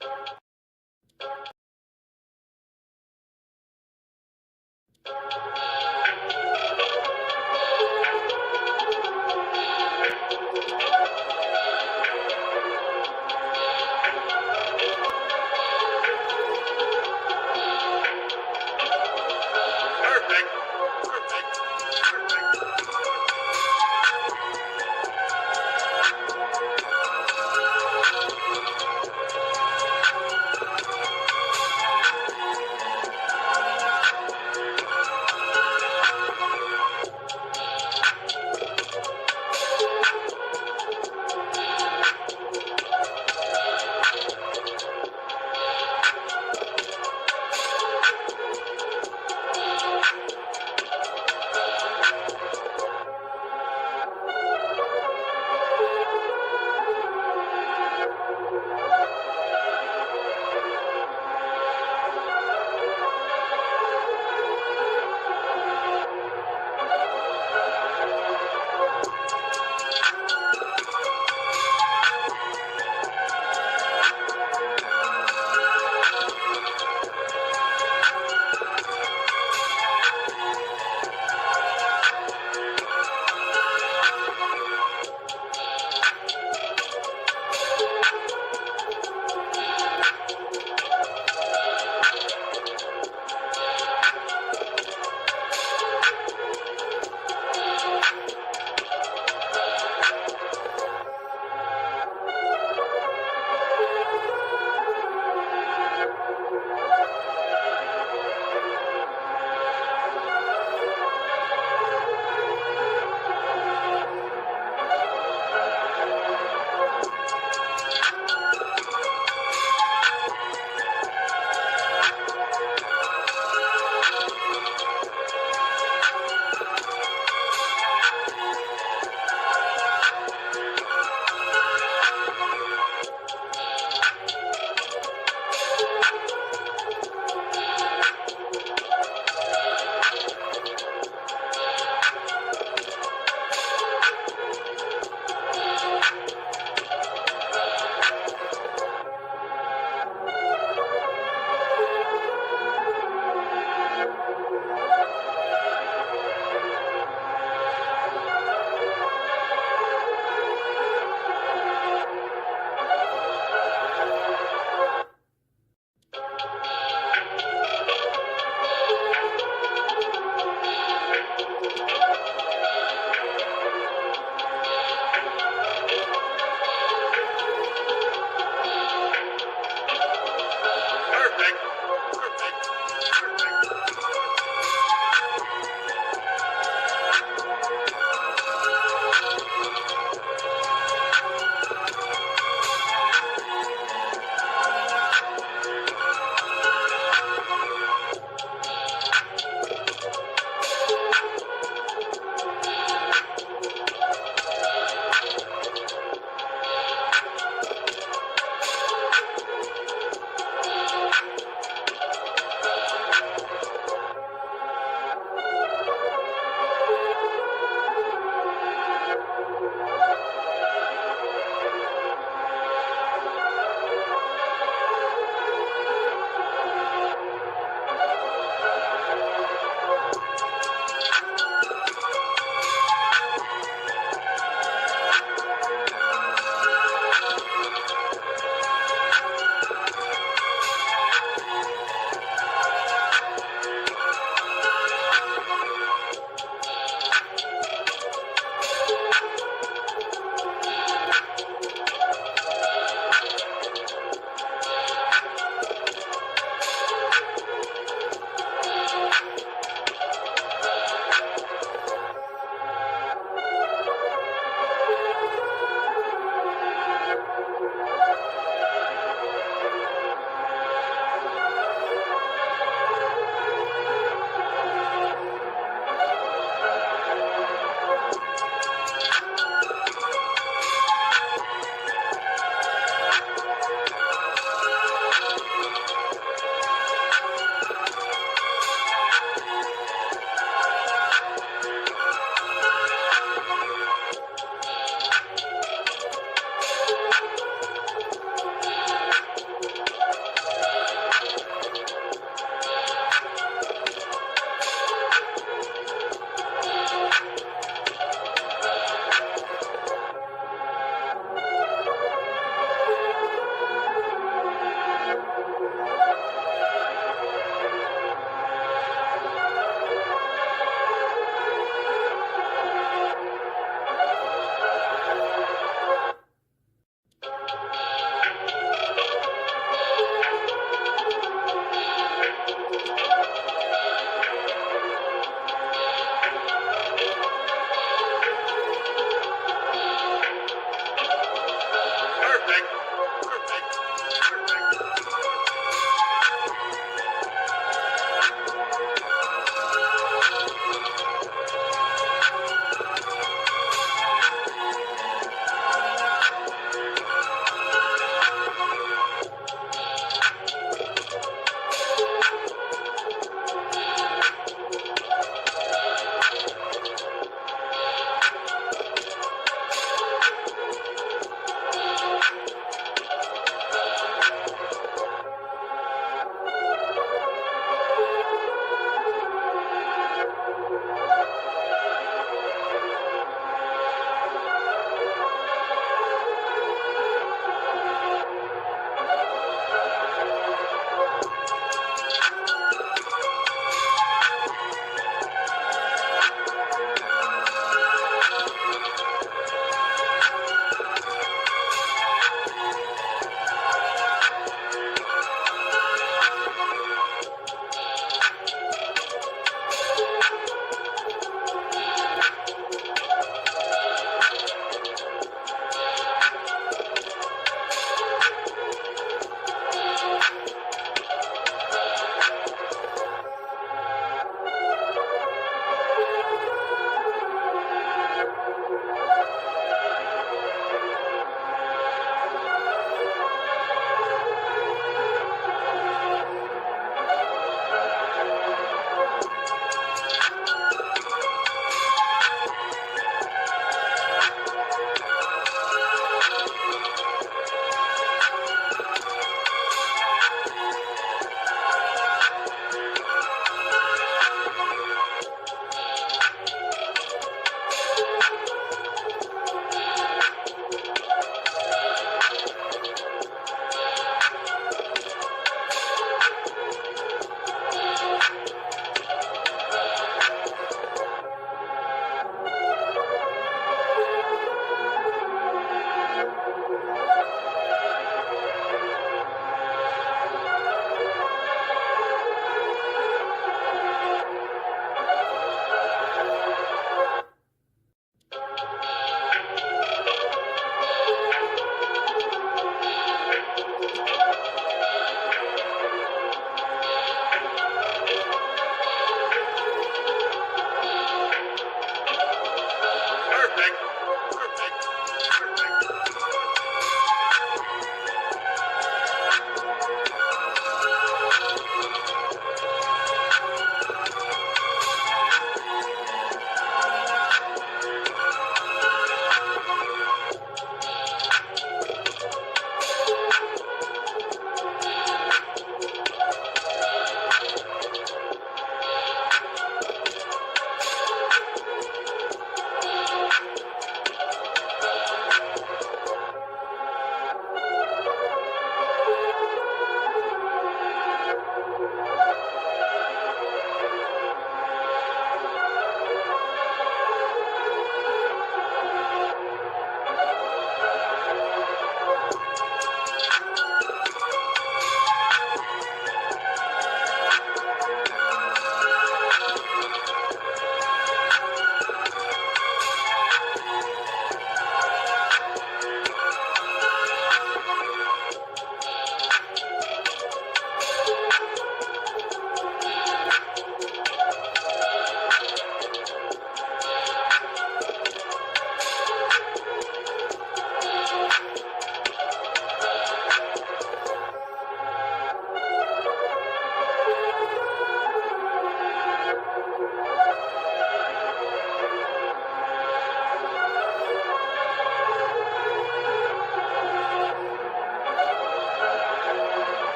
Perfect. Perfect. Perfect.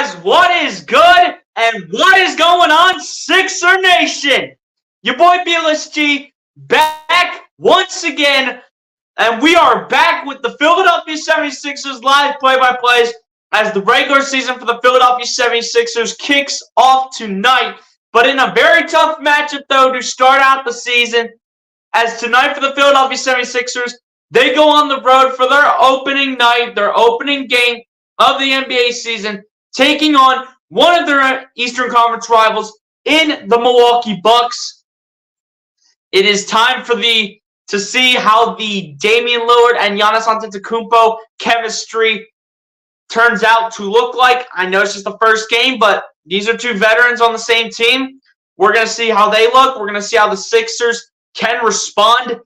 guys, what is good and what is going on, Sixer Nation? Your boy BLSG back once again, and we are back with the Philadelphia 76ers live play-by-plays as the regular season for the Philadelphia 76ers kicks off tonight. But in a very tough matchup, though, to start out the season, as tonight for the Philadelphia 76ers, they go on the road for their opening night, their opening game of the NBA season, taking on one of their Eastern Conference rivals in the Milwaukee Bucks. It is time to see how the Damian Lillard and Giannis Antetokounmpo chemistry turns out to look like. I know it's just the first game, but these are two veterans on the same team. We're going to see how they look. We're going to see how the Sixers can respond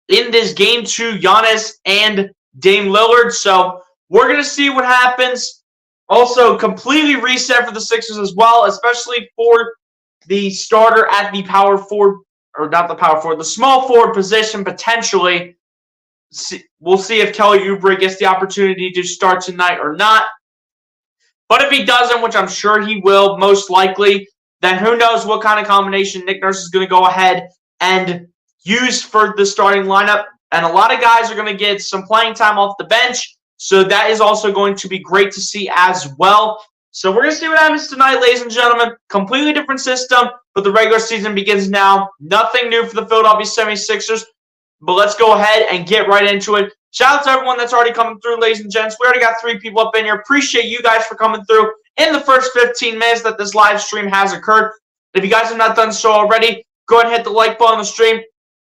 in this game to Giannis and Dame Lillard. So we're going to see what happens. Also, completely reset for the Sixers as well, especially for the starter at the power forward, or not the power forward, the small forward position potentially. We'll see if Kelly Oubre gets the opportunity to start tonight or not. But if he doesn't, which I'm sure he will, most likely, then who knows what kind of combination Nick Nurse is going to go ahead and use for the starting lineup. And a lot of guys are going to get some playing time off the bench. So that is also going to be great to see as well. So we're going to see what happens tonight, ladies and gentlemen. Completely different system, but the regular season begins now. Nothing new for the Philadelphia 76ers. But let's go ahead and get right into it. Shout out to everyone that's already coming through, ladies and gents. We already got 3 people up in here. Appreciate you guys for coming through in the first 15 minutes that this live stream has occurred. If you guys have not done so already, go ahead and hit the like button on the stream.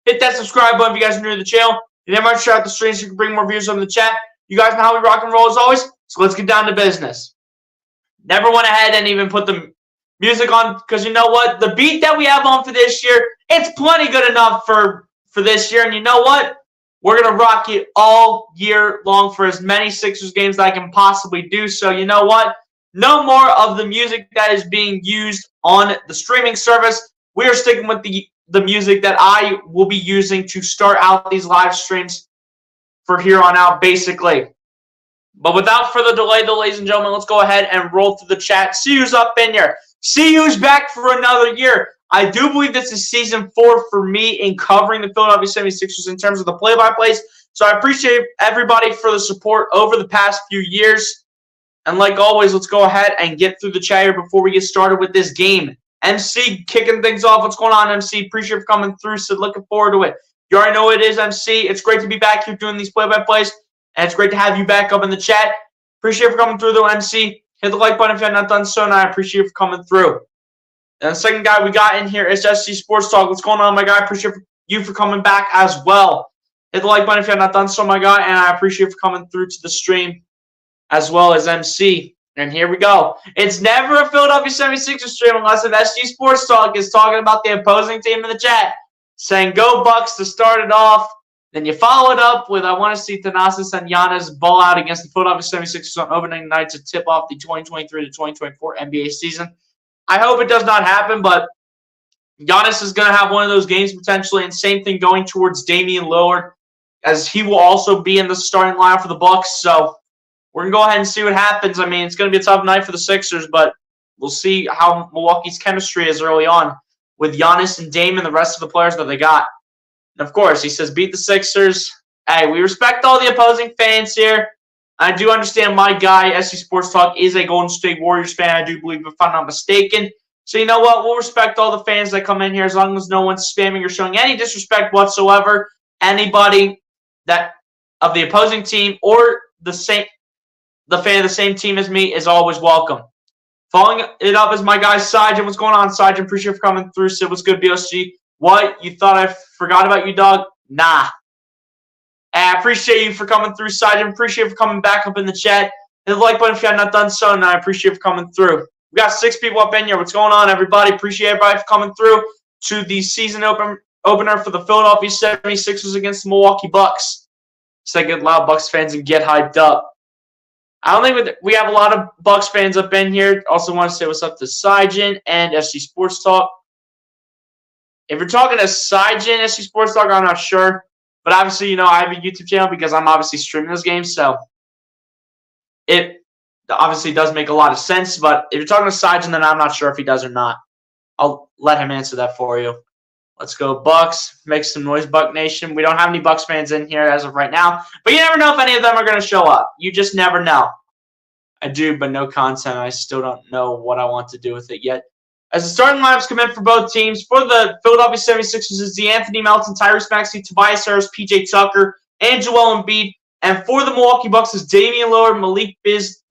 Hit that subscribe button if you guys are new to the channel. And then share out the stream so you can bring more views on the chat. You guys know how we rock and roll as always, so let's get down to business. Never went ahead and even put the music on because you know what? The beat that we have on for this year, it's plenty good enough for this year. And you know what? We're going to rock it all year long for as many Sixers games that I can possibly do. So you know what? No more of the music that is being used on the streaming service. We are sticking with the music that I will be using to start out these live streams for here on out, basically. But without further delay, though, ladies and gentlemen, let's go ahead and roll through the chat. See who's up in here. See who's back for another year. I do believe this is season 4 for me in covering the Philadelphia 76ers in terms of the play-by-plays. So I appreciate everybody for the support over the past few years. And like always, let's go ahead and get through the chat here before we get started with this game. MC kicking things off. What's going on, MC? Appreciate you for coming through. So looking forward to it. You already know what it is, MC. It's great to be back here doing these play-by-plays. And it's great to have you back up in the chat. Appreciate you for coming through, though, MC. Hit the like button if you have not done so, and I appreciate you for coming through. And the second guy we got in here is SC Sports Talk. What's going on, my guy? Appreciate you for coming back as well. Hit the like button if you have not done so, my guy, and I appreciate you for coming through to the stream as well as MC. And here we go. It's never a Philadelphia 76ers stream unless if SG Sports Talk is talking about the opposing team in the chat, saying go Bucks to start it off. Then you follow it up with I want to see Thanasis and Giannis ball out against the Philadelphia 76ers on opening night to tip off the 2023 to 2024 NBA season. I hope it does not happen, but Giannis is going to have one of those games potentially, and same thing going towards Damian Lillard, as he will also be in the starting lineup for the Bucks. So we're going to go ahead and see what happens. I mean, it's going to be a tough night for the Sixers, but we'll see how Milwaukee's chemistry is early on with Giannis and Dame and the rest of the players that they got. And of course, he says, beat the Sixers. Hey, we respect all the opposing fans here. I do understand my guy, SC Sports Talk, is a Golden State Warriors fan, I do believe, if I'm not mistaken. So you know what? We'll respect all the fans that come in here as long as no one's spamming or showing any disrespect whatsoever. Anybody that of the opposing team or the fan of the same team as me is always welcome. Following it up is my guy, Sajin. What's going on, Sajin? Appreciate you for coming through. Sid, what's good, BSG? What? You thought I forgot about you, dog? Nah. I appreciate you for coming through, Sajin. Appreciate you for coming back up in the chat. Hit the like button if you have not done so, and I appreciate you for coming through. We got 6 people up in here. What's going on, everybody? Appreciate everybody for coming through to the season opener for the Philadelphia 76ers against the Milwaukee Bucks. Say good loud, Bucks fans, and get hyped up. I don't think we have a lot of Bucks fans up in here. Also want to say what's up to Sajin and SC Sports Talk. If you're talking to Sajin, SC Sports Talk, I'm not sure. But obviously, you know, I have a YouTube channel because I'm obviously streaming this game. So That obviously does make a lot of sense, but if you're talking to Sijan, then I'm not sure if he does or not. I'll let him answer that for you. Let's go Bucks. Make some noise, Buck Nation. We don't have any Bucks fans in here as of right now, but you never know if any of them are going to show up. You just never know. I do, but no content. I still don't know what I want to do with it yet. As the starting lineups come in for both teams, for the Philadelphia 76ers is Anthony Melton, Tyrese Maxey, Tobias Harris, PJ Tucker, and Joel Embiid. And for the Milwaukee Bucks is Damian Lillard, Malik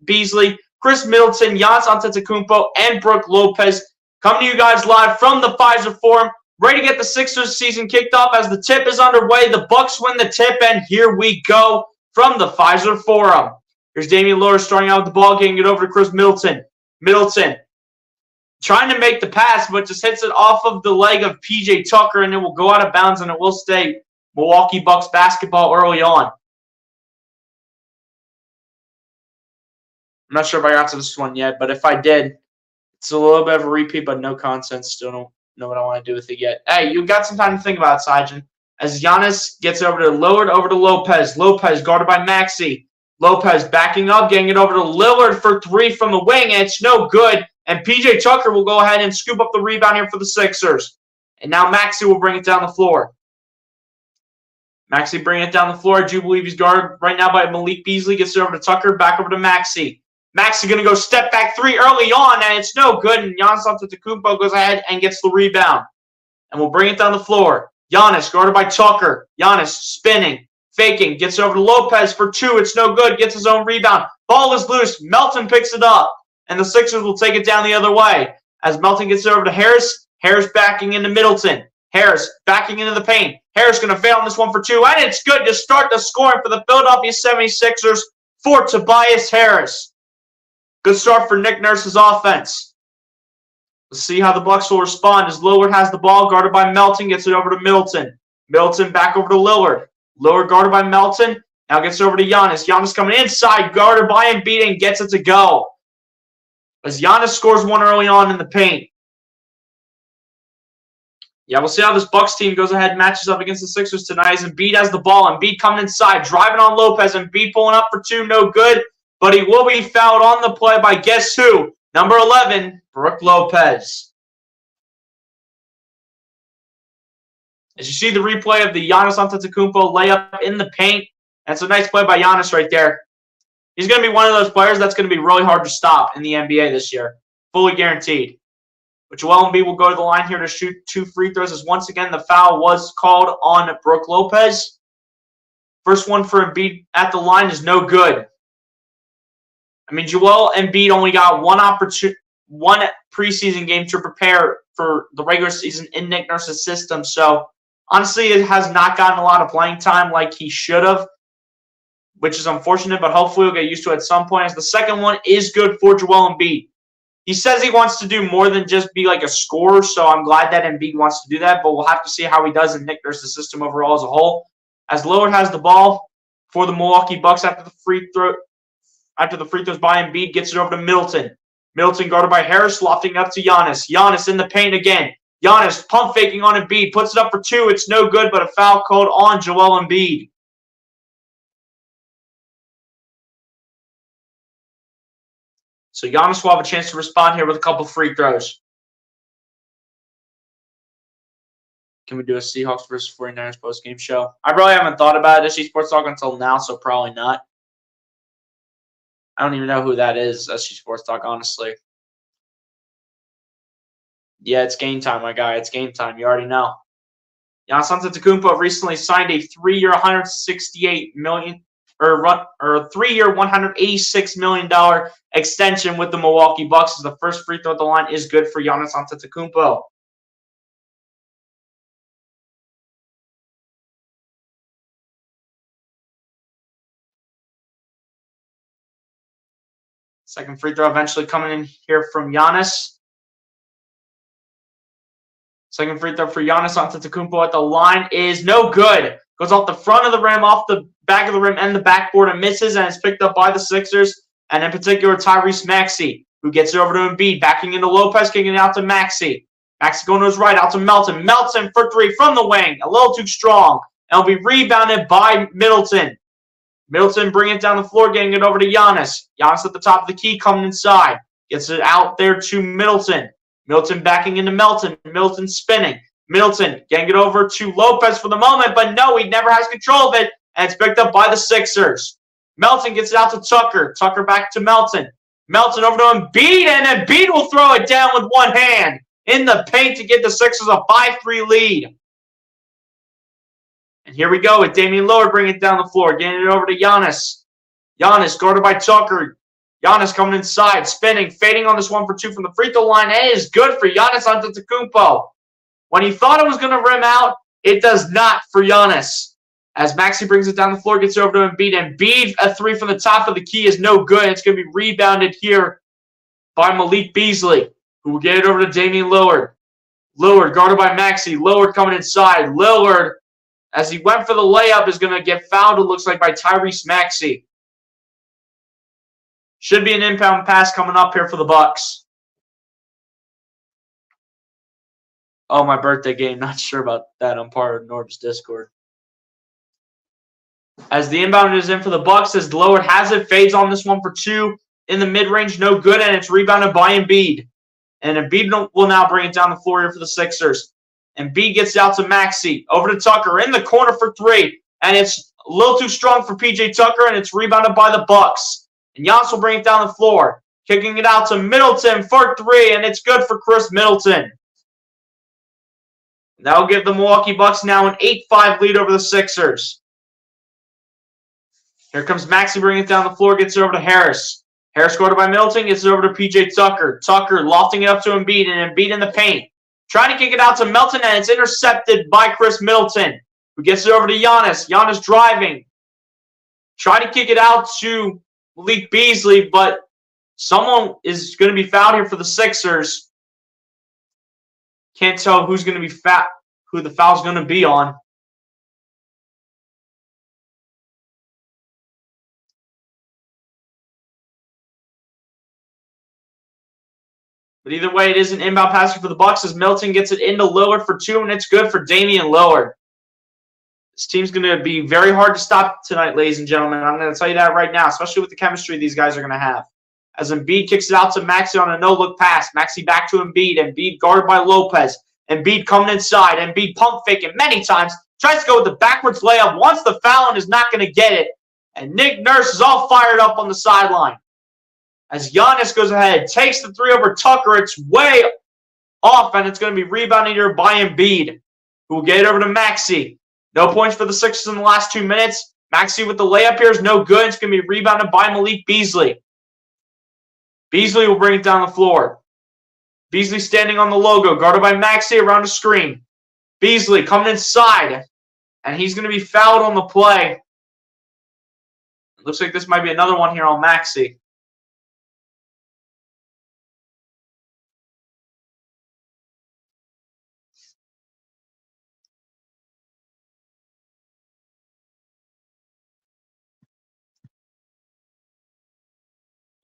Beasley, Chris Middleton, Giannis Antetokounmpo, and Brook Lopez. Coming to you guys live from the Pfizer Forum, ready to get the Sixers season kicked off as the tip is underway. The Bucks win the tip, and here we go from the Pfizer Forum. Here's Damian Lillard starting out with the ball, getting it over to Chris Middleton. Middleton trying to make the pass, but just hits it off of the leg of PJ Tucker, and it will go out of bounds, and it will stay Milwaukee Bucks basketball early on. I'm not sure if I got to this one yet, but if I did, it's a little bit of a repeat, but no content. Still don't know what I want to do with it yet. Hey, you got some time to think about it, Sijan. As Giannis gets over to Lillard, over to Lopez. Lopez guarded by Maxey. Lopez backing up, getting it over to Lillard for three from the wing, and it's no good. And PJ Tucker will go ahead and scoop up the rebound here for the Sixers. And now Maxey will bring it down the floor. Maxey bringing it down the floor. I do believe he's guarded right now by Malik Beasley. Gets it over to Tucker, back over to Maxey. Maxey going to go step back three early on, and it's no good. And Giannis Antetokounmpo goes ahead and gets the rebound. And we'll bring it down the floor. Giannis guarded by Tucker. Giannis spinning, faking, gets it over to Lopez for two. It's no good. Gets his own rebound. Ball is loose. Melton picks it up. And the Sixers will take it down the other way. As Melton gets it over to Harris. Harris backing into Middleton. Harris backing into the paint. Harris going to fail on this one for two. And it's good to start the scoring for the Philadelphia 76ers for Tobias Harris. Good start for Nick Nurse's offense. Let's see how the Bucks will respond as Lillard has the ball, guarded by Melton, gets it over to Middleton. Middleton back over to Lillard. Lillard guarded by Melton. Now gets it over to Giannis. Giannis coming inside, guarded by Embiid, and gets it to go. As Giannis scores one early on in the paint. Yeah, we'll see how this Bucks team goes ahead and matches up against the Sixers tonight. As Embiid has the ball. Embiid coming inside, driving on Lopez. Embiid pulling up for two, no good. But he will be fouled on the play by guess who? Number 11, Brook Lopez. As you see the replay of the Giannis Antetokounmpo layup in the paint. That's a nice play by Giannis right there. He's going to be one of those players that's going to be really hard to stop in the NBA this year. Fully guaranteed. But Joel Embiid will go to the line here to shoot two free throws as once again the foul was called on Brook Lopez. First one for Embiid at the line is no good. I mean, Joel Embiid only got one preseason game to prepare for the regular season in Nick Nurse's system. So, honestly, it has not gotten a lot of playing time like he should have, which is unfortunate, but hopefully we'll get used to it at some point. As the second one is good for Joel Embiid. He says he wants to do more than just be like a scorer, so I'm glad that Embiid wants to do that, but we'll have to see how he does in Nick Nurse's system overall as a whole. As Lillard has the ball for the Milwaukee Bucks after the free throws by Embiid, gets it over to Middleton. Middleton guarded by Harris, lofting up to Giannis. Giannis in the paint again. Giannis pump faking on Embiid, puts it up for two. It's no good, but a foul called on Joel Embiid. So Giannis will have a chance to respond here with a couple free throws. Can we do a Seahawks versus 49ers post-game show? I really haven't thought about it, SG Sports Talk, until now, so probably not. I don't even know who that is, SG Sports Talk, honestly. Yeah, it's game time, my guy. It's game time. You already know. Giannis Antetokounmpo recently signed a 3-year, $168 million or 3-year, $186 million extension with the Milwaukee Bucks. The first free throw at the line is good for Giannis Antetokounmpo. Second free throw eventually coming in here from Giannis. Second free throw for Giannis Antetokounmpo at the line is no good. Goes off the front of the rim, off the back of the rim, and the backboard, and misses, and it's picked up by the Sixers, and in particular Tyrese Maxey, who gets it over to Embiid, backing into Lopez, kicking it out to Maxey. Maxey going to his right, out to Melton. Melton for three from the wing, a little too strong, and will be rebounded by Middleton. Middleton bringing it down the floor, getting it over to Giannis. Giannis at the top of the key, coming inside. Gets it out there to Middleton. Middleton backing into Melton. Middleton spinning. Middleton getting it over to Lopez for the moment, but no, he never has control of it, and it's picked up by the Sixers. Melton gets it out to Tucker. Tucker back to Melton. Melton over to Embiid, and Embiid will throw it down with one hand in the paint to give the Sixers a 5-3 lead. And here we go with Damian Lillard bringing it down the floor, getting it over to Giannis. Giannis guarded by Tucker. Giannis coming inside, spinning, fading on this 1 for 2 from the free throw line. It is good for Giannis Antetokounmpo. When he thought it was going to rim out, it does not for Giannis. As Maxey brings it down the floor, gets it over to Embiid. Embiid, a 3 from the top of the key is no good. It's going to be rebounded here by Malik Beasley, who will get it over to Damian Lillard. Lillard guarded by Maxey. Lillard coming inside. Lillard, as he went for the layup, is going to get fouled, it looks like, by Tyrese Maxey. Should be an inbound pass coming up here for the Bucks. Oh, my birthday game. Not sure about that. I'm part of Norb's Discord. As the inbound is in for the Bucks, as Lillard has it, fades on this 1 for 2 in the mid-range, no good, and it's rebounded by Embiid. And Embiid will now bring it down the floor here for the Sixers. Embiid gets out to Maxey, over to Tucker, in the corner for 3, and it's a little too strong for PJ Tucker, and it's rebounded by the Bucks. And Giannis will bring it down the floor, kicking it out to Middleton for 3, and it's good for Chris Middleton. That'll give the Milwaukee Bucks now an 8-5 lead over the Sixers. Here comes Maxey bringing it down the floor, gets it over to Harris. Harris guarded by Middleton, gets it over to PJ Tucker. Tucker lofting it up to Embiid, and Embiid in the paint. Trying to kick it out to Melton, and it's intercepted by Chris Middleton, who gets it over to Giannis. Giannis driving. Trying to kick it out to Malik Beasley, but someone is going to be fouled here for the Sixers. Can't tell who's going to be who the foul's going to be on. But either way, it is an inbound pass for the Bucks as Middleton gets it into Lillard for 2, and it's good for Damian Lillard. This team's going to be very hard to stop tonight, ladies and gentlemen. I'm going to tell you that right now, especially with the chemistry these guys are going to have. As Embiid kicks it out to Maxey on a no-look pass. Maxey back to Embiid. Embiid guarded by Lopez. Embiid coming inside. Embiid pump faking many times. Tries to go with the backwards layup. Wants the foul and is not going to get it. And Nick Nurse is all fired up on the sideline. As Giannis goes ahead, takes the 3 over Tucker. It's way off, and it's going to be rebounded here by Embiid, who will get it over to Maxey. No points for the Sixers in the last 2 minutes. Maxey with the layup here is no good. It's going to be rebounded by Malik Beasley. Beasley will bring it down the floor. Beasley standing on the logo, guarded by Maxey around the screen. Beasley coming inside, and he's going to be fouled on the play. It looks like this might be another one here on Maxey.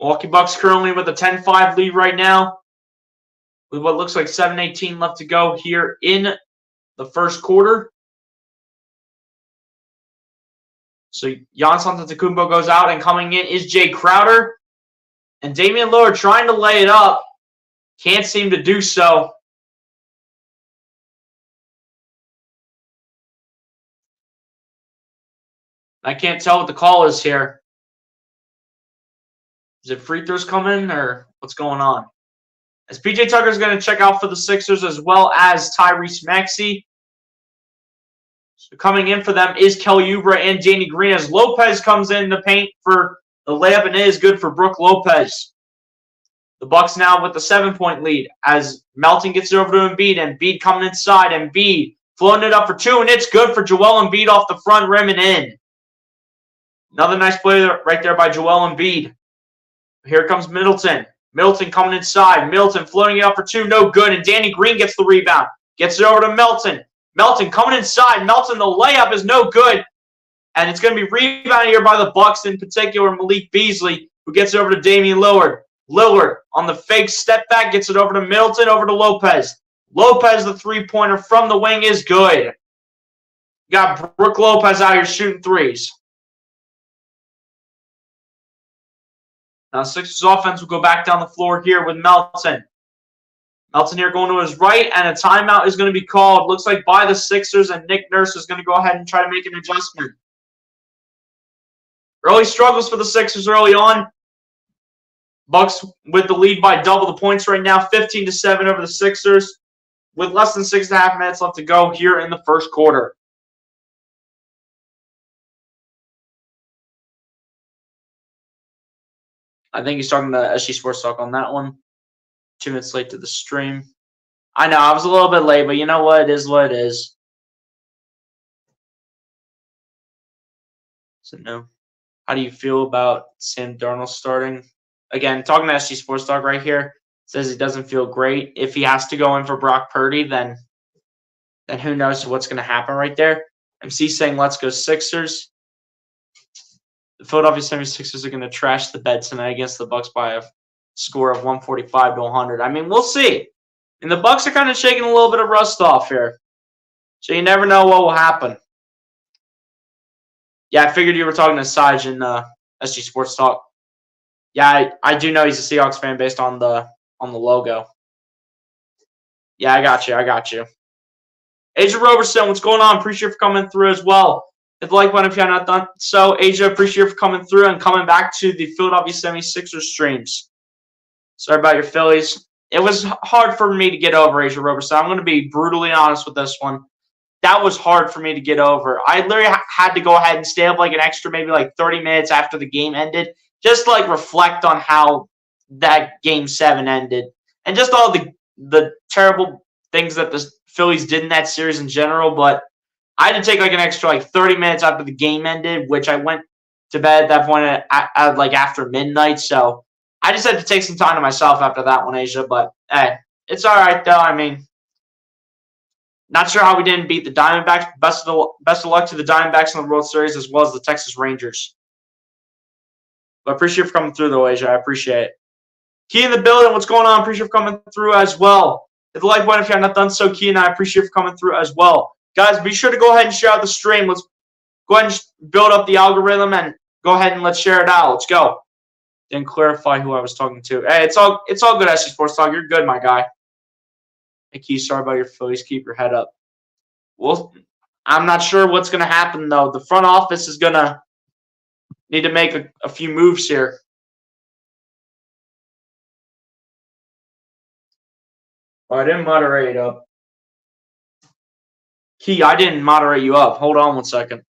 Milwaukee Bucks currently with a 10-5 lead right now, with what looks like 7:18 left to go here in the first quarter. So Giannis Antetokounmpo goes out, and coming in is Jay Crowder. And Damian Lillard trying to lay it up. Can't seem to do so. I can't tell what the call is here. Is it free throws coming, or what's going on? As PJ Tucker is going to check out for the Sixers, as well as Tyrese Maxey. So coming in for them is Kelly Oubre and Danny Green, as Lopez comes in the paint for the layup, and it is good for Brook Lopez. The Bucks now with the 7-point lead as Melton gets it over to Embiid. Embiid coming inside. Embiid floating it up for 2, and it's good for Joel Embiid off the front rim and in. Another nice play right there by Joel Embiid. Here comes Middleton. Middleton coming inside. Middleton floating it up for 2. No good. And Danny Green gets the rebound. Gets it over to Melton. Melton coming inside. Melton, the layup is no good. And it's going to be rebounded here by the Bucks, in particular Malik Beasley, who gets it over to Damian Lillard. Lillard on the fake step back. Gets it over to Middleton, over to Lopez. Lopez, the three-pointer from the wing, is good. Got Brook Lopez out here shooting threes. Now Sixers offense will go back down the floor here with Melton. Melton here going to his right, and a timeout is going to be called. Looks like by the Sixers, and Nick Nurse is going to go ahead and try to make an adjustment. Early struggles for the Sixers early on. Bucks with the lead by double the points right now, 15-7 over the Sixers, with less than 6.5 minutes left to go here in the first quarter. I think he's talking to SG Sports Talk on that one. 2 minutes late to the stream. I know, I was a little bit late, but you know what? It is what it is. So, no. How do you feel about Sam Darnold starting? Again, talking to SG Sports Talk right here. Says he doesn't feel great. If he has to go in for Brock Purdy, then who knows what's going to happen right there. MC saying, let's go Sixers. The Philadelphia 76ers are going to trash the bed tonight against the Bucks by a score of 145-100. I mean, we'll see. And the Bucks are kind of shaking a little bit of rust off here. So you never know what will happen. Yeah, I figured you were talking to Saj in SG Sports Talk. Yeah, I do know he's a Seahawks fan based on the logo. Yeah, I got you. Asia Roberson, what's going on? Appreciate you for coming through as well. Hit the like button if you have not done so. Asia, appreciate you for coming through and coming back to the Philadelphia 76ers streams. Sorry about your Phillies. It was hard for me to get over, Asia Roberson. I'm going to be brutally honest with this one. That was hard for me to get over. I literally had to go ahead and stay up like an extra maybe like 30 minutes after the game ended. Just to like reflect on how that Game 7 ended. And just all the terrible things that the Phillies did in that series in general. But I had to take like an extra like 30 minutes after the game ended, which I went to bed at that point at like after midnight. So I just had to take some time to myself after that one, Asia. But hey, it's all right though. I mean, not sure how we didn't beat the Diamondbacks. Best of luck to the Diamondbacks in the World Series as well as the Texas Rangers. But I appreciate you for coming through though, Asia. I appreciate it. Key in the building. What's going on? Appreciate you for coming through as well. Hit the like button if you have not done so, Key, and I appreciate you for coming through as well. Guys, be sure to go ahead and share out the stream. Let's go ahead and build up the algorithm and go ahead and let's share it out. Let's go. Didn't clarify who I was talking to. Hey, it's all good, SC Sports Talk. You're good, my guy. Hey, Key, sorry about your Phillies. Keep your head up. Well, I'm not sure what's going to happen, though. The front office is going to need to make a few moves here. Oh, I didn't moderate up. Key, I didn't moderate you up. Hold on 1 second.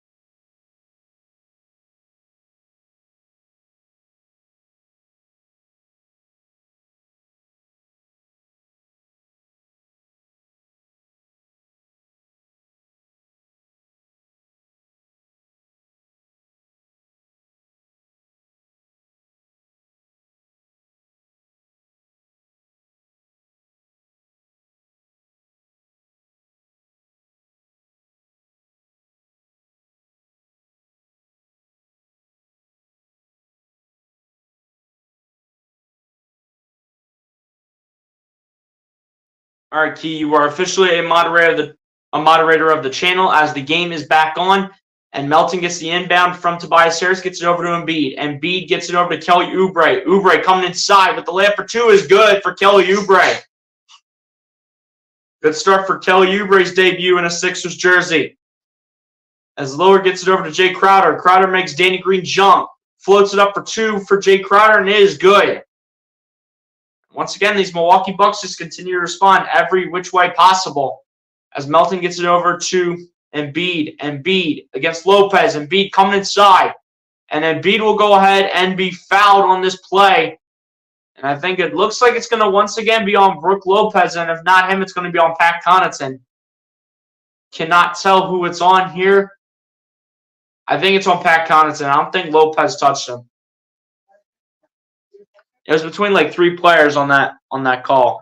All right, Key, you are officially a moderator of the channel as the game is back on. And Melton gets the inbound from Tobias Harris, gets it over to Embiid. Embiid gets it over to Kelly Oubre. Oubre coming inside, but the layup for two is good for Kelly Oubre. Good start for Kelly Oubre's debut in a Sixers jersey. As Lillard gets it over to Jay Crowder. Crowder makes Danny Green jump. Floats it up for two for Jay Crowder, and it is good. Once again, these Milwaukee Bucks just continue to respond every which way possible. As Melton gets it over to Embiid. Embiid against Lopez. Embiid coming inside. And Embiid will go ahead and be fouled on this play. And I think it looks like it's going to once again be on Brook Lopez. And if not him, it's going to be on Pat Connaughton. Cannot tell who it's on here. I think it's on Pat Connaughton. I don't think Lopez touched him. It was between like three players on that call.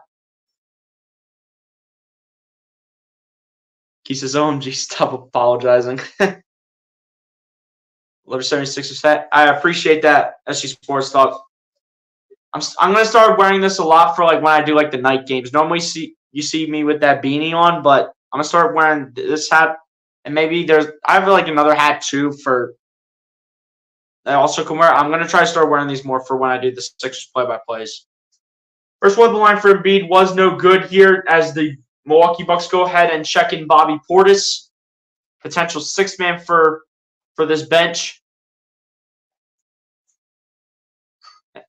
He says, OMG, stop apologizing. Letter 76 is fat. I appreciate that. SG Sports Talk. I'm going to start wearing this a lot for like when I do like the night games. Normally you see me with that beanie on, but I'm going to start wearing this hat. And maybe I have like another hat too for I also can wear. I'm going to try to start wearing these more for when I do the Sixers play-by-plays. First one, the line for Embiid was no good here as the Milwaukee Bucks go ahead and check in Bobby Portis, potential six-man for this bench.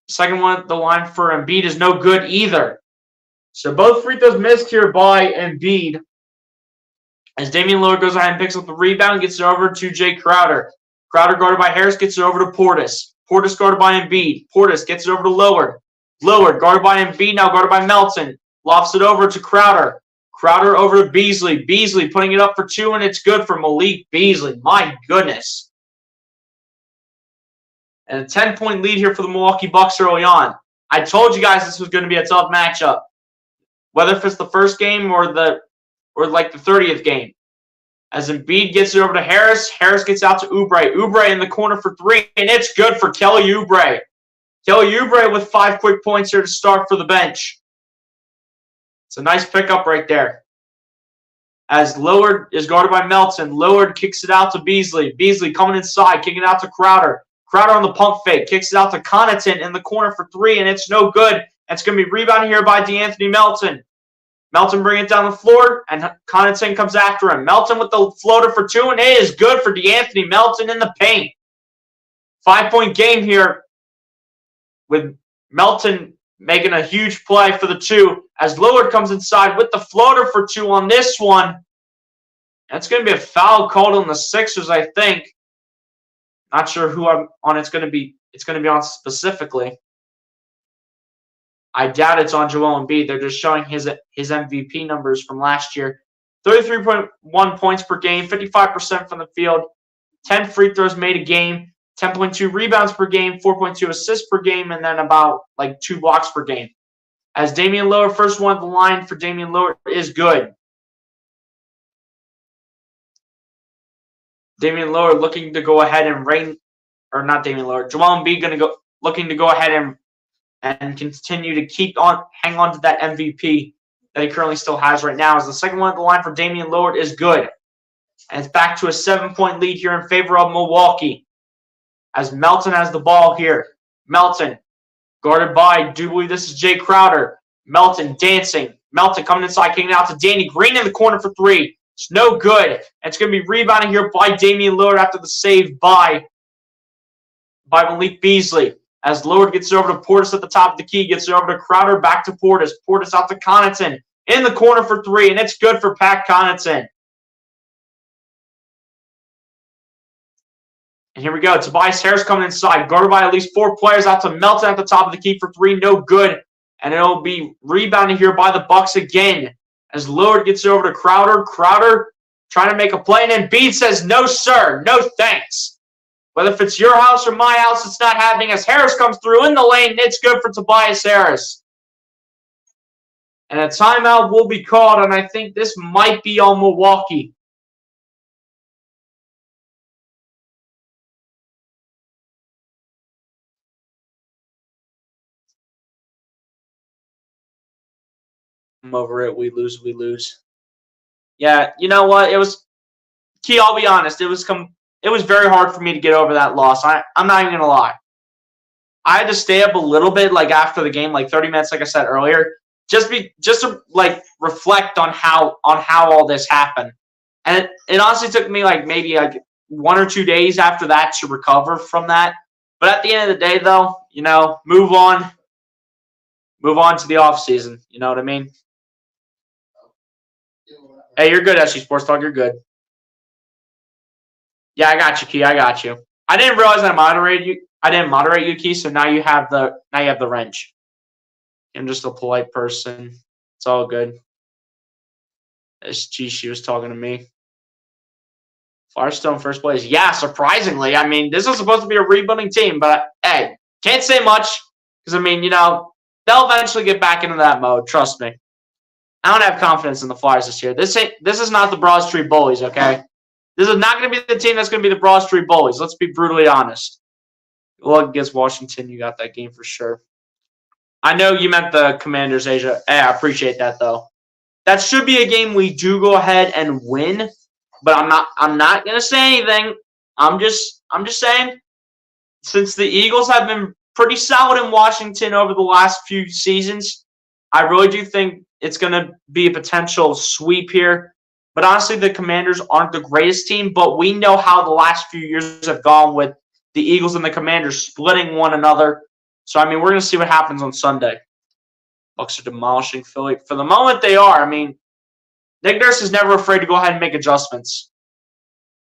Second one, the line for Embiid is no good either. So both free throws missed here by Embiid. As Damian Lillard goes ahead and picks up the rebound, gets it over to Jay Crowder. Crowder guarded by Harris, gets it over to Portis. Portis guarded by Embiid. Portis gets it over to Lillard. Lillard guarded by Embiid, now guarded by Melton. Lofts it over to Crowder. Crowder over to Beasley. Beasley putting it up for two, and it's good for Malik Beasley. My goodness. And a 10-point lead here for the Milwaukee Bucks early on. I told you guys this was going to be a tough matchup. Whether if it's the first game or like the 30th game. As Embiid gets it over to Harris. Harris gets out to Oubre. Oubre in the corner for three, and it's good for Kelly Oubre. Kelly Oubre with 5 quick points here to start for the bench. It's a nice pickup right there. As Lillard is guarded by Melton. Lillard kicks it out to Beasley. Beasley coming inside, kicking it out to Crowder. Crowder on the pump fake. Kicks it out to Connaughton in the corner for three, and it's no good. It's going to be rebounded here by DeAnthony Melton. Melton bringing it down the floor, and Connaughton comes after him. Melton with the floater for two, and it is good for DeAnthony Melton in the paint. 5-point game here with Melton making a huge play for the two as Lillard comes inside with the floater for two on this one. That's going to be a foul called on the Sixers, I think. Not sure who it's going to be on specifically. I doubt it's on Joel Embiid. They're just showing his MVP numbers from last year. 33.1 points per game, 55% from the field, 10 free throws made a game, 10.2 rebounds per game, 4.2 assists per game, and then about like 2 blocks per game. As Damian Lillard, first one at the line for Damian Lillard is good. Damian Lillard looking to go ahead and not Damian Lillard. Joel Embiid looking to go ahead and continue to hang on to that MVP that he currently still has right now. As the second one at the line for Damian Lillard is good. And it's back to a 7-point lead here in favor of Milwaukee. As Melton has the ball here. Melton guarded by, I do believe this is Jay Crowder. Melton dancing. Melton coming inside, kicking out to Danny Green in the corner for three. It's no good. And it's going to be rebounded here by Damian Lillard after the save by Malik Beasley. As Lillard gets it over to Portis at the top of the key, gets it over to Crowder, back to Portis. Portis out to Connaughton in the corner for three, and it's good for Pat Connaughton. And here we go. Tobias Harris coming inside, guarded by at least 4 players, out to Melton at the top of the key for three, no good. And it'll be rebounded here by the Bucks again. As Lillard gets it over to Crowder. Crowder trying to make a play, and Embiid says, no, sir, no thanks. Whether if it's your house or my house, it's not happening. As Harris comes through in the lane, it's good for Tobias Harris. And a timeout will be called, and I think this might be on Milwaukee. I'm over it. We lose, we lose. Yeah, you know what? Key, I'll be honest. It was very hard for me to get over that loss. I'm not even going to lie. I had to stay up a little bit, like after the game, like 30 minutes, like I said earlier, just to like reflect on how all this happened. And it honestly took me like maybe like 1 or 2 days after that to recover from that. But at the end of the day, though, move on to the off season. You know what I mean? Hey, you're good, SG Sports Talk. You're good. Yeah, I got you, Key. I got you. I didn't realize I didn't moderate you, Key. So now you have the wrench. I'm just a polite person. It's all good. SG, she was talking to me. Firestone first place. Yeah, surprisingly. I mean, this is supposed to be a rebuilding team, but hey, can't say much because I mean, they'll eventually get back into that mode. Trust me. I don't have confidence in the Flyers this year. This is not the Broad Street Bullies, okay? This is not going to be the team that's going to be the Broad Street Bullies. Let's be brutally honest. Well, against Washington, you got that game for sure. I know you meant the Commanders, Asia. Hey, I appreciate that, though. That should be a game we do go ahead and win, but I'm not going to say anything. I'm just saying since the Eagles have been pretty solid in Washington over the last few seasons, I really do think it's going to be a potential sweep here. But honestly, the Commanders aren't the greatest team, but we know how the last few years have gone with the Eagles and the Commanders splitting one another. So, I mean, we're going to see what happens on Sunday. Bucs are demolishing Philly. For the moment, they are. I mean, Nick Nurse is never afraid to go ahead and make adjustments.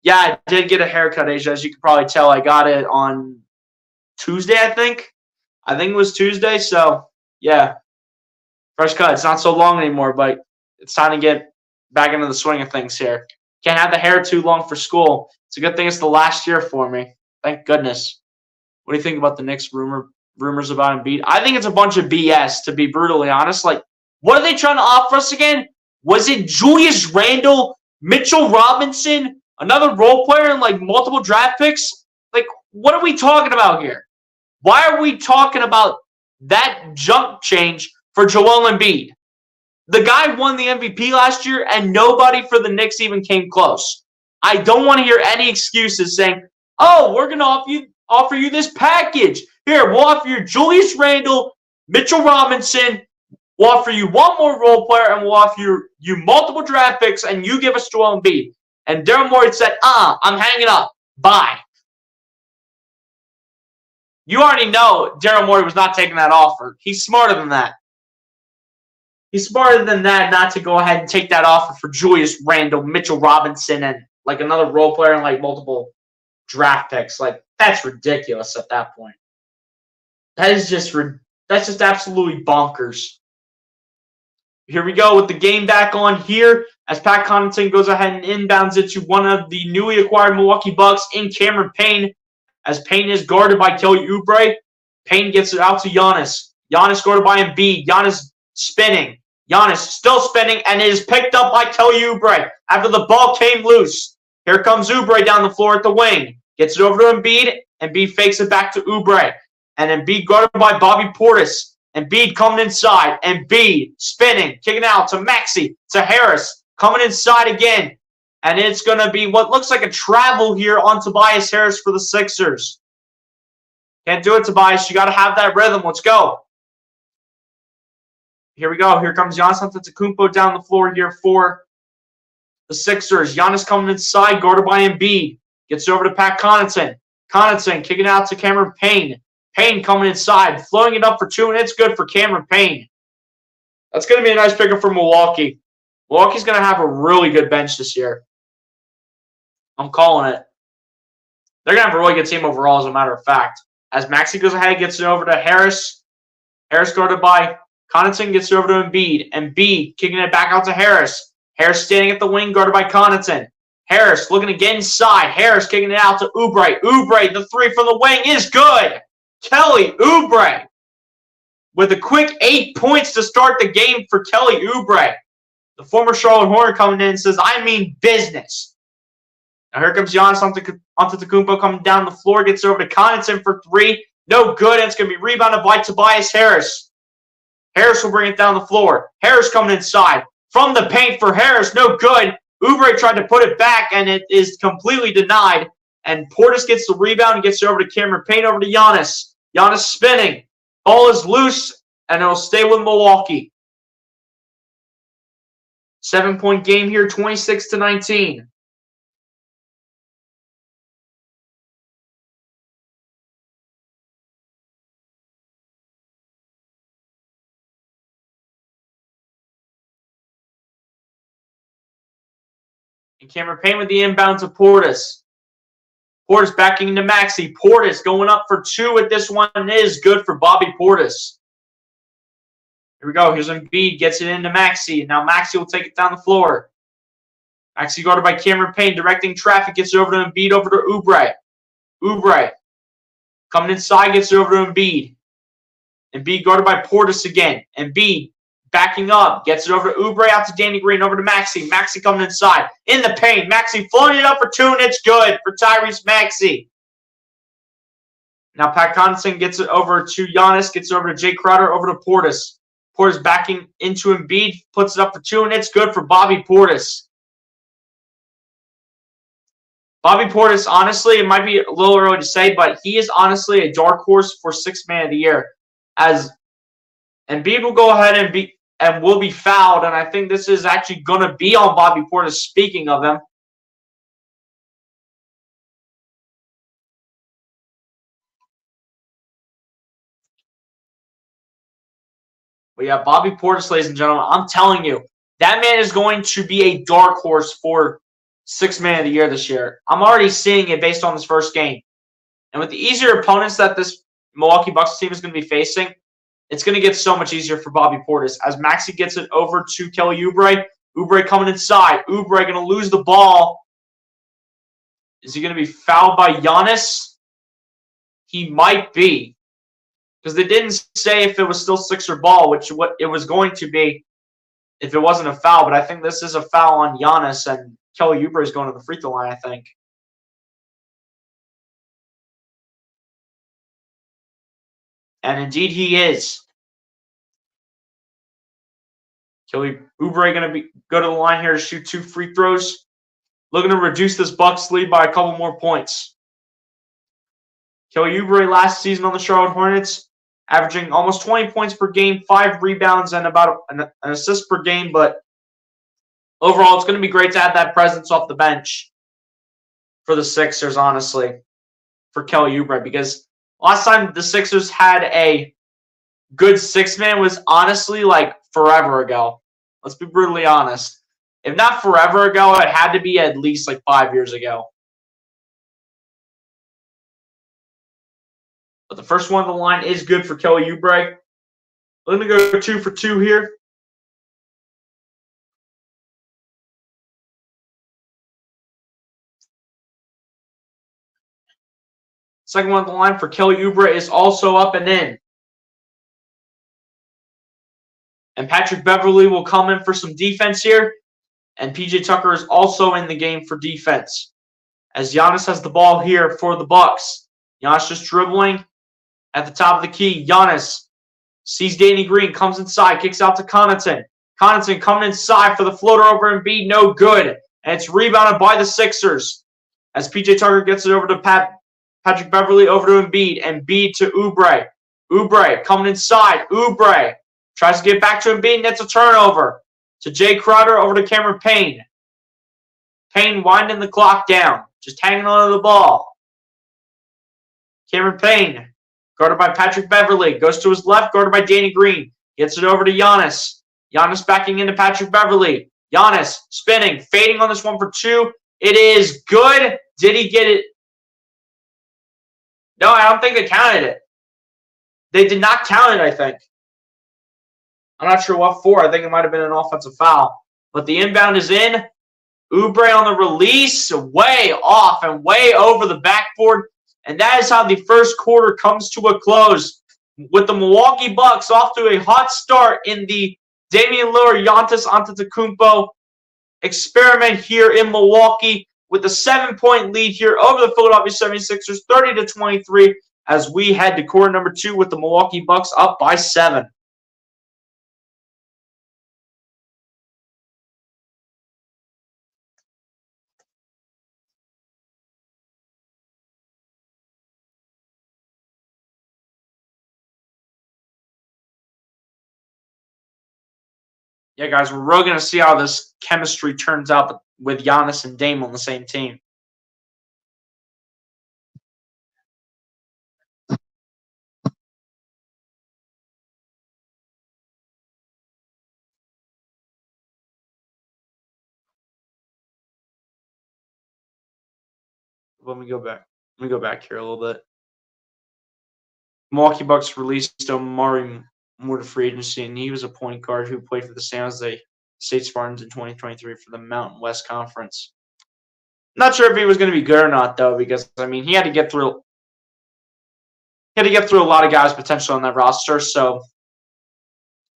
Yeah, I did get a haircut, Asia. As you can probably tell, I got it on Tuesday, I think. I think it was Tuesday. So, yeah, fresh cut. It's not so long anymore, but it's time to get back into the swing of things here. Can't have the hair too long for school. It's a good thing it's the last year for me. Thank goodness. What do you think about the Knicks rumors about Embiid? I think it's a bunch of BS, to be brutally honest. Like, what are they trying to offer us again? Was it Julius Randle, Mitchell Robinson, another role player, and like multiple draft picks? Like, what are we talking about here? Why are we talking about that junk change for Joel Embiid? The guy won the MVP last year, and nobody for the Knicks even came close. I don't want to hear any excuses saying, oh, we're going to offer you this package. Here, we'll offer you Julius Randle, Mitchell Robinson. We'll offer you one more role player, and we'll offer you multiple draft picks, and you give us Joel Embiid. And Daryl Morey said, I'm hanging up. Bye. You already know Daryl Morey was not taking that offer. He's smarter than that. He's smarter than that not to go ahead and take that offer for Julius Randle, Mitchell Robinson, and like another role player and like multiple draft picks. Like, that's ridiculous at that point. That's just absolutely bonkers. Here we go with the game back on here as Pat Connaughton goes ahead and inbounds it to one of the newly acquired Milwaukee Bucks in Cameron Payne, as Payne is guarded by Kelly Oubre. Payne gets it out to Giannis. Giannis guarded by Embiid. Giannis spinning. Giannis still spinning, and it is picked up by Kelly Oubre after the ball came loose. Here comes Oubre down the floor at the wing. Gets it over to Embiid. Embiid fakes it back to Oubre. And Embiid guarded by Bobby Portis. Embiid coming inside. Embiid spinning, kicking out to Maxey, to Harris. Coming inside again. And it's going to be what looks like a travel here on Tobias Harris for the Sixers. Can't do it, Tobias. You got to have that rhythm. Let's go. Here we go. Here comes Giannis Antetokounmpo down the floor here for the Sixers. Giannis coming inside, guarded by Embiid. Gets over to Pat Connaughton. Connaughton kicking out to Cameron Payne. Payne coming inside, flowing it up for two, and it's good for Cameron Payne. That's going to be a nice pickup for Milwaukee. Milwaukee's going to have a really good bench this year. I'm calling it. They're going to have a really good team overall, as a matter of fact. As Maxey goes ahead, gets it over to Harris. Harris guarded by Connaughton, gets it over to Embiid. Embiid kicking it back out to Harris. Harris standing at the wing, guarded by Connaughton. Harris looking to get inside. Harris kicking it out to Oubre. Oubre, the three from the wing is good. Kelly Oubre with a quick 8 points to start the game for Kelly Oubre. The former Charlotte Hornet coming in and says, I mean business. Now here comes Giannis Antetokounmpo coming down the floor. Gets over to Connaughton for three. No good. And it's going to be rebounded by Tobias Harris. Harris will bring it down the floor. Harris coming inside. From the paint for Harris. No good. Oubre tried to put it back, and it is completely denied. And Portis gets the rebound and gets it over to Cameron Payne, over to Giannis. Giannis spinning. Ball is loose, and it'll stay with Milwaukee. 7-point game here, 26-19. And Cameron Payne with the inbound to Portis. Portis backing into Maxey. Portis going up for two with this one is good for Bobby Portis. Here we go. Here's Embiid. Gets it into Maxey. And now Maxey will take it down the floor. Maxey guarded by Cameron Payne. Directing traffic. Gets it over to Embiid. Over to Oubre. Oubre coming inside. Gets it over to Embiid. Embiid guarded by Portis again. Embiid backing up. Gets it over to Oubre. Out to Danny Green. Over to Maxey. Maxey coming inside. In the paint. Maxey floating it up for two, and it's good for Tyrese Maxey. Now Pat Connaughton gets it over to Giannis. Gets it over to Jay Crowder. Over to Portis. Portis backing into Embiid. Puts it up for two, and it's good for Bobby Portis. Bobby Portis, honestly, it might be a little early to say, but he is honestly a dark horse for Sixth Man of the Year. As Embiid will go ahead and will be fouled, and I think this is actually going to be on Bobby Portis. Speaking of him, but yeah, Bobby Portis, ladies and gentlemen, I'm telling you, that man is going to be a dark horse for Sixth Man of the Year this year. I'm already seeing it based on this first game. And with the easier opponents that this Milwaukee Bucks team is going to be facing, it's going to get so much easier for Bobby Portis. As Maxey gets it over to Kelly Oubre. Oubre coming inside. Oubre going to lose the ball. Is he going to be fouled by Giannis? He might be. Because they didn't say if it was still Sixer ball, which what it was going to be if it wasn't a foul. But I think this is a foul on Giannis, and Kelly Oubre is going to the free throw line, I think. And indeed he is. Kelly Oubre going to go to the line here to shoot 2 free throws. Looking to reduce this Bucks lead by a couple more points. Kelly Oubre last season on the Charlotte Hornets, averaging almost 20 points per game, 5 rebounds, and about an assist per game. But overall, it's going to be great to have that presence off the bench for the Sixers, honestly, for Kelly Oubre. Because last time the Sixers had a good six-man was honestly like forever ago. Let's be brutally honest. If not forever ago, it had to be at least like 5 years ago. But the first one on the line is good for Kelly Oubre. We're going to go 2 for 2 here. Second one on the line for Kelly Oubre is also up and in. And Patrick Beverley will come in for some defense here. And PJ Tucker is also in the game for defense. As Giannis has the ball here for the Bucks. Giannis just dribbling at the top of the key. Giannis sees Danny Green, comes inside, kicks out to Connaughton. Connaughton coming inside for the floater over Embiid, no good. And it's rebounded by the Sixers. As PJ Tucker gets it over to Patrick Beverley, over to Embiid. Embiid to Oubre. Oubre coming inside. Oubre tries to get back to Embiid, and it's a turnover. To Jay Crowder, over to Cameron Payne. Payne winding the clock down, just hanging on to the ball. Cameron Payne, guarded by Patrick Beverley, goes to his left, guarded by Danny Green. Gets it over to Giannis. Giannis backing into Patrick Beverley. Giannis spinning, fading on this one for 2. It is good. Did he get it? No, I don't think they counted it. They did not count it, I think. I'm not sure what for. I think it might have been an offensive foul. But the inbound is in. Oubre on the release, way off and way over the backboard. And that is how the first quarter comes to a close. With the Milwaukee Bucks off to a hot start in the Damian Lillard, Giannis Antetokounmpo experiment here in Milwaukee, with a 7-point lead here over the Philadelphia 76ers, 30-23, as we head to quarter number 2 with the Milwaukee Bucks up by 7. Yeah, guys, we're really going to see how this chemistry turns out with Giannis and Dame on the same team. Let me go back here a little bit. Milwaukee Bucks released Omari Moore to free agency, and he was a point guard who played for the San Jose State Spartans in 2023 for the Mountain West Conference. Not sure if he was going to be good or not, though, because I mean he had to get through a lot of guys potentially on that roster. So,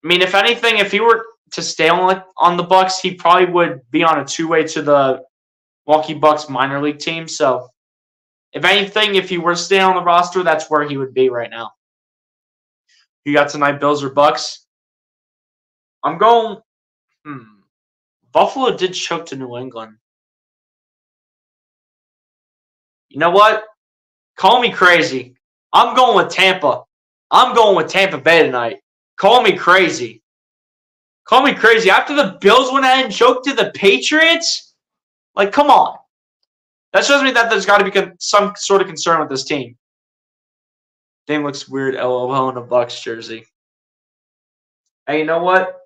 I mean, if anything, if he were to stay on the Bucks, he probably would be on a 2-way to the Milwaukee Bucks minor league team. So, if anything, if he were to stay on the roster, that's where he would be right now. You got tonight, Bills or Bucks? I'm going. Buffalo did choke to New England. You know what? Call me crazy. I'm going with Tampa. I'm going with Tampa Bay tonight. Call me crazy. Call me crazy. After the Bills went ahead and choked to the Patriots? Like, come on. That shows me that there's got to be some sort of concern with this team. Game looks weird, LOL, in a Bucks jersey. Hey, you know what?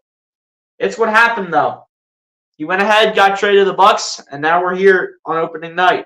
It's what happened, though. He went ahead, got traded to the Bucks, and now we're here on opening night.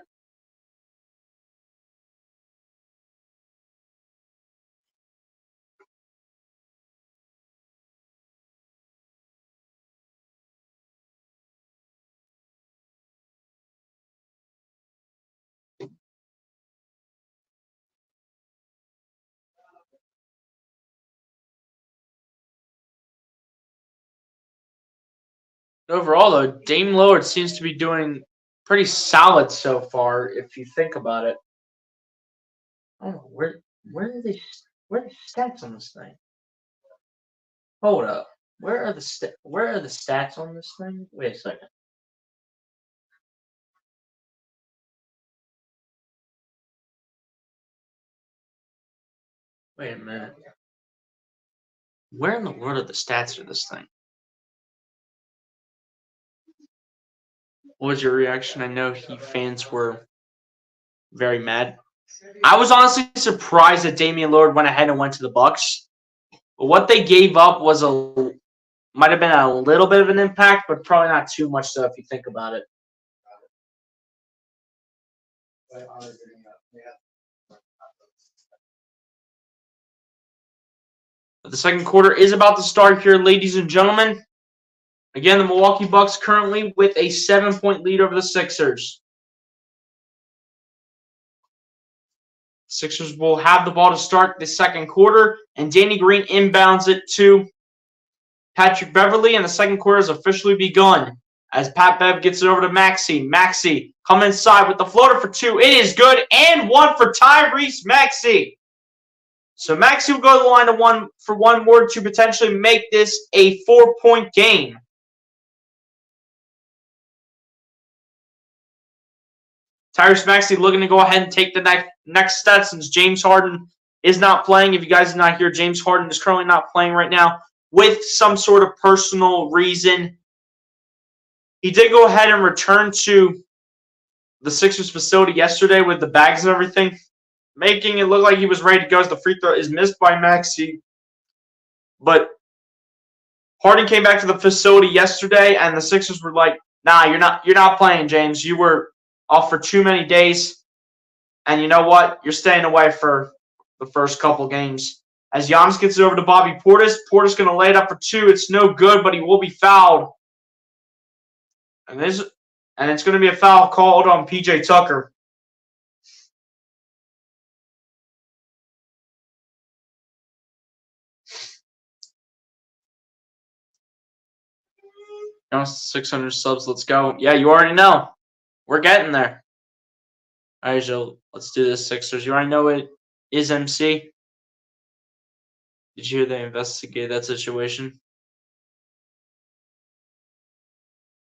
Overall, though, Dame Lillard seems to be doing pretty solid so far, if you think about it. I don't know, where are the stats on this thing? Hold up. Where are the stats on this thing? Wait a second. Wait a minute. Where in the world are the stats of this thing? What was your reaction? I know fans were very mad. I was honestly surprised that Damian Lillard went ahead and went to the Bucks. But what they gave up might have been a little bit of an impact, but probably not too much so if you think about it. But the second quarter is about to start here, ladies and gentlemen. Again, the Milwaukee Bucks currently with a 7-point lead over the Sixers. Sixers will have the ball to start the second quarter, and Danny Green inbounds it to Patrick Beverley, and the second quarter has officially begun as Pat Bev gets it over to Maxey. Maxey come inside with the floater for two. It is good, and one for Tyrese Maxey. So Maxey will go to the line for one more to potentially make this a 4-point game. Tyrese Maxey looking to go ahead and take the next step since James Harden is not playing. If you guys are not here, James Harden is currently not playing right now with some sort of personal reason. He did go ahead and return to the Sixers facility yesterday with the bags and everything, making it look like he was ready to go as the free throw is missed by Maxey. But Harden came back to the facility yesterday, and the Sixers were like, "Nah, you're not playing, James. You were off for too many days, and you know what? You're staying away for the first couple games." As Giannis gets it over to Bobby Portis, Portis going to lay it up for two. It's no good, but he will be fouled. And it's going to be a foul called on PJ Tucker. You know, 600 subs. Let's go. Yeah, you already know. We're getting there. All right, Joe. Let's do this, Sixers. You already know it is MC. Did you hear they investigated that situation?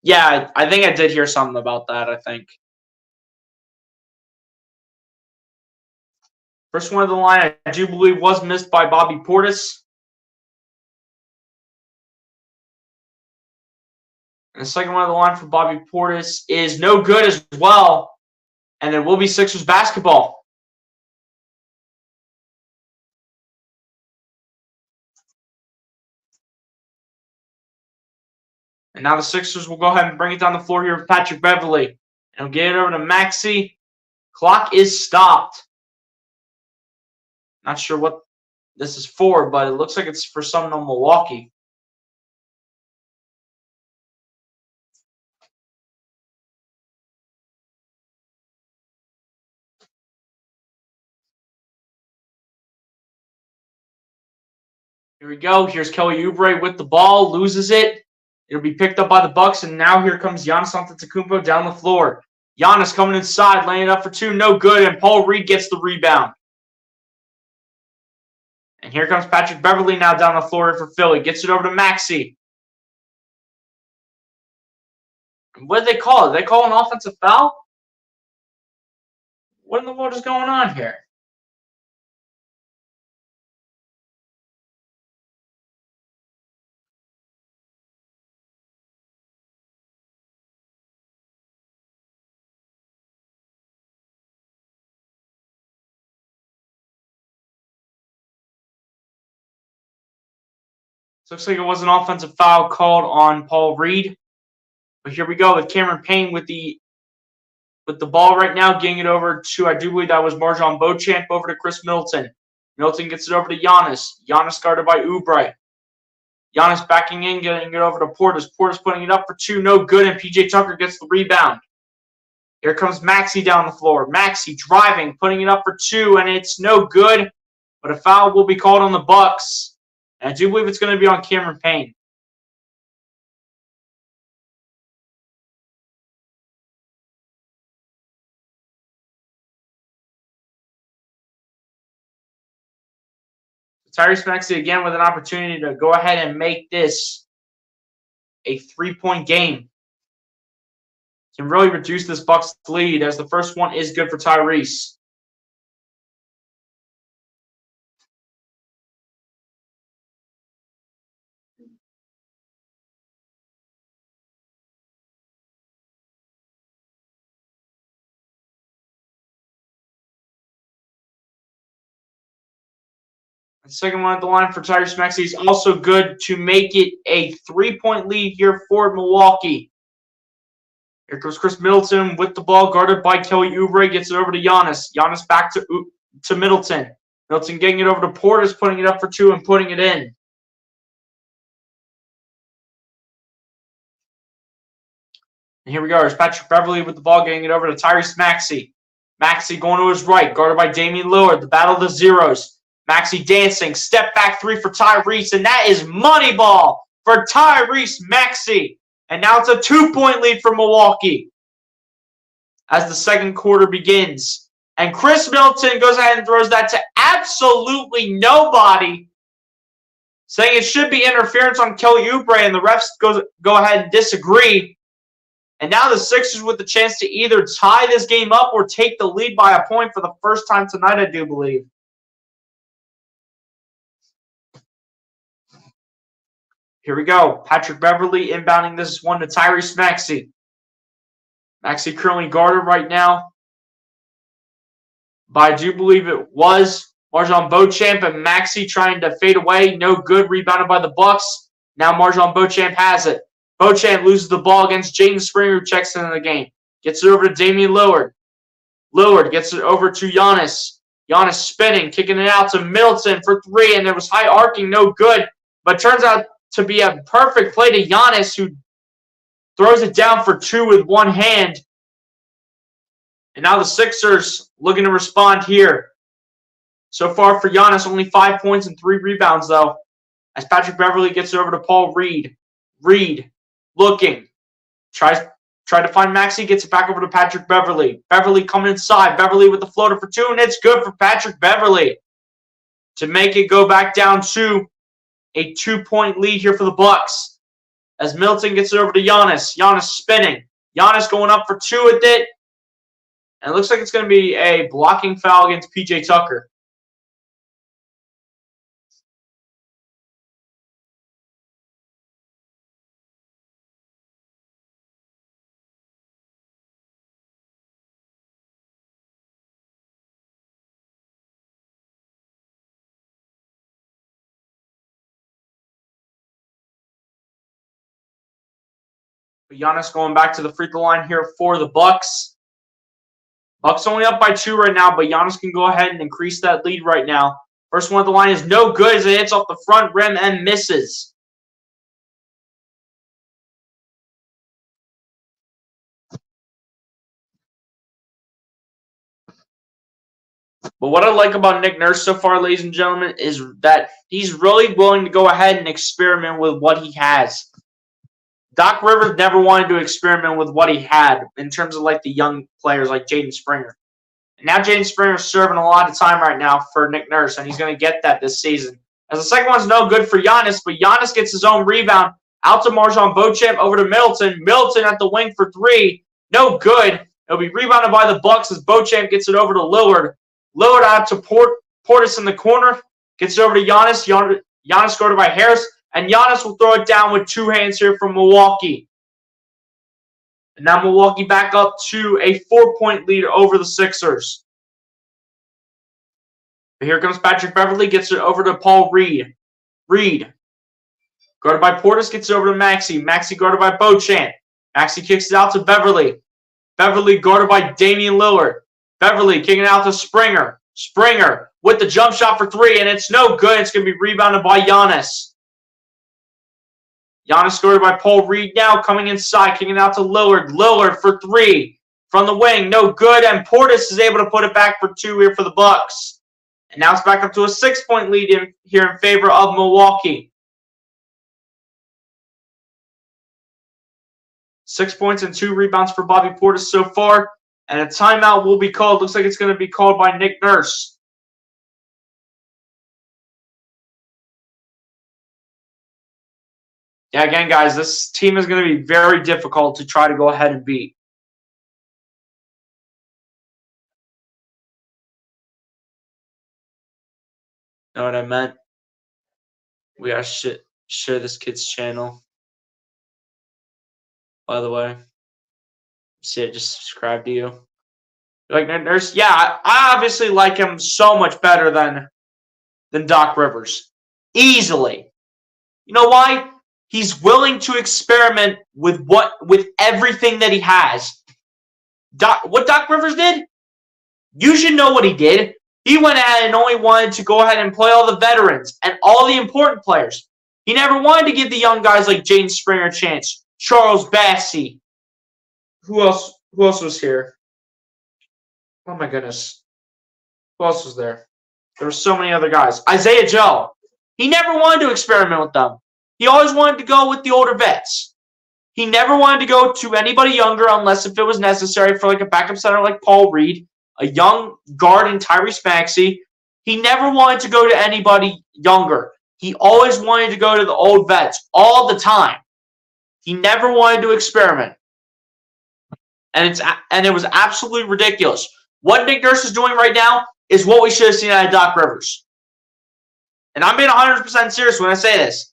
Yeah, I think I did hear something about that, I think. First one of the line, I do believe, was missed by Bobby Portis. And the second one of the line for Bobby Portis is no good as well. And it will be Sixers basketball. And now the Sixers will go ahead and bring it down the floor here with Patrick Beverley. And get it over to Maxey. Clock is stopped. Not sure what this is for, but it looks like it's for someone on Milwaukee. Here we go. Here's Kelly Oubre with the ball. Loses it. It'll be picked up by the Bucks, and now here comes Giannis Antetokounmpo down the floor. Giannis coming inside, laying it up for two. No good, and Paul Reed gets the rebound. And here comes Patrick Beverley now down the floor for Philly. Gets it over to Maxey. What did they call it? Did they call an offensive foul? What in the world is going on here? Looks like it was an offensive foul called on Paul Reed. But here we go with Cameron Payne with the ball right now, getting it over to, I do believe that was Marjon Beauchamp, over to Chris Middleton. Middleton gets it over to Giannis. Giannis guarded by Oubre. Giannis backing in, getting it over to Portis. Portis putting it up for two, no good, and PJ Tucker gets the rebound. Here comes Maxey down the floor. Maxey driving, putting it up for two, and it's no good. But a foul will be called on the Bucks. And I do believe it's going to be on Cameron Payne. Tyrese Maxey again with an opportunity to go ahead and make this a three-point game. Can really reduce this Bucks lead, as the first one is good for Tyrese. The second one at the line for Tyrese Maxey is also good to make it a three-point lead here for Milwaukee. Here comes Chris Middleton with the ball, guarded by Kelly Oubre. Gets it over to Giannis. Giannis back to Middleton. Middleton getting it over to Portis, putting it up for two and putting it in. And here we go. There's Patrick Beverley with the ball, getting it over to Tyrese Maxey. Maxey going to his right, guarded by Damian Lillard. The battle of the zeros. Maxey dancing, step back three for Tyrese, and that is money ball for Tyrese Maxey. And now it's a 2-point lead for Milwaukee as the second quarter begins. And Chris Middleton goes ahead and throws that to absolutely nobody, saying it should be interference on Kelly Oubre, and the refs go ahead and disagree. And now the Sixers with the chance to either tie this game up or take the lead by a point for the first time tonight, I do believe. Here we go. Patrick Beverley inbounding this one to Tyrese Maxey. Maxey currently guarded right now by, I do believe it was Marjon Beauchamp, and Maxey trying to fade away. No good. Rebounded by the Bucks. Now Marjon Beauchamp has it. Beauchamp loses the ball against Jaden Springer, who checks into the game. Gets it over to Damian Lillard. Lillard gets it over to Giannis. Giannis spinning, kicking it out to Middleton for three, and there was high arcing, no good. But turns out to be a perfect play to Giannis, who throws it down for two with one hand. And now the Sixers looking to respond here. So far for Giannis, only 5 points and 3 rebounds, though, as Patrick Beverley gets it over to Paul Reed. Reed looking. Try to find Maxey, gets it back over to Patrick Beverley. Beverley coming inside. Beverley with the floater for two, and it's good for Patrick Beverley to make it go back down to a 2-point lead here for the Bucks, as Middleton gets it over to Giannis. Giannis spinning. Giannis going up for two with it. And it looks like it's going to be a blocking foul against PJ Tucker. Giannis going back to the free throw line here for the Bucks. Bucks only up by 2 right now, but Giannis can go ahead and increase that lead right now. First one at the line is no good as it hits off the front rim and misses. But what I like about Nick Nurse so far, ladies and gentlemen, is that he's really willing to go ahead and experiment with what he has. Doc Rivers never wanted to experiment with what he had in terms of like the young players like Jaden Springer. And now Jaden Springer is serving a lot of time right now for Nick Nurse, and he's going to get that this season. As the second one's no good for Giannis, but Giannis gets his own rebound out to Marjon Beauchamp over to Middleton. Middleton at the wing for three. No good. It'll be rebounded by the Bucks as Beauchamp gets it over to Lillard. Lillard out to Portis in the corner. Gets it over to Giannis. Giannis guarded by Harris. And Giannis will throw it down with two hands here from Milwaukee. And now Milwaukee back up to a 4-point lead over the Sixers. But here comes Patrick Beverley. Gets it over to Paul Reed. Reed. Guarded by Portis. Gets it over to Maxey. Maxey guarded by Beauchamp. Maxey kicks it out to Beverley. Beverley guarded by Damian Lillard. Beverley kicking it out to Springer. Springer with the jump shot for three, and it's no good. It's going to be rebounded by Giannis. Giannis guarded by Paul Reed now, coming inside, kicking it out to Lillard. Lillard for three from the wing, no good, and Portis is able to put it back for two here for the Bucks. And now it's back up to a 6-point lead here in favor of Milwaukee. 6 points and 2 rebounds for Bobby Portis so far. And a timeout will be called. Looks like it's going to be called by Nick Nurse. Yeah, again, guys, this team is going to be very difficult to try to go ahead and beat. Know what I meant? We gotta share this kid's channel. By the way, see, I just subscribed to you. Like Nurse, yeah, I obviously like him so much better than Doc Rivers, easily. You know why? He's willing to experiment with everything that he has. What Doc Rivers did? You should know what he did. He went ahead and only wanted to go ahead and play all the veterans and all the important players. He never wanted to give the young guys like Jaden Springer a chance. Charles Bassey. Who else was here? Oh my goodness. Who else was there? There were so many other guys. Isaiah Joe. He never wanted to experiment with them. He always wanted to go with the older vets. He never wanted to go to anybody younger unless if it was necessary for like a backup center like Paul Reed, a young guard in Tyrese Maxey. He never wanted to go to anybody younger. He always wanted to go to the old vets all the time. He never wanted to experiment. And it was absolutely ridiculous. What Nick Nurse is doing right now is what we should have seen out of Doc Rivers. And I'm being 100% serious when I say this.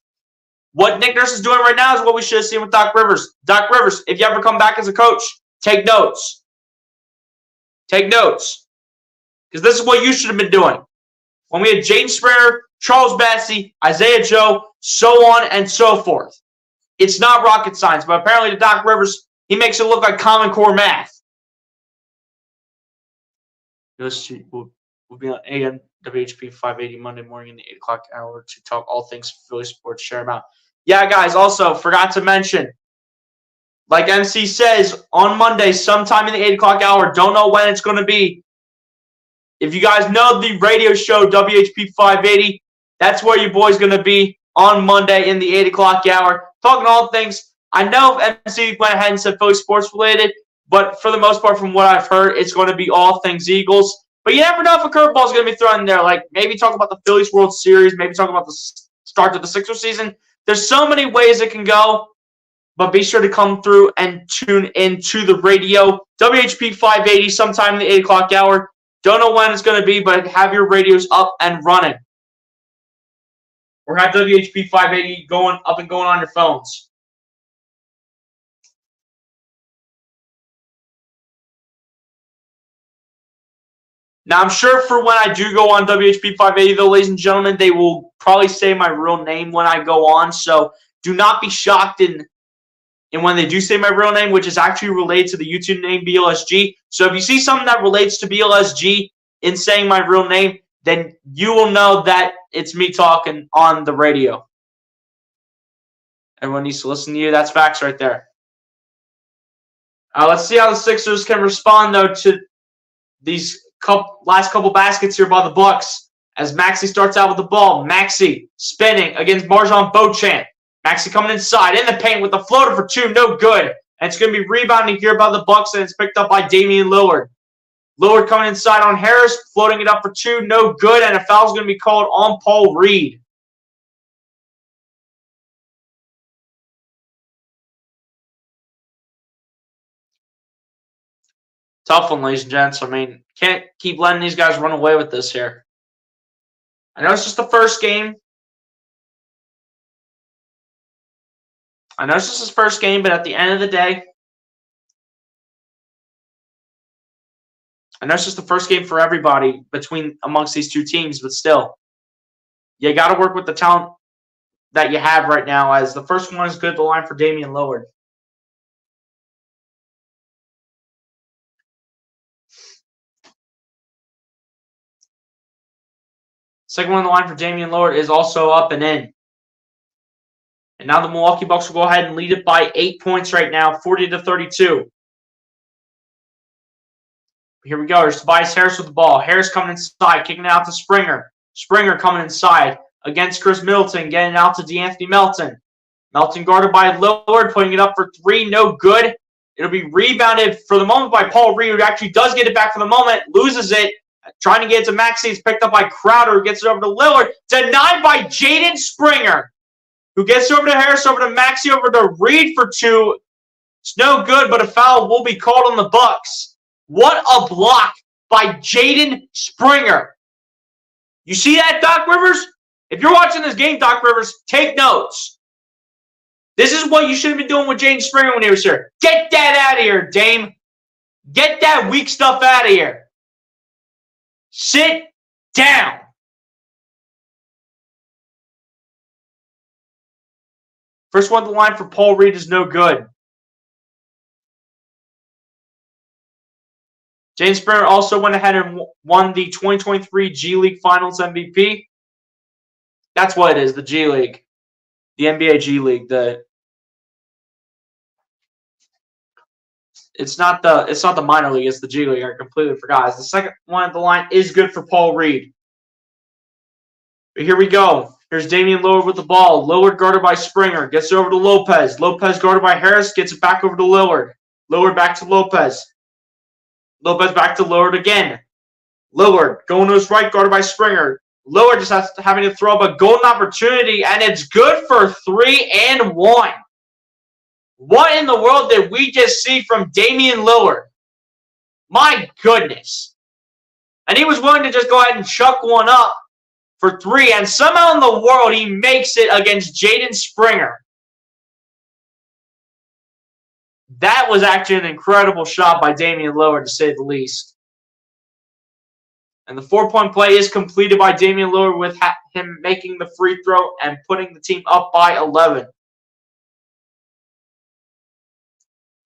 What Nick Nurse is doing right now is what we should have seen with Doc Rivers. Doc Rivers, if you ever come back as a coach, take notes. Take notes. Because this is what you should have been doing. When we had Jaden Springer, Charles Bassey, Isaiah Joe, so on and so forth. It's not rocket science, but apparently to Doc Rivers, he makes it look like Common Core math. We'll be on AM WHP 580 Monday morning in the 8 o'clock hour to talk all things Philly sports. Share them out. Yeah, guys, also forgot to mention, like MC says, on Monday, sometime in the 8 o'clock hour, don't know when it's going to be. If you guys know the radio show WHP 580, that's where your boy's going to be on Monday in the 8 o'clock hour, talking all things. I know MC went ahead and said Philly sports related, but for the most part, from what I've heard, it's going to be all things Eagles. But you never know if a curveball is going to be thrown in there. Like maybe talk about the Phillies World Series, maybe talk about the start of the Sixers season. There's so many ways it can go, but be sure to come through and tune into the radio. WHP 580 sometime in the 8 o'clock hour. Don't know when it's going to be, but have your radios up and running. Or have WHP 580 going up and going on your phones. Now, I'm sure for when I do go on WHP 580, though, ladies and gentlemen, they will probably say my real name when I go on. So do not be shocked in when they do say my real name, which is actually related to the YouTube name BLSG. So if you see something that relates to BLSG in saying my real name, then you will know that it's me talking on the radio. Everyone needs to listen to you. That's facts right there. Let's see how the Sixers can respond, though, to these last couple baskets here by the Bucks. As Maxey starts out with the ball. Maxey spinning against Marjon Beauchamp. Maxey coming inside in the paint with a floater for two. No good. And it's going to be rebounding here by the Bucks, and it's picked up by Damian Lillard. Lillard coming inside on Harris, floating it up for two. No good, and a foul is going to be called on Paul Reed. Tough one, ladies and gents. I mean, can't keep letting these guys run away with this here. I know it's just the first game. I know it's just his first game, but at the end of the day, I know it's just the first game for everybody amongst these two teams, but still, you got to work with the talent that you have right now, as the first one is good, the line for Damian Lillard. Second one on the line for Damian Lillard is also up and in. And now the Milwaukee Bucks will go ahead and lead it by 8 points right now, 40-32. Here we go. Here's Tobias Harris with the ball. Harris coming inside, kicking it out to Springer. Springer coming inside against Chris Middleton, getting it out to DeAnthony Melton. Melton guarded by Lillard, putting it up for three, no good. It'll be rebounded for the moment by Paul Reed, who actually does get it back for the moment, loses it, trying to get it to Maxey. It's picked up by Crowder, who gets it over to Lillard, denied by Jaden Springer, who gets over to Harris, over to Maxey, over to Reed for two. It's no good, but a foul will be called on the Bucks. What a block by Jaden Springer. You see that, Doc Rivers? If you're watching this game, Doc Rivers, take notes. This is what you should have been doing with Jaden Springer when he was here. Get that out of here, Dame. Get that weak stuff out of here. Sit down. First one on the line for Paul Reed is no good. Jaden Springer also went ahead and won the 2023 G League Finals MVP. That's what it is, the G League. The NBA G League. It's not the minor league, it's the G League. I completely forgot. The second one at the line is good for Paul Reed. But here we go. Here's Damian Lillard with the ball. Lillard guarded by Springer. Gets it over to Lopez. Lopez guarded by Harris. Gets it back over to Lillard. Lillard back to Lopez. Lopez back to Lillard again. Lillard going to his right, guarded by Springer. Lillard just having to throw up a golden opportunity, and it's good for 3-1. What in the world did we just see from Damian Lillard? My goodness. And he was willing to just go ahead and chuck one up for three, and somehow in the world he makes it against Jaden Springer. That was actually an incredible shot by Damian Lillard, to say the least. And the 4-point play is completed by Damian Lillard, with him making the free throw and putting the team up by 11.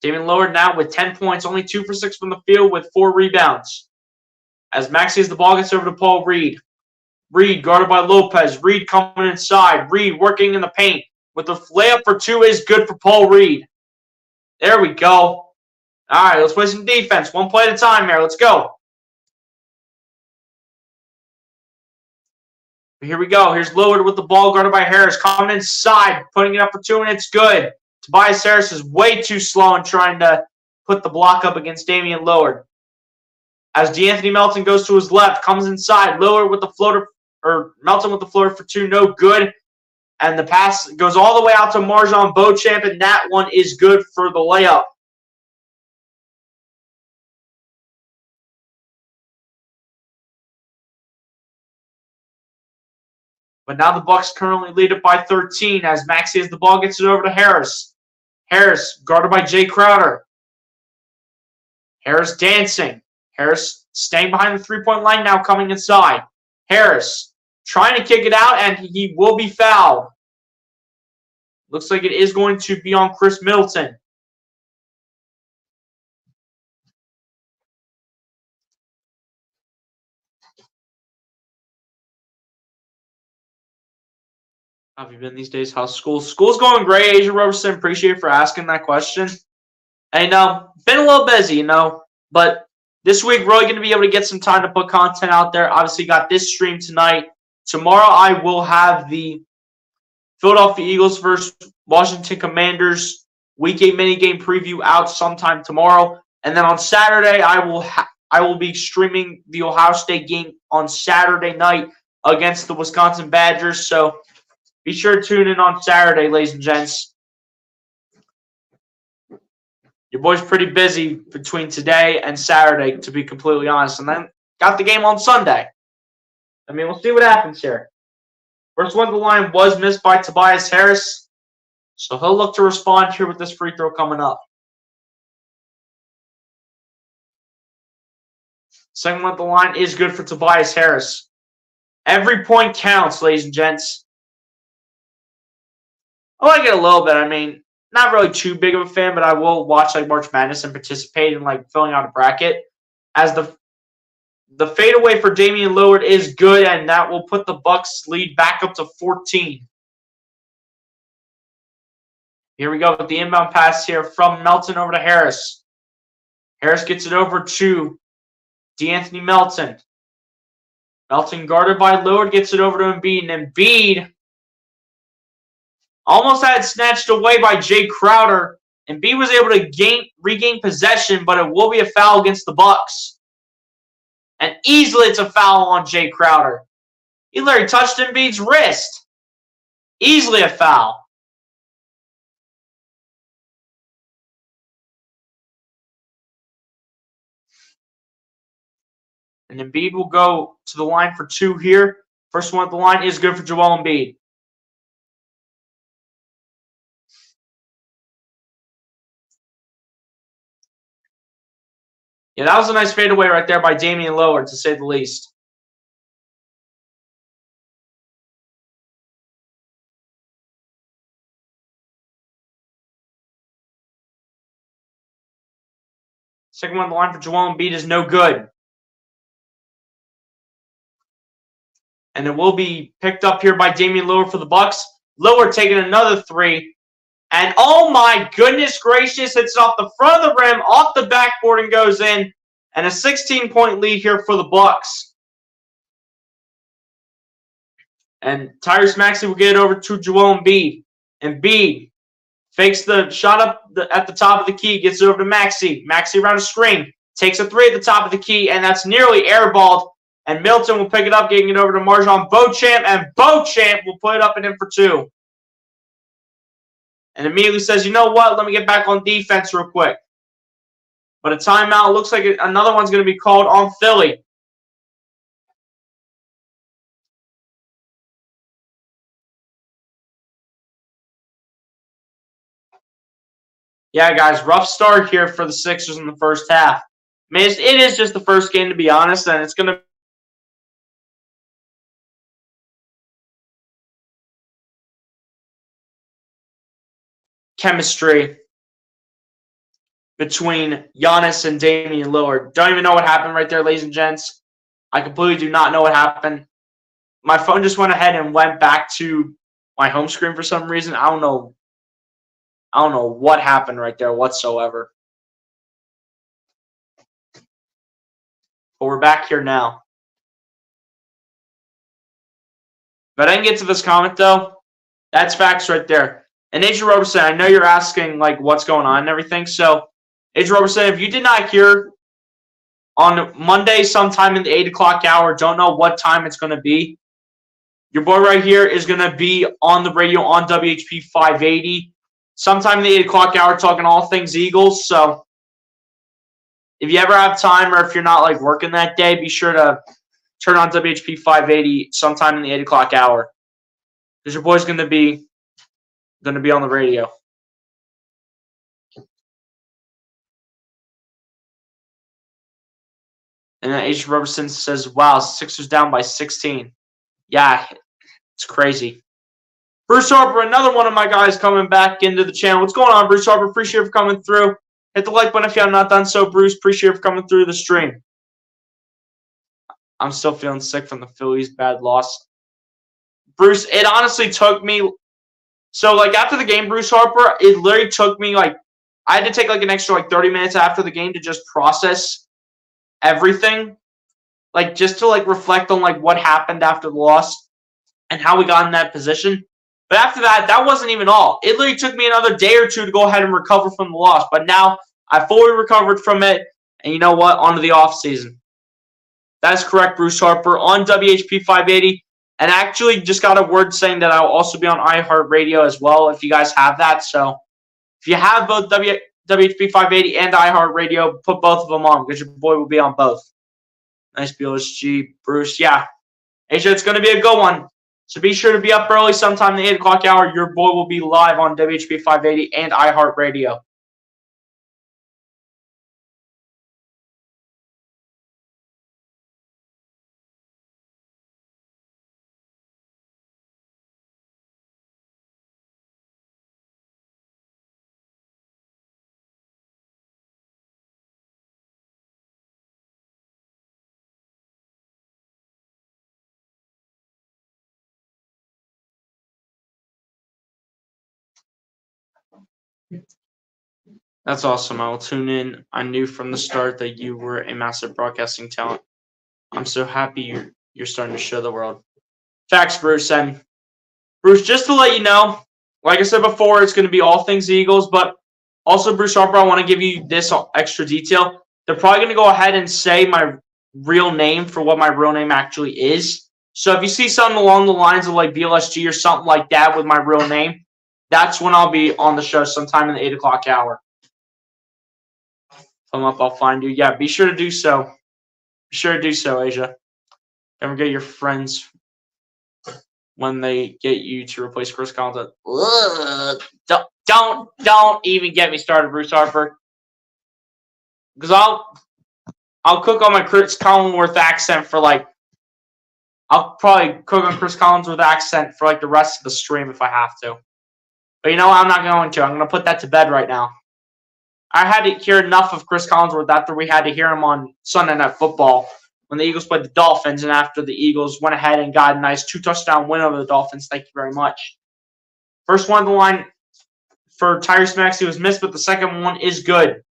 Damian Lillard now with 10 points, only 2 for 6 from the field with 4 rebounds. As Maxey as the ball gets over to Paul Reed. Reed guarded by Lopez. Reed coming inside. Reed working in the paint. With the layup for 2 is good for Paul Reed. There we go. All right, let's play some defense. One play at a time here. Let's go. Here we go. Here's Lillard with the ball guarded by Harris. Coming inside, putting it up for 2, and it's good. Tobias Harris is way too slow in trying to put the block up against Damian Lillard. As DeAnthony Melton goes to his left, comes inside. Lillard with the floater, or Melton with the floater for 2, no good. And the pass goes all the way out to Marjon Beauchamp, and that one is good for the layup. But now the Bucks currently lead it by 13 as Maxey as the ball gets it over to Harris. Harris guarded by Jay Crowder. Harris dancing. Harris staying behind the three-point line now, coming inside. Harris trying to kick it out, and he will be fouled. Looks like it is going to be on Chris Middleton. How have you been these days? How's school? School's going great, Asia Roberson. Appreciate you for asking that question. And been a little busy, but this week really going to be able to get some time to put content out there. Obviously got this stream tonight. Tomorrow I will have the Philadelphia Eagles versus Washington Commanders Week 8 minigame preview out sometime tomorrow. And then on Saturday, I will be streaming the Ohio State game on Saturday night against the Wisconsin Badgers. So be sure to tune in on Saturday, ladies and gents. Your boy's pretty busy between today and Saturday, to be completely honest. And then got the game on Sunday. I mean, we'll see what happens here. First one of the line was missed by Tobias Harris. So he'll look to respond here with this free throw coming up. Second one of the line is good for Tobias Harris. Every point counts, ladies and gents. I like it a little bit. I mean, not really too big of a fan, but I will watch like March Madness and participate in like filling out a bracket. As the fadeaway for Damian Lillard is good, and that will put the Bucks lead back up to 14. Here we go with the inbound pass here from Melton over to Harris. Harris gets it over to DeAnthony Melton. Melton guarded by Lillard, gets it over to Embiid, and Embiid almost had it snatched away by Jay Crowder. Embiid was able to regain possession, but it will be a foul against the Bucks. And easily it's a foul on Jay Crowder. He literally touched Embiid's wrist. Easily a foul. And Embiid will go to the line for two here. First one at the line is good for Joel Embiid. Yeah, that was a nice fadeaway right there by Damian Lillard, to say the least. Second one on the line for Joel Embiid is no good. And it will be picked up here by Damian Lillard for the Bucks. Lillard taking another three. And oh my goodness gracious, it's off the front of the rim, off the backboard, and goes in. And a 16-point lead here for the Bucks. And Tyrese Maxey will get it over to Joel Embiid. Embiid fakes the shot up at the top of the key, gets it over to Maxey. Maxey around a screen, takes a three at the top of the key, and that's nearly airballed. And Milton will pick it up, getting it over to Marjon Beauchamp, and Beauchamp will put it up and in for two. And immediately says, you know what, let me get back on defense real quick. But a timeout, looks like another one's going to be called on Philly. Yeah, guys, rough start here for the Sixers in the first half. I mean, it is just the first game, to be honest, and it's going to chemistry between Giannis and Damian Lillard. Don't even know what happened right there, ladies and gents. I completely do not know what happened. My phone just went ahead and went back to my home screen for some reason. I don't know what happened right there whatsoever. But we're back here now. If I didn't get to this comment, though, that's facts right there. And Adrian Roberson, I know you're asking, like, what's going on and everything. So, Adrian Roberson, if you did not hear on Monday sometime in the 8 o'clock hour, don't know what time it's going to be, your boy right here is going to be on the radio on WHP 580 sometime in the 8 o'clock hour talking all things Eagles. So, if you ever have time or if you're not, like, working that day, be sure to turn on WHP 580 sometime in the 8 o'clock hour. Because your boy's going to be on the radio. And then H. Robertson says, wow, Sixers down by 16. Yeah, it's crazy. Bruce Harper, another one of my guys coming back into the channel. What's going on, Bruce Harper? Appreciate you for coming through. Hit the like button if you have not done so, Bruce. Appreciate you for coming through the stream. I'm still feeling sick from the Phillies' bad loss. Bruce, it honestly took me... So, like, after the game, Bruce Harper, it literally took me, like... I had to take, like, an extra, like, 30 minutes after the game to just process everything. Like, just to, like, reflect on, like, what happened after the loss and how we got in that position. But after that, that wasn't even all. It literally took me another day or two to go ahead and recover from the loss. But now, I fully recovered from it. And you know what? On to the offseason. That's correct, Bruce Harper, on WHP 580. And I actually just got a word saying that I'll also be on iHeartRadio as well, if you guys have that. So, if you have both WHP 580 and iHeartRadio. Put both of them on because your boy will be on both. Nice BLSG, Bruce. Yeah, Asia, it's going to be a good one. So be sure to be up early sometime in the 8 o'clock hour. Your boy will be live on WHP 580 and iHeartRadio. That's awesome. I will tune in. I knew from the start that you were a massive broadcasting talent. I'm so happy you're starting to show the world. Facts, Bruce. And Bruce, just to let you know, like I said before, it's going to be all things Eagles, but also, Bruce Harper, I want to give you this extra detail. They're probably going to go ahead and say my real name for what my real name actually is. So if you see something along the lines of like BLSG or something like that with my real name, that's when I'll be on the show sometime in the 8 o'clock hour. Come up, I'll find you. Yeah, be sure to do so. Be sure to do so, Asia. Don't forget your friends when they get you to replace Chris Collins. Don't even get me started, Bruce Harper. Because I'll cook on my Chris Collinsworth accent for like I'll probably cook on Chris Collinsworth accent for like the rest of the stream if I have to. But you know what? I'm not going to. I'm going to put that to bed right now. I had to hear enough of Chris Collinsworth after we had to hear him on Sunday Night Football when the Eagles played the Dolphins, and after the Eagles went ahead and got a nice 2-touchdown win over the Dolphins. Thank you very much. First one on the line for Tyrese Maxey was missed, but the second one is good.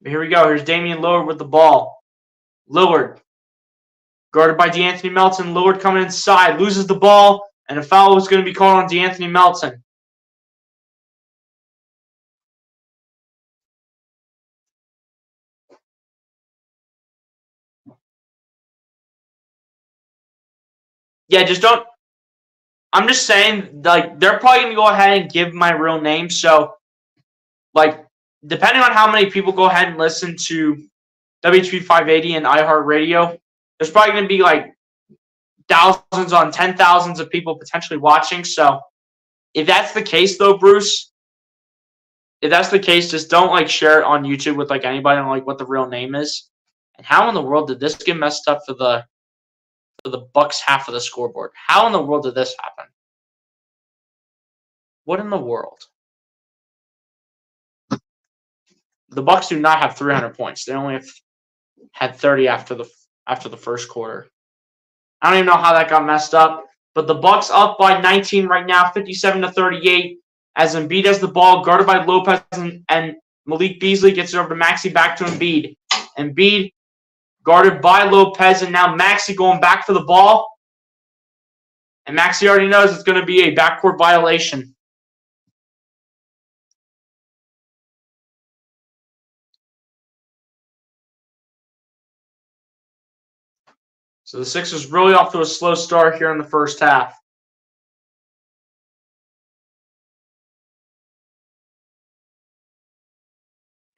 Here we go. Here's Damian Lillard with the ball. Lillard, guarded by DeAnthony Melton. Lillard coming inside, loses the ball, and a foul is going to be called on DeAnthony Melton. Yeah, just don't. I'm just saying, like, they're probably going to go ahead and give my real name. So, like, depending on how many people go ahead and listen to WHP 580 and iHeartRadio, there's probably going to be, like, thousands on 10,000s of people potentially watching. So, if that's the case, though, Bruce, if that's the case, just don't, like, share it on YouTube with, like, anybody on, like, what the real name is. And how in the world did this get messed up for the Bucks half of the scoreboard? How in the world did this happen? What in the world? The Bucks do not have 300 points. They only had 30 after the first quarter. I don't even know how that got messed up. But the Bucks up by 19 right now, 57-38. As Embiid has the ball, guarded by Lopez and Malik Beasley gets it over to Maxey, back to Embiid. Embiid guarded by Lopez, and now Maxey going back for the ball. And Maxey already knows it's going to be a backcourt violation. So the Sixers really off to a slow start here in the first half.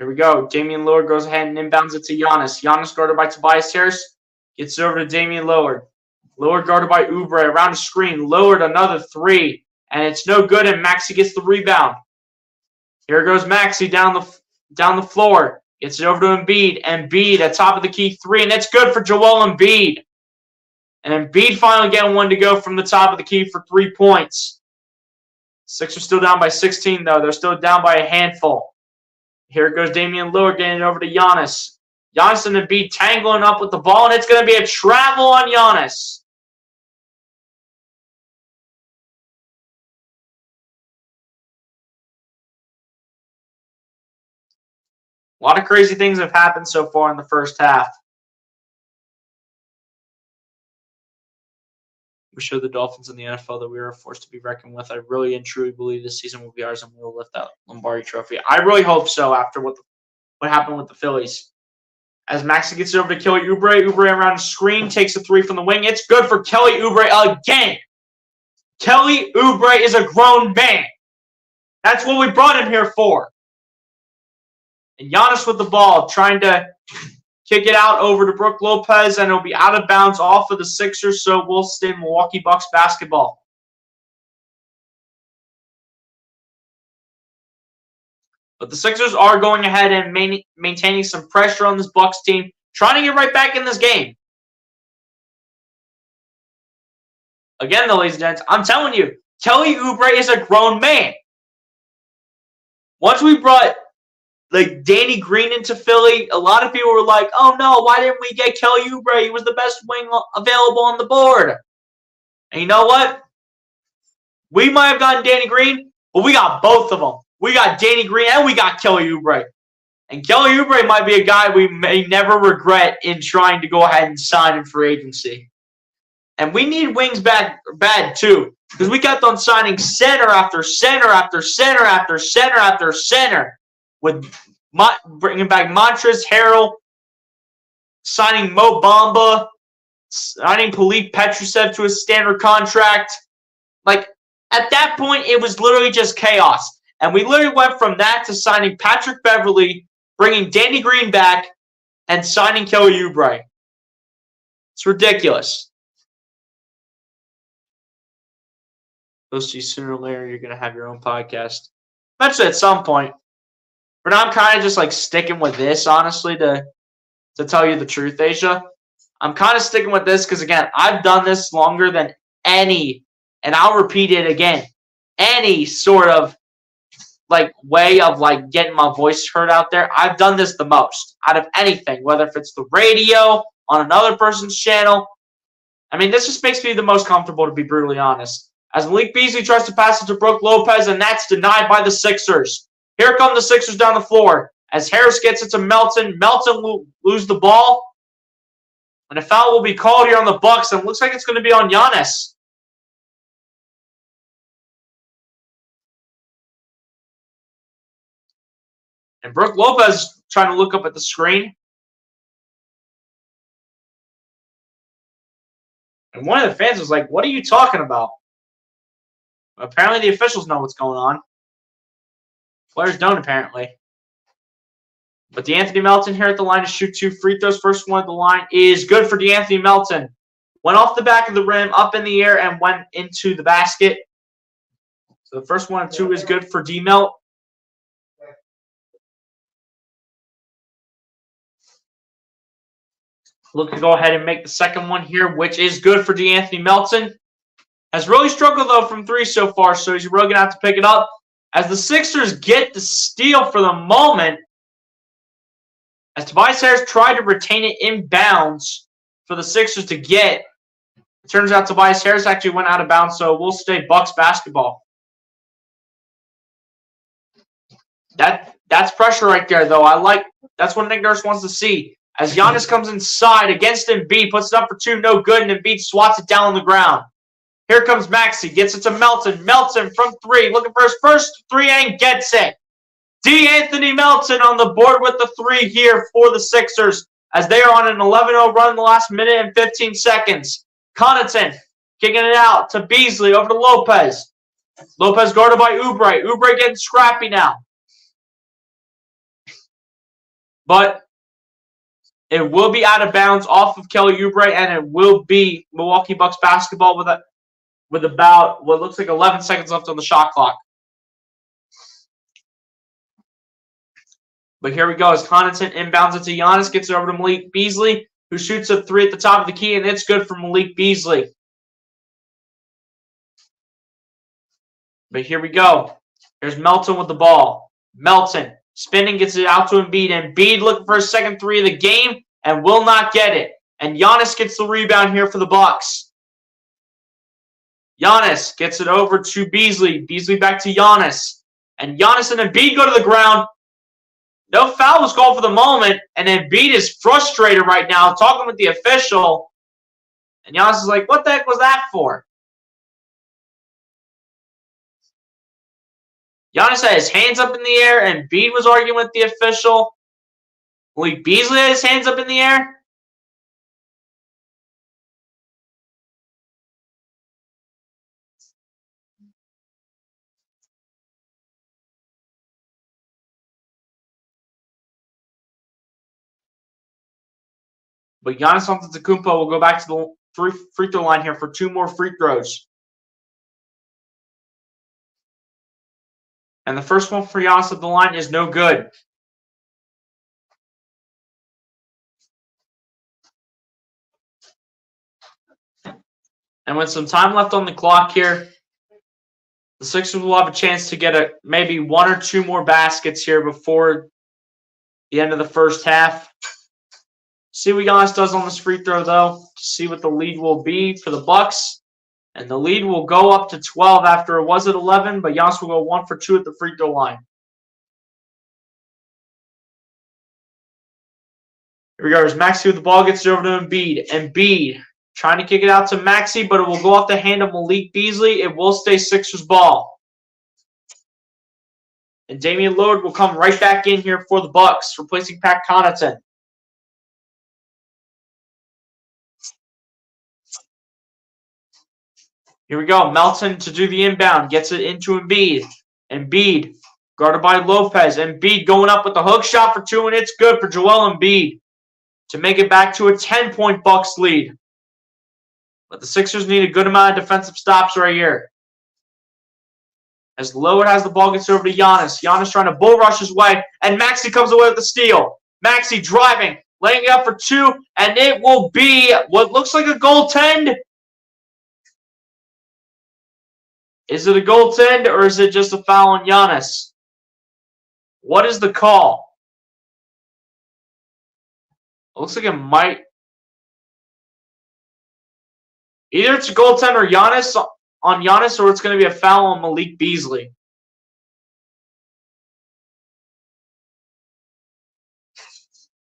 Here we go. Damian Lillard goes ahead and inbounds it to Giannis. Giannis guarded by Tobias Harris. Gets it over to Damian Lillard. Lillard guarded by Oubre. Around the screen. Lillard another three. And it's no good, and Maxey gets the rebound. Here goes Maxey down the floor. Gets it over to Embiid. Embiid at top of the key three, and it's good for Joel Embiid. And Embiid finally getting one to go from the top of the key for 3 points. Sixers still down by 16, though. They're still down by a handful. Here goes Damian Lillard getting it over to Giannis. Giannis and Embiid tangling up with the ball, and it's going to be a travel on Giannis. A lot of crazy things have happened so far in the first half. We showed the Dolphins in the NFL that we are a force to be reckoned with. I really and truly believe this season will be ours and we will lift that Lombardi trophy. I really hope so after what happened with the Phillies. As Maxey gets it over to Kelly Oubre. Oubre around the screen, takes a three from the wing. It's good for Kelly Oubre again. Kelly Oubre is a grown man. That's what we brought him here for. And Giannis with the ball, trying to kick it out over to Brook Lopez, and it'll be out of bounds off of the Sixers, so we'll stay Milwaukee Bucks basketball. But the Sixers are going ahead and maintaining some pressure on this Bucks team, trying to get right back in this game. Again, though, ladies and gents, I'm telling you, Kelly Oubre is a grown man. Once we brought Danny Green into Philly, a lot of people were like, oh no, why didn't we get Kelly Oubre? He was the best wing available on the board. And you know what? We might have gotten Danny Green, but we got both of them. We got Danny Green and we got Kelly Oubre. And Kelly Oubre might be a guy we may never regret in trying to go ahead and sign him for agency. And we need wings back bad too, because we kept on signing center after center after center after center after center, with bringing back Montrezl Harrell, signing Mo Bamba, signing Philippe Petrusev to a standard contract. Like, at that point, it was literally just chaos. And we literally went from that to signing Patrick Beverley, bringing Danny Green back, and signing Kelly Oubre. It's ridiculous. We'll see sooner or later you're going to have your own podcast. Eventually at some point. But now I'm kind of just like sticking with this, honestly, to tell you the truth, Asia. I'm kind of sticking with this because, again, I've done this longer than any, and I'll repeat it again, any sort of way of getting my voice heard out there. I've done this the most out of anything, whether if it's the radio, on another person's channel. I mean, this just makes me the most comfortable, to be brutally honest. As Malik Beasley tries to pass it to Brook Lopez, and that's denied by the Sixers. Here come the Sixers down the floor. As Harris gets it to Melton. Melton will lose the ball. And a foul will be called here on the Bucks, and it looks like it's going to be on Giannis. And Brook Lopez trying to look up at the screen. And one of the fans was like, what are you talking about? Apparently the officials know what's going on. Players don't, apparently. But DeAnthony Melton here at the line to shoot 2 free throws. First one at the line is good for DeAnthony Melton. Went off the back of the rim, up in the air, and went into the basket. So the first one and 2 is good for D-Melt. Look to go ahead and make the second one here, which is good for DeAnthony Melton. Has really struggled, though, from 3 so far, so he's really going to have to pick it up. As the Sixers get the steal for the moment, as Tobias Harris tried to retain it inbounds for the Sixers to get, it turns out Tobias Harris actually went out of bounds, so we'll stay Bucks basketball. That's pressure right there, though. That's what Nick Nurse wants to see. As Giannis comes inside against Embiid, puts it up for 2, no good, and Embiid swats it down on the ground. Here comes Maxey, gets it to Melton. Melton from 3, looking for his first 3 and gets it. DeAnthony Melton on the board with the 3 here for the Sixers as they are on an 11-0 run in the last minute and 15 seconds. Connaughton kicking it out to Beasley over to Lopez. Lopez guarded by Oubre. Oubre getting scrappy now. But it will be out of bounds off of Kelly Oubre, and it will be Milwaukee Bucks basketball with about what looks like 11 seconds left on the shot clock. But here we go as Connaughton inbounds it to Giannis, gets it over to Malik Beasley, who shoots a 3 at the top of the key, and it's good for Malik Beasley. But here we go. Here's Melton with the ball. Melton spinning, gets it out to Embiid. Embiid looking for his second 3 of the game and will not get it. And Giannis gets the rebound here for the Bucks. Giannis gets it over to Beasley. Beasley back to Giannis. And Giannis and Embiid go to the ground. No foul was called for the moment. And Embiid is frustrated right now, talking with the official. And Giannis is like, what the heck was that for? Giannis had his hands up in the air, and Embiid was arguing with the official. Malik Beasley had his hands up in the air. But Giannis Antetokounmpo will go back to the free throw line here for 2 more free throws. And the first one for Giannis at the line is no good. And with some time left on the clock here, the Sixers will have a chance to get maybe 1 or 2 more baskets here before the end of the first half. See what Giannis does on this free throw, though, to see what the lead will be for the Bucks. And the lead will go up to 12 after it was at 11, but Giannis will go 1 for 2 at the free throw line. Here we go. As Maxey with the ball gets it over to Embiid. Embiid trying to kick it out to Maxey, but it will go off the hand of Malik Beasley. It will stay Sixers ball. And Damian Lillard will come right back in here for the Bucks, replacing Pat Connaughton. Here we go. Melton to do the inbound. Gets it into Embiid. Embiid guarded by Lopez. Embiid going up with the hook shot for 2, and it's good for Joel Embiid to make it back to a 10-point Bucks lead. But the Sixers need a good amount of defensive stops right here. As Lillard has the ball, gets over to Giannis. Giannis trying to bull rush his way, and Maxey comes away with the steal. Maxey driving, laying it up for 2, and it will be what looks like a goaltend. Is it a goaltend, or is it just a foul on Giannis? What is the call? It looks like it might. Either it's a goaltend or Giannis on Giannis, or it's going to be a foul on Malik Beasley.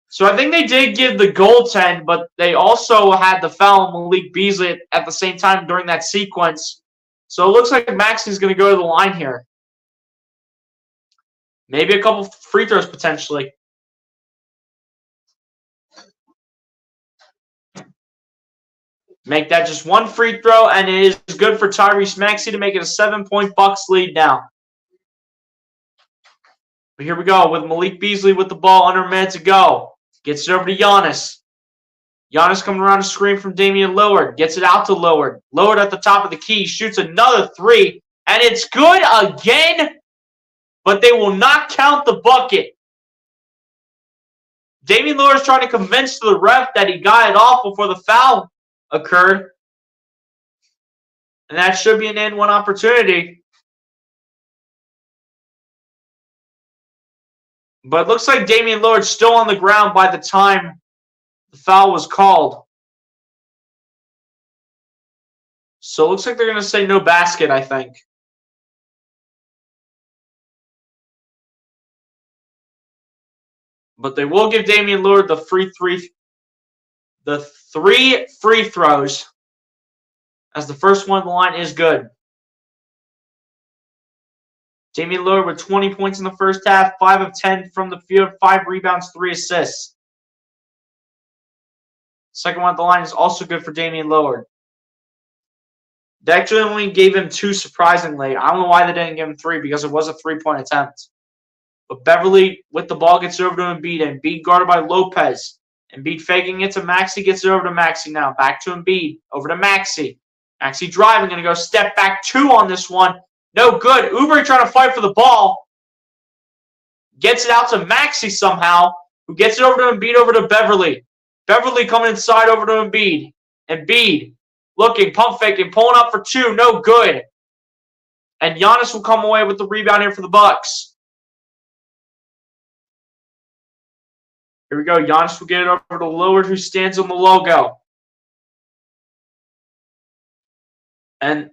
So I think they did give the goaltend, but they also had the foul on Malik Beasley at the same time during that sequence. So it looks like Maxey's going to go to the line here. Maybe a couple free throws potentially. Make that just 1 free throw, and it is good for Tyrese Maxey to make it a 7-point Bucks lead now. But here we go with Malik Beasley with the ball under a minute to go. Gets it over to Giannis. Giannis coming around a screen from Damian Lillard. Gets it out to Lillard. Lillard at the top of the key. Shoots another 3. And it's good again. But they will not count the bucket. Damian Lillard is trying to convince the ref that he got it off before the foul occurred. And that should be an N1 opportunity. But it looks like Damian Lillard's still on the ground by the time the foul was called. So it looks like they're going to say no basket, I think. But they will give Damian Lillard the 3 free throws, as the first one on the line is good. Damian Lillard with 20 points in the first half, 5 of 10 from the field, 5 rebounds, 3 assists. Second one at the line is also good for Damian Lillard. They actually only gave him 2, surprisingly. I don't know why they didn't give him 3, because it was a 3-point attempt. But Beverly with the ball gets over to Embiid. Embiid guarded by Lopez. Embiid faking it to Maxey, gets it over to Maxey now. Back to Embiid, over to Maxey. Maxey driving, going to go step back 2 on this one. No good. Oubre trying to fight for the ball. Gets it out to Maxey somehow, who gets it over to Embiid, over to Beverly. Beverly coming inside over to Embiid. Embiid looking, pump faking, pulling up for 2. No good. And Giannis will come away with the rebound here for the Bucks. Here we go. Giannis will get it over to Lillard, who stands on the logo. And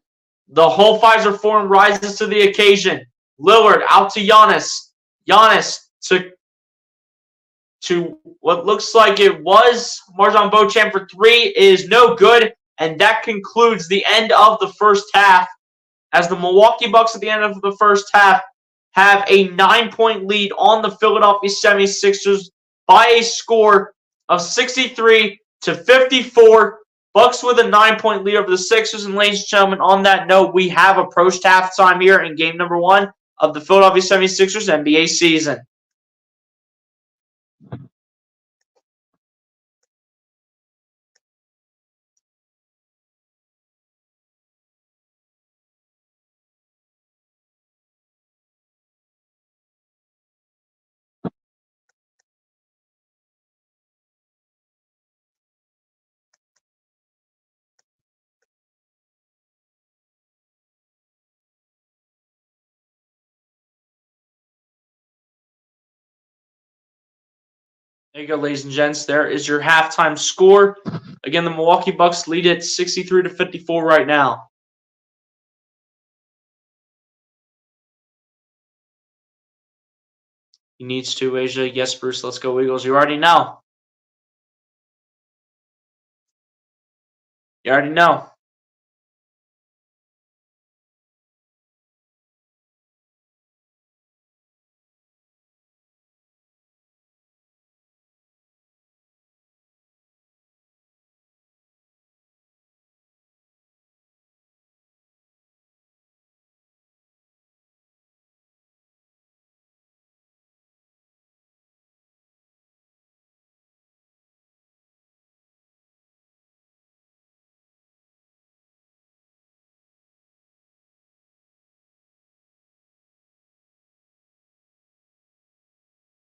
the whole Pfizer Forum rises to the occasion. Lillard out to Giannis. Giannis to what looks like it was Marjon Beauchamp for 3 is no good. And that concludes the end of the first half, as the Milwaukee Bucks at the end of the first half have a 9-point lead on the Philadelphia 76ers by a score of 63-54. Bucks with a 9-point lead over the Sixers. And ladies and gentlemen, on that note, we have approached halftime here in game number 1 of the Philadelphia 76ers NBA season. There you go, ladies and gents. There is your halftime score. Again, the Milwaukee Bucks lead it 63-54 right now. He needs to, Asia. Yes, Bruce. Let's go, Eagles. You already know. You already know.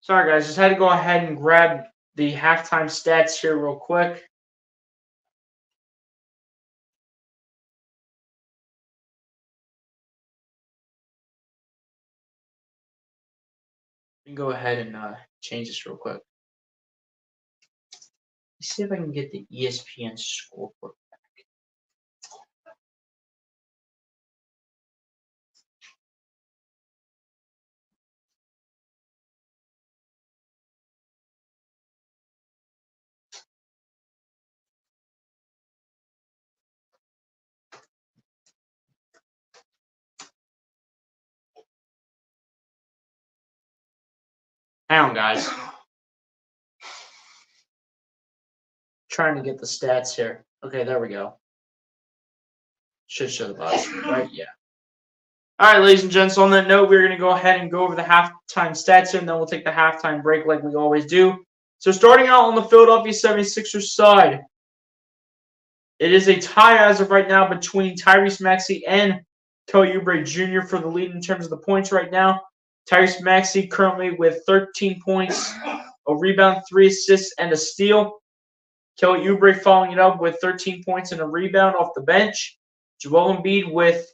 Sorry, guys. Just had to go ahead and grab the halftime stats here real quick. Go ahead and change this real quick. Let's see if I can get the ESPN scoreboard back. Hang on, guys. Trying to get the stats here. Okay, there we go. Should show the box, right? Yeah. All right, ladies and gents, on that note, we're going to go ahead and go over the halftime stats here, and then we'll take the halftime break like we always do. So starting out on the Philadelphia 76ers side, it is a tie as of right now between Tyrese Maxey and Kelly Oubre Jr. for the lead in terms of the points right now. Tyrese Maxey currently with 13 points, a rebound, 3 assists, and a steal. Kelly Oubre following it up with 13 points and a rebound off the bench. Joel Embiid with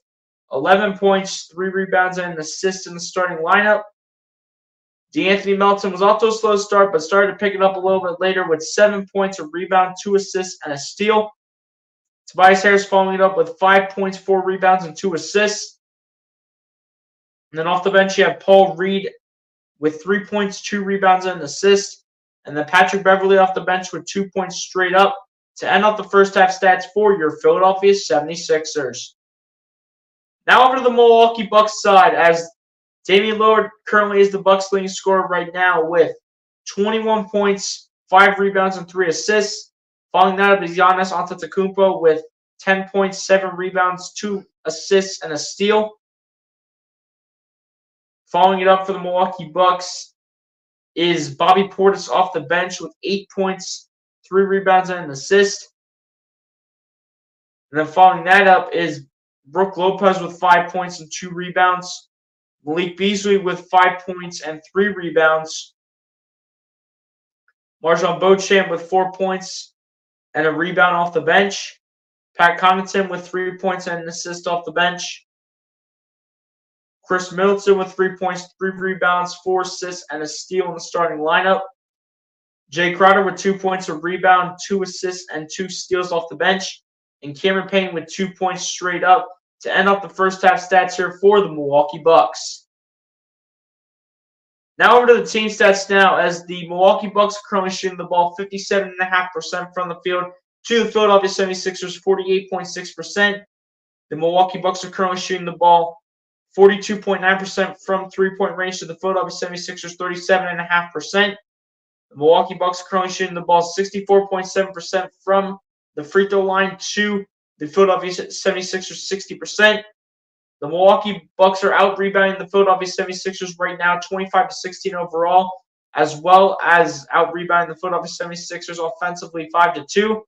11 points, 3 rebounds, and an assist in the starting lineup. DeAnthony Melton was off to a slow start, but started to pick it up a little bit later with 7 points, a rebound, 2 assists, and a steal. Tobias Harris following it up with 5 points, 4 rebounds, and 2 assists. And then off the bench, you have Paul Reed with 3 points, 2 rebounds, and an assist. And then Patrick Beverley off the bench with 2 points straight up to end off the first half stats for your Philadelphia 76ers. Now over to the Milwaukee Bucks side, as Damian Lillard currently is the Bucks' leading scorer right now with 21 points, 5 rebounds, and 3 assists. Following that up is Giannis Antetokounmpo with 10 points, 7 rebounds, 2 assists, and a steal. Following it up for the Milwaukee Bucks is Bobby Portis off the bench with 8 points, 3 rebounds, and an assist. And then following that up is Brook Lopez with 5 points and 2 rebounds. Malik Beasley with 5 points and 3 rebounds. Marjon Beauchamp with 4 points and a rebound off the bench. Pat Connaughton with 3 points and an assist off the bench. Chris Middleton with 3 points, 3 rebounds, 4 assists, and a steal in the starting lineup. Jay Crowder with 2 points, a rebound, 2 assists, and 2 steals off the bench. And Cameron Payne with 2 points straight up to end off the first half stats here for the Milwaukee Bucks. Now over to the team stats now, as the Milwaukee Bucks are currently shooting the ball 57.5% from the field to the Philadelphia 76ers 48.6%. The Milwaukee Bucks are currently shooting the ball 42.9% from three-point range to the Philadelphia 76ers 37.5%. The Milwaukee Bucks are currently shooting the ball 64.7% from the free throw line to the Philadelphia 76ers 60%. The Milwaukee Bucks are out-rebounding the Philadelphia 76ers right now 25-16 overall, as well as out-rebounding the Philadelphia 76ers offensively 5-2.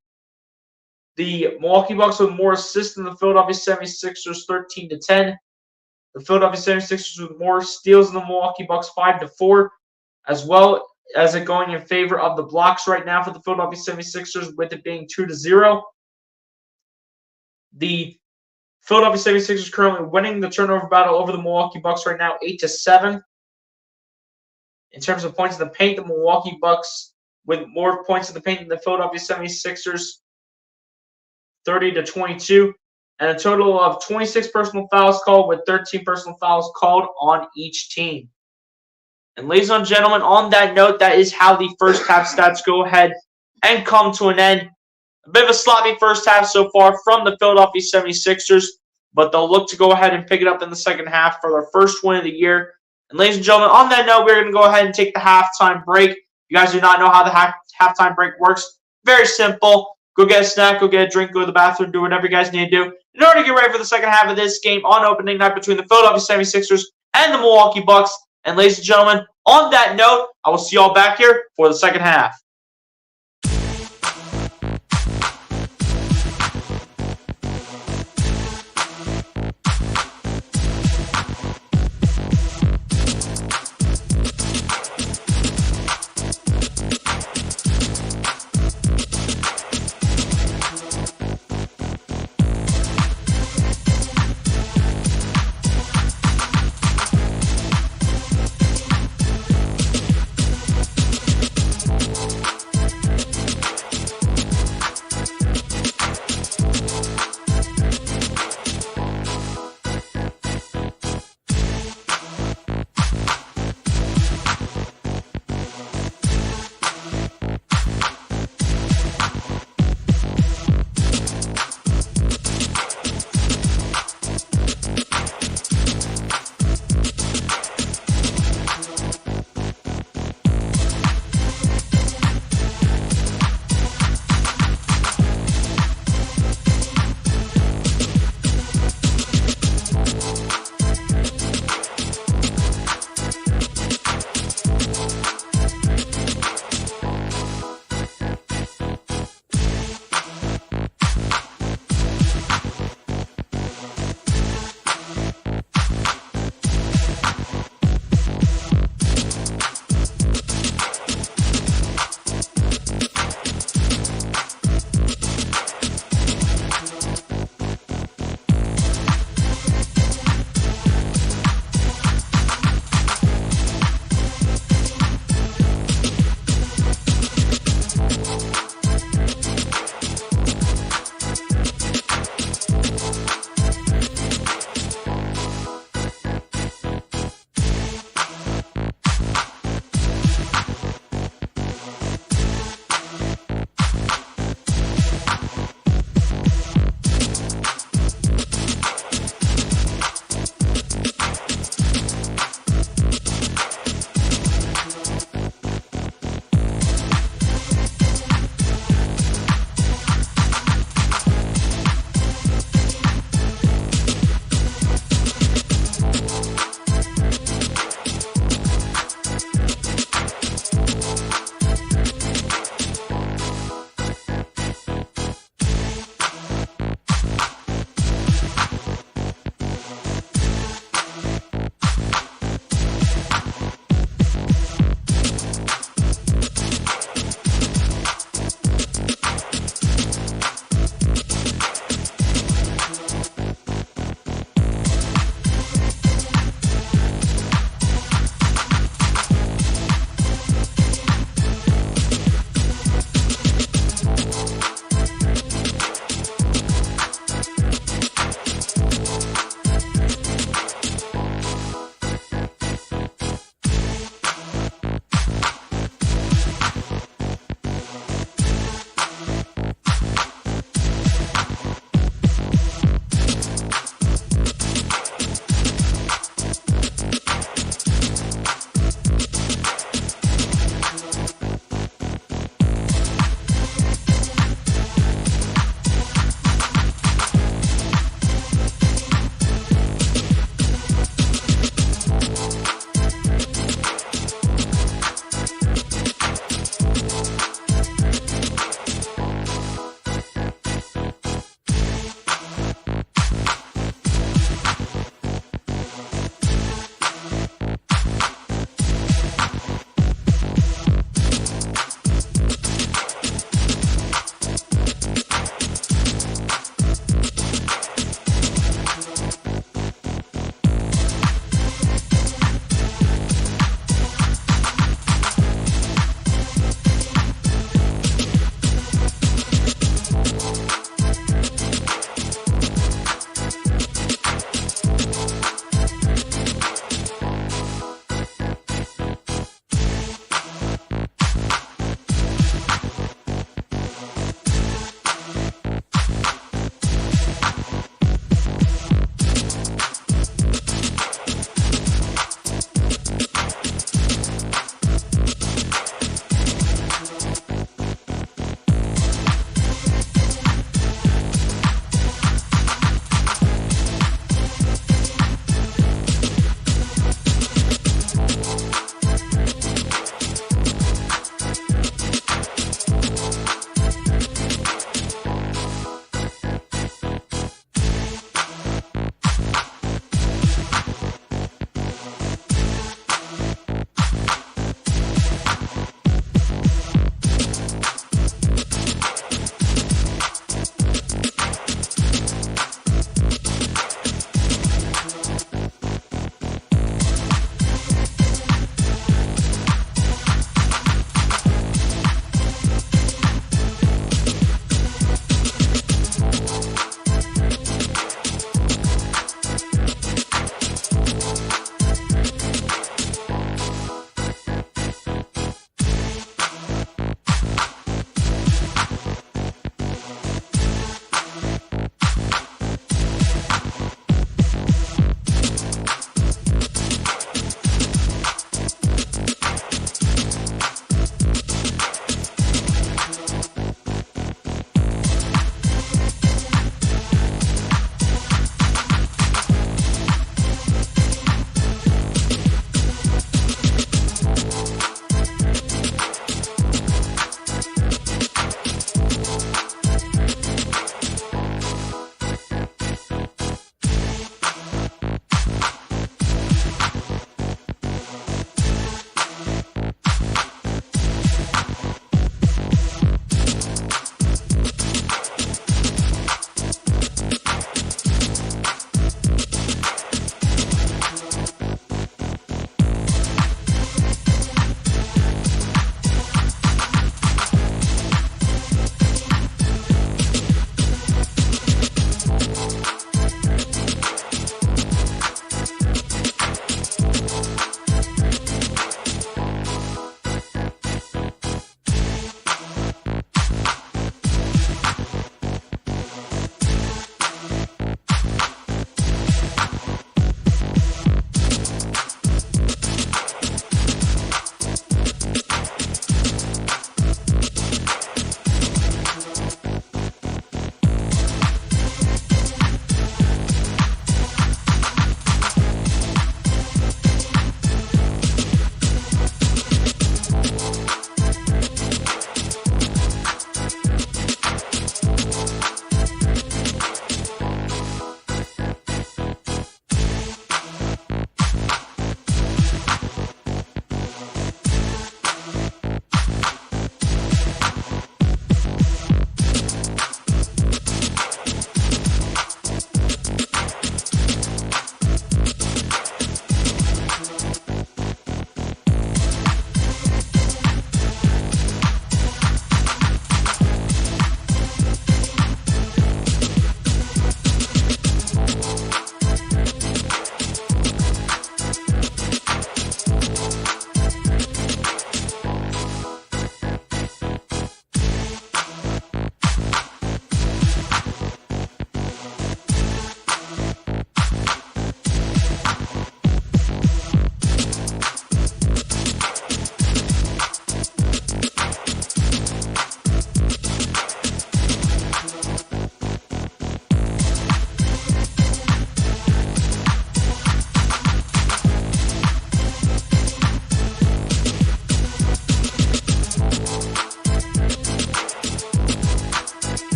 The Milwaukee Bucks with more assists than the Philadelphia 76ers 13-10. The Philadelphia 76ers with more steals than the Milwaukee Bucks 5-4, as well as it going in favor of the blocks right now for the Philadelphia 76ers, with it being 2-0. The Philadelphia 76ers currently winning the turnover battle over the Milwaukee Bucks right now 8-7. In terms of points in the paint, the Milwaukee Bucks with more points in the paint than the Philadelphia 76ers, 30-22, and a total of 26 personal fouls called, with 13 personal fouls called on each team. And ladies and gentlemen, on that note, that is how the first half stats go ahead and come to an end. A bit of a sloppy first half so far from the Philadelphia 76ers, but they'll look to go ahead and pick it up in the second half for their first win of the year. And ladies and gentlemen, on that note, we're going to go ahead and take the halftime break. If you guys do not know how the halftime break works, very simple. Go get a snack, go get a drink, go to the bathroom, do whatever you guys need to do in order to get ready for the second half of this game on opening night between the Philadelphia 76ers and the Milwaukee Bucks. And ladies and gentlemen, on that note, I will see y'all back here for the second half.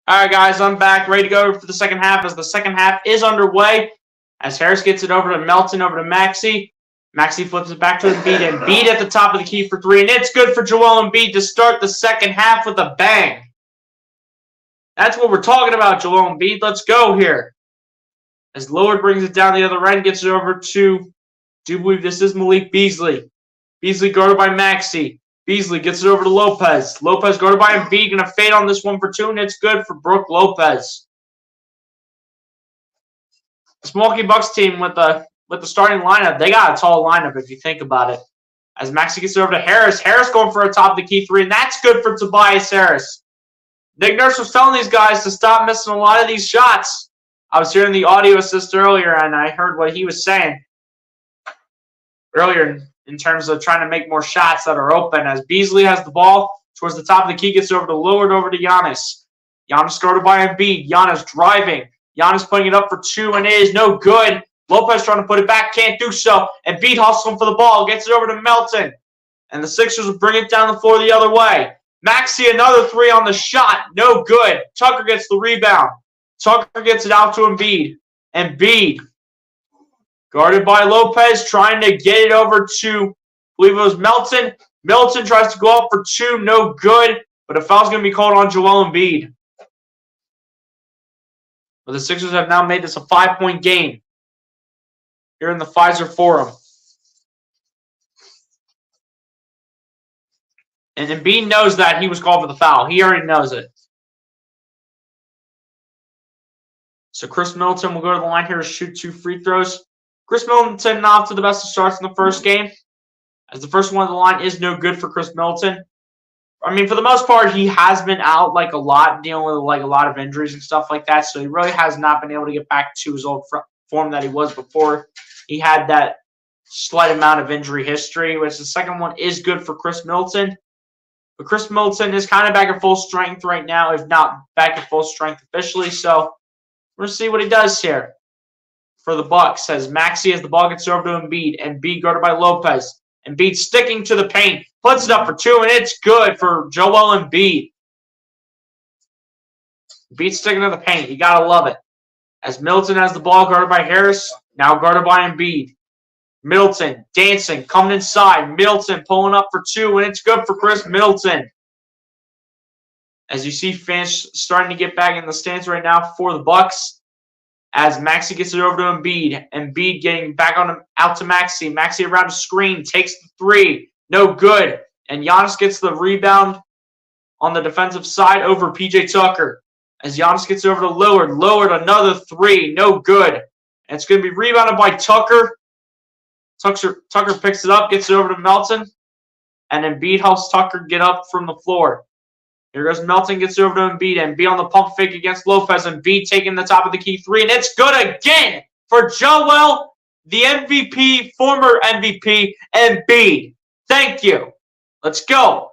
All right, guys, I'm back, ready to go for the second half as the second half is underway. As Harris gets it over to Melton, over to Maxey. Maxey flips it back to Embiid. Embiid at the top of the key for three, and it's good for Joel Embiid to start the second half with a bang. That's what we're talking about, Joel Embiid. Let's go here. As Lillard brings it down the other end, gets it over to, do believe this is Malik Beasley. Beasley guarded by Maxey. Beasley gets it over to Lopez. Lopez guarded by Embiid. Going to fade on this one for two, and it's good for Brook Lopez. This Milwaukee Bucks team with the starting lineup, they got a tall lineup if you think about it. As Maxey gets it over to Harris. Harris going for a top of the key three, and that's good for Tobias Harris. Nick Nurse was telling these guys to stop missing a lot of these shots. I was hearing the audio assist earlier, and I heard what he was saying earlier in terms of trying to make more shots that are open. As Beasley has the ball towards the top of the key, gets over to Lillard, over to Giannis. Giannis guarded by Embiid. Giannis driving. Giannis putting it up for two, and it is no good. Lopez trying to put it back, can't do so. Embiid hustling for the ball, gets it over to Melton. And the Sixers will bring it down the floor the other way. Maxey, another three on the shot, no good. Tucker gets the rebound. Tucker gets it out to Embiid. Embiid, guarded by Lopez, trying to get it over to, I believe it was Melton. Melton tries to go up for two, no good. But a foul's going to be called on Joel Embiid. But the Sixers have now made this a 5-point game here in the Pfizer Forum. And Embiid knows that he was called for the foul. He already knows it. So Chris Middleton will go to the line here to shoot 2 free throws. Chris Middleton not off to the best of starts in the first game, as the first one of the line is no good for Chris Middleton. I mean, for the most part, he has been out like a lot, dealing with like a lot of injuries and stuff like that. So he really has not been able to get back to his old form that he was before he had that slight amount of injury history, which the second one is good for Chris Middleton. But Chris Middleton is kind of back at full strength right now, if not back at full strength officially. So we're going to see what he does here for the Bucks, as Maxey as the ball gets over to Embiid. Embiid guarded by Lopez. Embiid sticking to the paint. Puts it up for two, and it's good for Joel Embiid. Embiid sticking to the paint. You got to love it. As Middleton has the ball guarded by Harris. Now guarded by Embiid. Middleton dancing, coming inside. Middleton pulling up for two, and it's good for Chris Middleton. As you see fans starting to get back in the stands right now for the Bucks. As Maxey gets it over to Embiid. Embiid getting back on out to Maxey. Maxey around the screen, takes the three. No good. And Giannis gets the rebound on the defensive side over PJ Tucker. As Giannis gets over to Lillard. Lillard, another three. No good. And it's going to be rebounded by Tucker. Tucker picks it up, gets it over to Melton. And Embiid helps Tucker get up from the floor. Here goes Melton, gets it over to Embiid. Embiid on the pump fake against Lopez. Embiid taking the top of the key three. And it's good again for Joel, the MVP, former MVP, Embiid. Thank you. Let's go.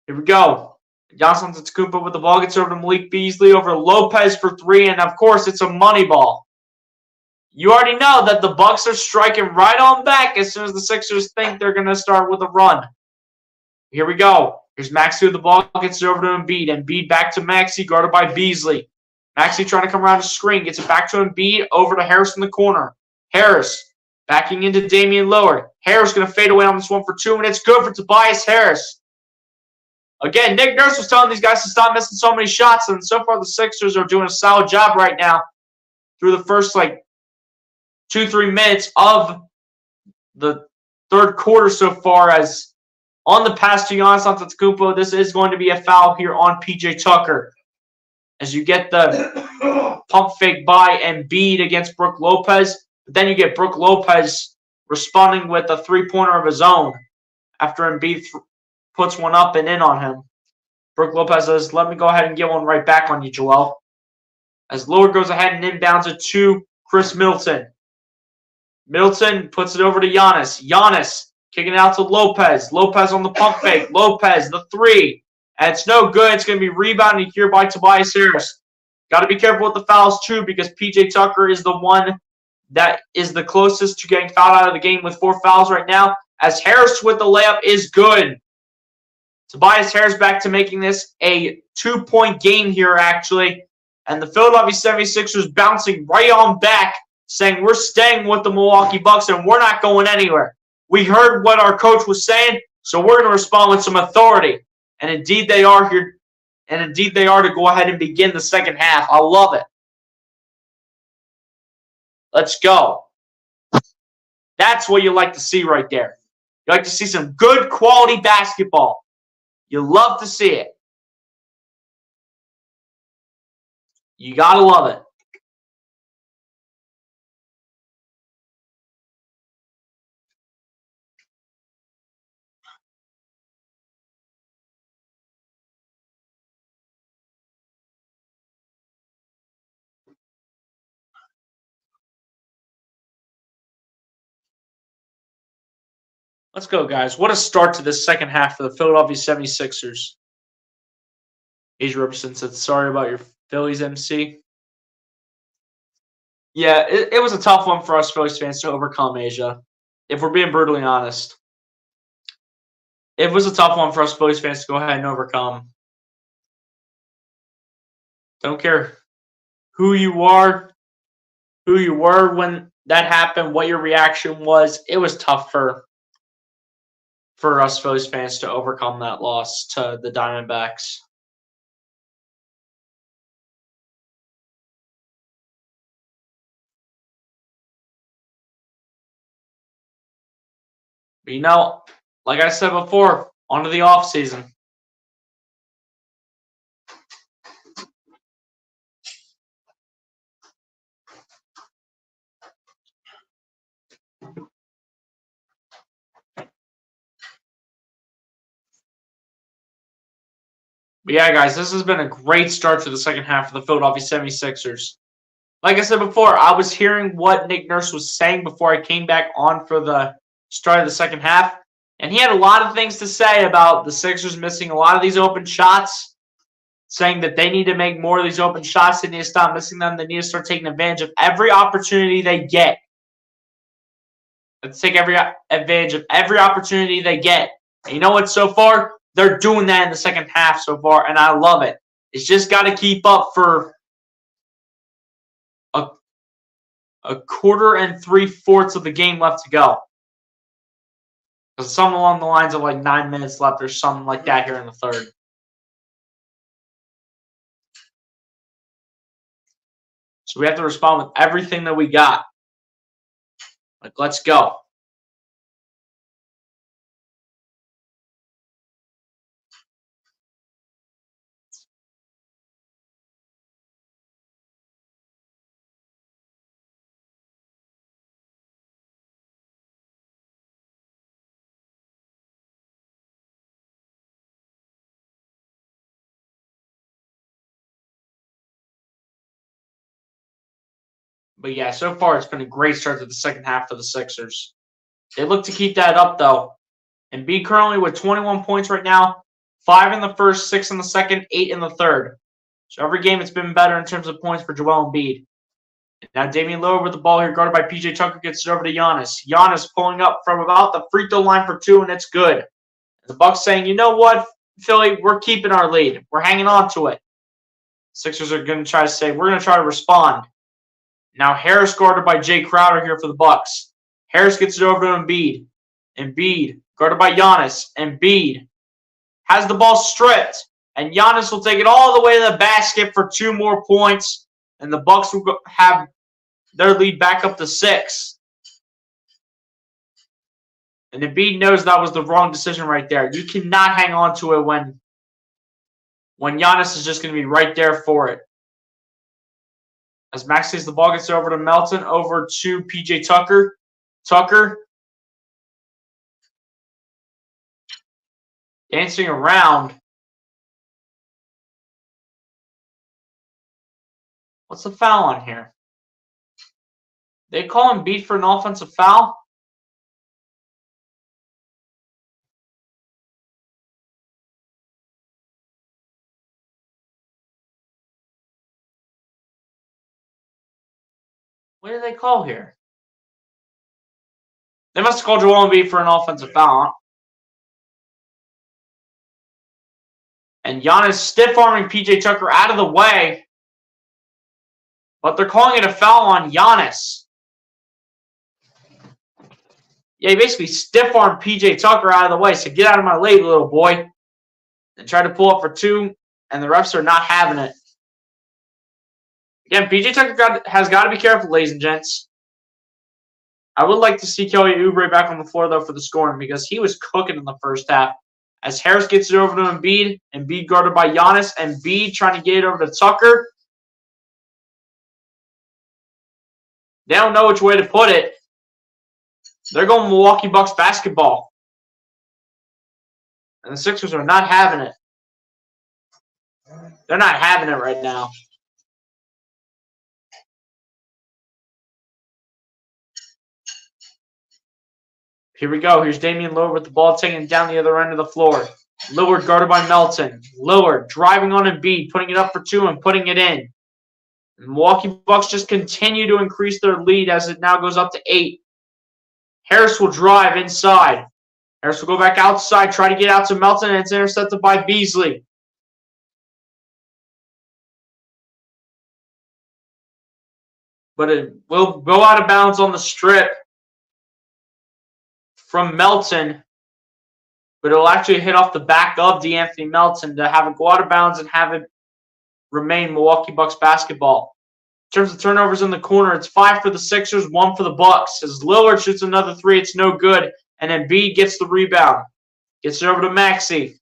Here we go. Giannis Antetokounmpo with the ball, gets over to Malik Beasley, over to Lopez for three, and of course it's a money ball. You already know that the Bucks are striking right on back as soon as the Sixers think they're going to start with a run. Here we go. Here's Maxey with the ball, gets it over to Embiid. Embiid back to Maxey, guarded by Beasley. Maxey trying to come around the screen, gets it back to Embiid, over to Harris in the corner. Harris backing into Damian Lillard. Harris going to fade away on this one for two, and it's good for Tobias Harris. Again, Nick Nurse was telling these guys to stop missing so many shots, and so far the Sixers are doing a solid job right now through the first, 2-3 minutes of the third quarter so far. As on the pass to Giannis Antetokounmpo, this is going to be a foul here on PJ Tucker. As you get the pump fake by Embiid against Brook Lopez, but then you get Brook Lopez responding with a three-pointer of his own after Embiid puts one up and in on him. Brook Lopez says, let me go ahead and get one right back on you, Joel. As Lillard goes ahead and inbounds it to Chris Middleton. Middleton puts it over to Giannis. Giannis kicking it out to Lopez. Lopez on the pump fake. Lopez, the three. And it's no good. It's going to be rebounded here by Tobias Harris. Got to be careful with the fouls, too, because PJ Tucker is the one that is the closest to getting fouled out of the game with 4 fouls right now. As Harris with the layup is good. Tobias Harris back to making this a 2-point game here, actually. And the Philadelphia 76ers bouncing right on back, saying we're staying with the Milwaukee Bucks and we're not going anywhere. We heard what our coach was saying, so we're going to respond with some authority. And indeed they are here. And indeed they are to go ahead and begin the second half. I love it. Let's go. That's what you like to see right there. You like to see some good quality basketball. You love to see it. You got to love it. Let's go, guys. What a start to this second half for the Philadelphia 76ers. Asia Robertson said, sorry about your Phillies, MC. Yeah, it was a tough one for us Phillies fans to overcome, Asia. If we're being brutally honest. It was a tough one for us Phillies fans to go ahead and overcome. Don't care who you are, who you were when that happened, what your reaction was. It was tough for us Phillies fans to overcome that loss to the Diamondbacks. But like I said before, on to the offseason. But yeah, guys, this has been a great start to the second half of the Philadelphia 76ers. Like I said before, I was hearing what Nick Nurse was saying before I came back on for the start of the second half. And he had a lot of things to say about the Sixers missing a lot of these open shots, saying that they need to make more of these open shots. They need to stop missing them. They need to start taking advantage of every opportunity they get. Let's take every advantage of every opportunity they get. And you know what? So far, they're doing that in the second half so far, and I love it. It's just got to keep up for a quarter and 3/4 of the game left to go. Because something along the lines of like 9 minutes left or something like that here in the third. So we have to respond with everything that we got. Like, let's go. But yeah, so far it's been a great start to the second half for the Sixers. They look to keep that up, though. And B currently with 21 points right now, 5 in the first, 6 in the second, 8 in the third. So every game it's been better in terms of points for Joel Embiid. Now Damian Lillard with the ball here, guarded by PJ Tucker, gets it over to Giannis. Giannis pulling up from about the free throw line for 2, and it's good. The Bucks saying, you know what, Philly, we're keeping our lead. We're hanging on to it. Sixers are going to try to say, we're going to try to respond. Now Harris guarded by Jay Crowder here for the Bucks. Harris gets it over to Embiid. Embiid guarded by Giannis. Embiid has the ball stripped, and Giannis will take it all the way to the basket for 2 more points, and the Bucks will have their lead back up to 6. And Embiid knows that was the wrong decision right there. You cannot hang on to it when Giannis is just going to be right there for it. As Max sees the ball, gets it over to Melton, over to PJ Tucker. Tucker dancing around. What's the foul on here? They call him beat for an offensive foul? What did they call here? They must have called Joel Embiid for an offensive foul. And Giannis stiff-arming PJ Tucker out of the way. But they're calling it a foul on Giannis. Yeah, he basically stiff-armed PJ Tucker out of the way. So get out of my lane, little boy. And try to pull up for two. And the refs are not having it. Again, PJ Tucker has got to be careful, ladies and gents. I would like to see Kelly Oubre back on the floor, though, for the scoring because he was cooking in the first half. As Harris gets it over to Embiid, Embiid guarded by Giannis, Embiid trying to get it over to Tucker. They don't know which way to put it. They're going Milwaukee Bucks basketball. And the Sixers are not having it. They're not having it right now. Here we go. Here's Damian Lillard with the ball taken down the other end of the floor. Lillard guarded by Melton. Lillard driving on Embiid, putting it up for two and putting it in. The Milwaukee Bucks just continue to increase their lead as it now goes up to 8. Harris will drive inside. Harris will go back outside, try to get out to Melton, and it's intercepted by Beasley. But it will go out of bounds on the strip from Melton. But it'll actually hit off the back of DeAnthony Melton to have it go out of bounds and have it remain Milwaukee Bucks basketball. In terms of turnovers in the corner, it's 5 for the Sixers, 1 for the Bucks. As Lillard shoots another 3, it's no good. And Embiid gets the rebound. Gets it over to Maxey.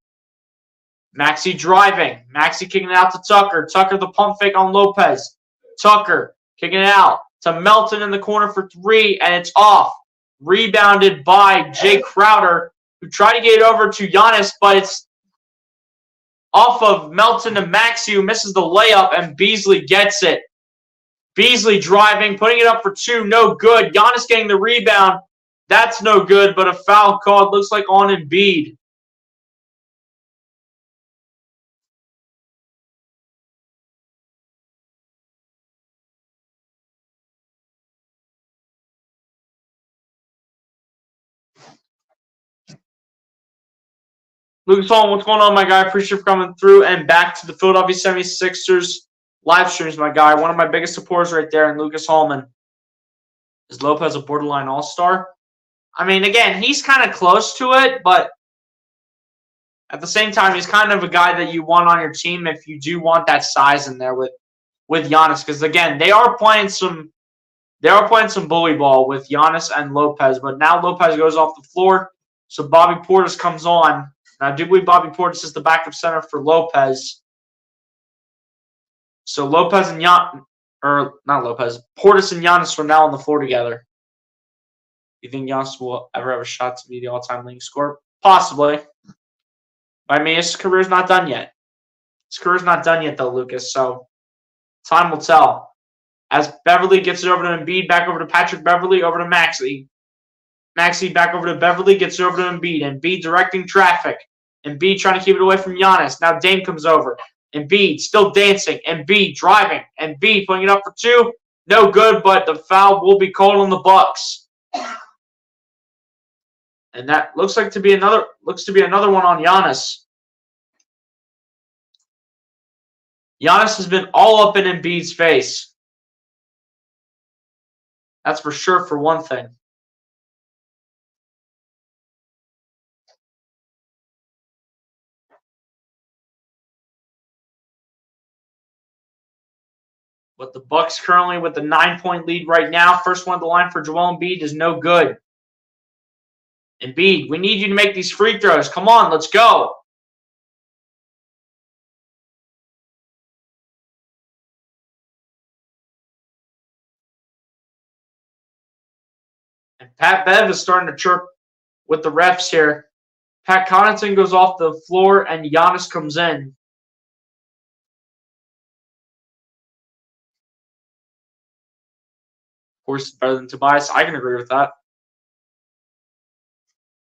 Maxey driving. Maxey kicking it out to Tucker. Tucker the pump fake on Lopez. Tucker kicking it out to Melton in the corner for 3, and it's off. Rebounded by Jay Crowder, who tried to get it over to Giannis, but it's off of Melton to Maxey, who misses the layup, and Beasley gets it. Beasley driving, putting it up for 2, no good. Giannis getting the rebound. That's no good, but a foul called. Looks like on Embiid. Lucas Hall, what's going on, my guy? Appreciate you for coming through and back to the Philadelphia 76ers live streams, my guy. One of my biggest supporters right there, and Lucas Hallman. Is Lopez a borderline all-star? I mean, again, he's kind of close to it, but at the same time, he's kind of a guy that you want on your team if you do want that size in there with Giannis. Because again, they are playing some bully ball with Giannis and Lopez, but now Lopez goes off the floor, so Bobby Portis comes on. And I do believe Bobby Portis is the backup center for Lopez. So Portis and Giannis are now on the floor together. You think Giannis will ever have a shot to be the all-time leading scorer? Possibly. But I mean, his career's not done yet. His career's not done yet, though, Lucas. So time will tell. As Beverly gets it over to Embiid, back over to Patrick Beverly, over to Maxey. Maxey back over to Beverly, gets it over to Embiid. Embiid directing traffic. Embiid trying to keep it away from Giannis. Now Dame comes over. Embiid still dancing. Embiid driving. Embiid putting it up for 2. No good, but the foul will be called on the Bucks. And that looks to be another one on Giannis. Giannis has been all up in Embiid's face. That's for sure, for one thing. But the Bucks currently with the 9-point lead right now. First one at the line for Joel Embiid is no good. Embiid, we need you to make these free throws. Come on, let's go. And Pat Bev is starting to chirp with the refs here. Pat Connaughton goes off the floor and Giannis comes in. Of course, better than Tobias. I can agree with that.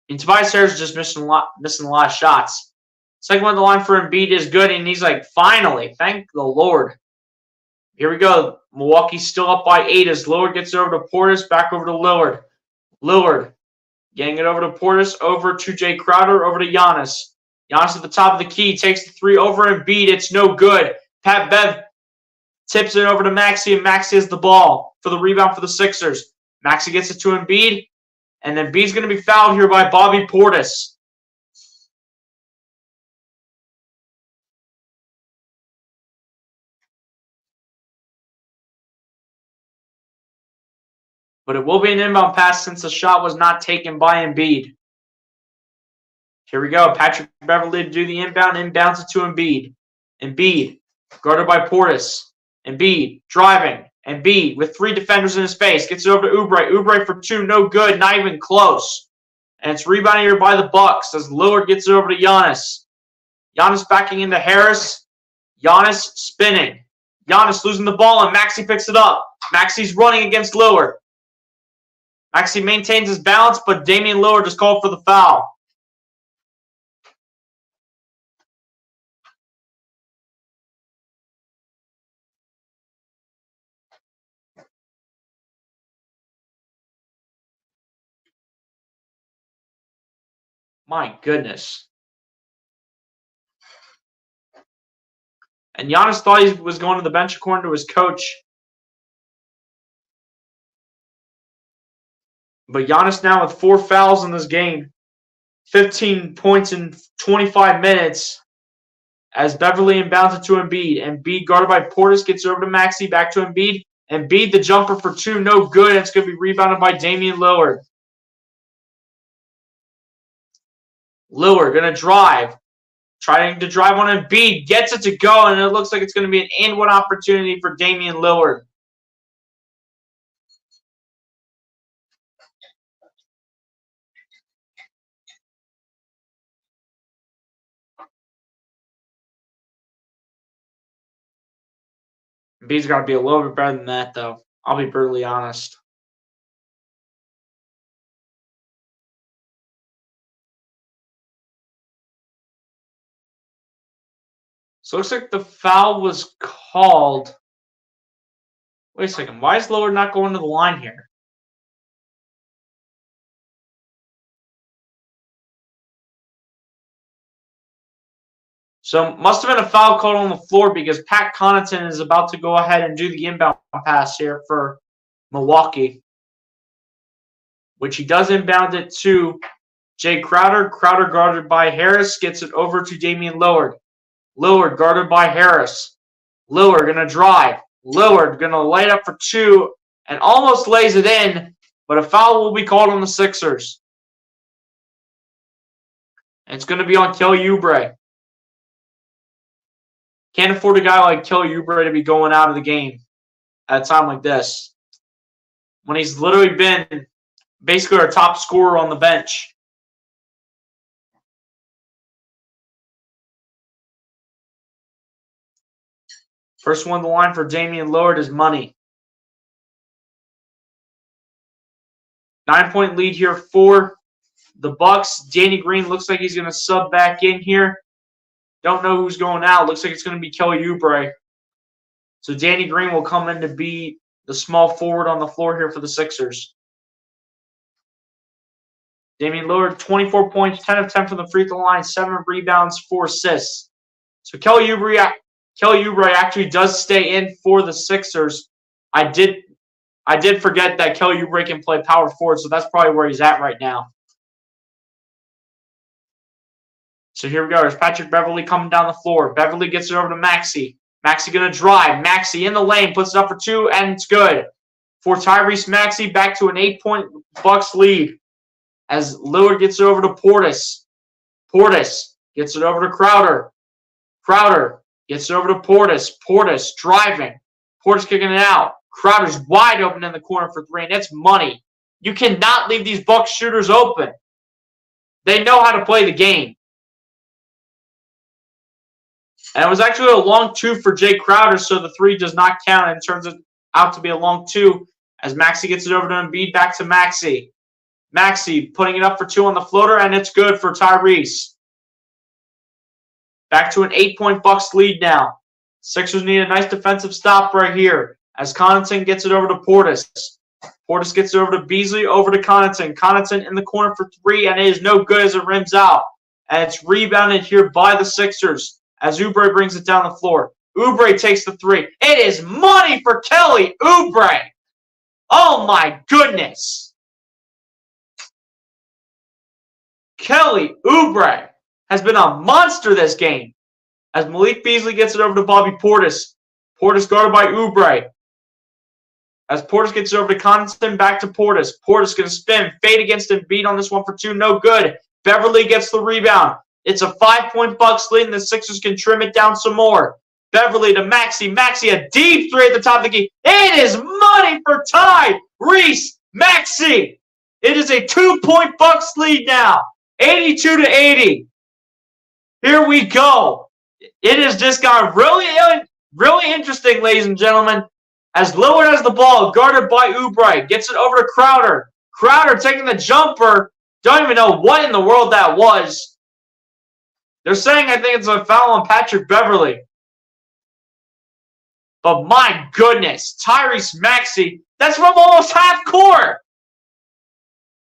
And Tobias Harris is just missing a lot of shots. Second one on the line for Embiid is good, and he's like, finally, thank the Lord. Here we go. Milwaukee's still up by 8 as Lillard gets it over to Portis, back over to Lillard. Lillard getting it over to Portis, over to Jay Crowder, over to Giannis. Giannis at the top of the key, takes the three over Embiid. It's no good. Pat Bev tips it over to Maxey, and Maxey has the ball for the rebound for the Sixers. Maxey gets it to Embiid, and Embiid's going to be fouled here by Bobby Portis. But it will be an inbound pass since the shot was not taken by Embiid. Here we go. Patrick Beverley to do the inbound. Inbounds it to Embiid. Embiid, guarded by Portis. Embiid, driving. Embiid with three defenders in his face. Gets it over to Oubre. Oubre for two. No good. Not even close. And it's rebounded here by the Bucks as Lillard gets it over to Giannis. Giannis backing into Harris. Giannis spinning. Giannis losing the ball, and Maxey picks it up. Maxey's running against Lillard. Maxey maintains his balance, but Damian Lillard just called for the foul. My goodness. And Giannis thought he was going to the bench according to his coach. But Giannis now with 4 fouls in this game. 15 points in 25 minutes as Beverley inbounds it to Embiid. Embiid guarded by Portis gets over to Maxey, back to Embiid. Embiid the jumper for 2, no good. It's going to be rebounded by Damian Lillard. Lillard going to drive. Trying to drive on Embiid. Gets it to go, and it looks like it's going to be an and-one opportunity for Damian Lillard. Embiid's got to be a little bit better than that, though. I'll be brutally honest. So it looks like the foul was called. Wait a second. Why is Lillard not going to the line here? So must have been a foul called on the floor because Pat Connaughton is about to go ahead and do the inbound pass here for Milwaukee, which he does inbound it to Jay Crowder. Crowder guarded by Harris gets it over to Damian Lillard. Lillard guarded by Harris. Lillard going to drive. Lillard going to light up for 2 and almost lays it in, but a foul will be called on the Sixers. And it's going to be on Kelly Oubre. Can't afford a guy like Kelly Oubre to be going out of the game at a time like this, when he's literally been basically our top scorer on the bench. First one on the line for Damian Lillard is money. 9-point lead here for the Bucks. Danny Green looks like he's going to sub back in here. Don't know who's going out. Looks like it's going to be Kelly Oubre. So Danny Green will come in to be the small forward on the floor here for the Sixers. Damian Lillard, 24 points, 10 of 10 from the free throw line, 7 rebounds, 4 assists. So Kelly Oubre actually does stay in for the Sixers. I did forget that Kelly Oubre can play power forward, so that's probably where he's at right now. So here we go. There's Patrick Beverley coming down the floor. Beverley gets it over to Maxey. Maxey going to drive. Maxey in the lane, puts it up for 2, and it's good. For Tyrese Maxey, back to an 8-point Bucks lead as Lillard gets it over to Portis. Portis gets it over to Crowder. Crowder gets it over to Portis. Portis driving. Portis kicking it out. Crowder's wide open in the corner for 3, and it's money. You cannot leave these Bucks shooters open. They know how to play the game. And it was actually a long 2 for Jay Crowder, so the 3 does not count and turns it out to be a long 2 as Maxey gets it over to Embiid, back to Maxey. Maxey putting it up for 2 on the floater, and it's good for Tyrese. Back to an 8-point Bucks lead now. Sixers need a nice defensive stop right here as Connaughton gets it over to Portis. Portis gets it over to Beasley, over to Connaughton. Connaughton in the corner for 3, and it is no good as it rims out. and it's rebounded here by the Sixers as Oubre brings it down the floor. Oubre takes the three. It is money for Kelly Oubre. Oh my goodness. Kelly Oubre has been a monster this game as Malik Beasley gets it over to Bobby Portis. Portis guarded by Oubre. As Portis gets it over to Connaughton, back to Portis. Portis going to spin, fade against Embiid on this one for two, no good. Beverly gets the rebound. It's a 5-point Bucks lead, and the Sixers can trim it down some more. Beverly to Maxey. Maxey, a deep three at the top of the key. It is money for Ty Reese Maxey. It is a 2-point Bucks lead now, 82-80. Here we go. It has just got really interesting, ladies and gentlemen. As Lillard has the ball, guarded by Oubre, gets it over to Crowder. Crowder taking the jumper. Don't even know what in the world that was. They're saying I think it's a foul on Patrick Beverly. But my goodness, Tyrese Maxey, that's from almost half court.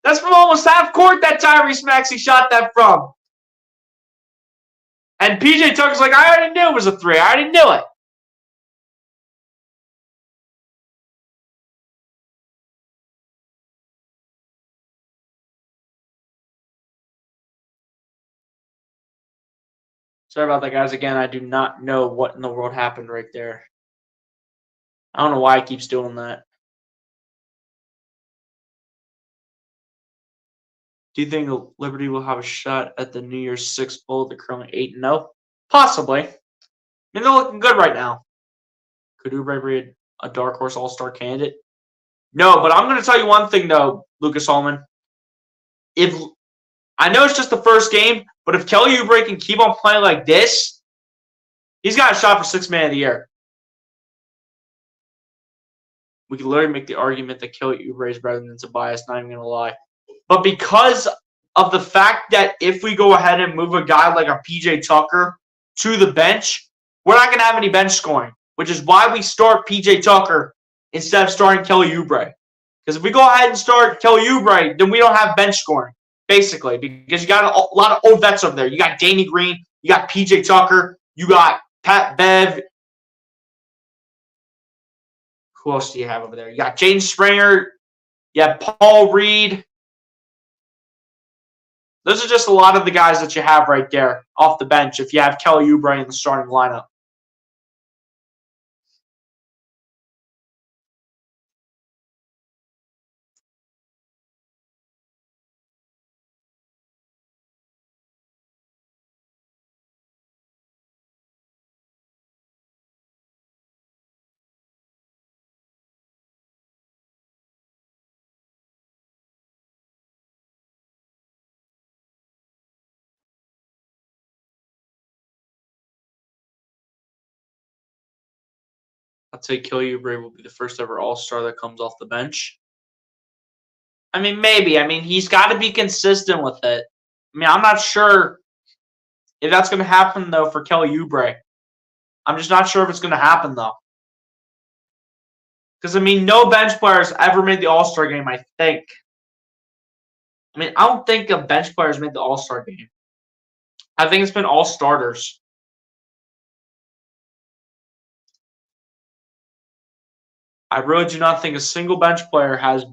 That's from almost half court that Tyrese Maxey shot that from. And PJ Tucker's like, I already knew it was a three. I already knew it. Sorry about that, guys. Again, I do not know what in the world happened right there. I don't know why it keeps doing that. Do you think Liberty will have a shot at the New Year's Six Bowl? They're currently 8-0? Possibly. I mean, they're looking good right now. Could Oubre be a dark horse all-star candidate? No, but I'm going to tell you one thing, though, Lucas Holman. If I know it's just the first game, but if Kelly Oubre can keep on playing like this, he's got a shot for Sixth Man of the Year. We could literally make the argument that Kelly Oubre is better than Tobias, not even going to lie. But because of the fact that if we go ahead and move a guy like a PJ Tucker to the bench, we're not going to have any bench scoring, which is why we start PJ Tucker instead of starting Kelly Oubre. Because if we go ahead and start Kelly Oubre, then we don't have bench scoring, basically, because you got a lot of old vets over there. You got Danny Green, you got PJ Tucker, you got Pat Bev. Who else do you have over there? You got James Springer, you have Paul Reed. Those are just a lot of the guys that you have right there off the bench if you have Kelly Oubre in the starting lineup. I'd say Kelly Oubre will be the first ever All-Star that comes off the bench. I mean, maybe. I mean, he's got to be consistent with it. I mean, I'm not sure if that's going to happen, though, for Kelly Oubre. I'm just not sure if it's going to happen, though. Because, I mean, no bench players ever made the All-Star game, I think. I mean, I don't think a bench players made the All-Star game. I think it's been all starters. I really do not think a single bench player has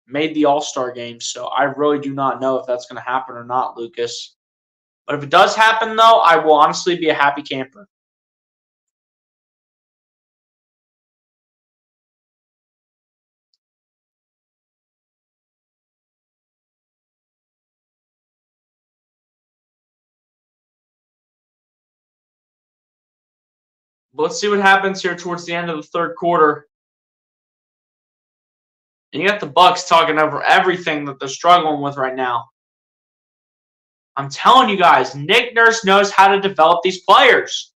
made the All-Star game, so I really do not know if that's going to happen or not, Lucas. But if it does happen, though, I will honestly be a happy camper. But let's see what happens here towards the end of the third quarter. And you got the Bucks talking over everything that they're struggling with right now. I'm telling you guys, Nick Nurse knows how to develop these players.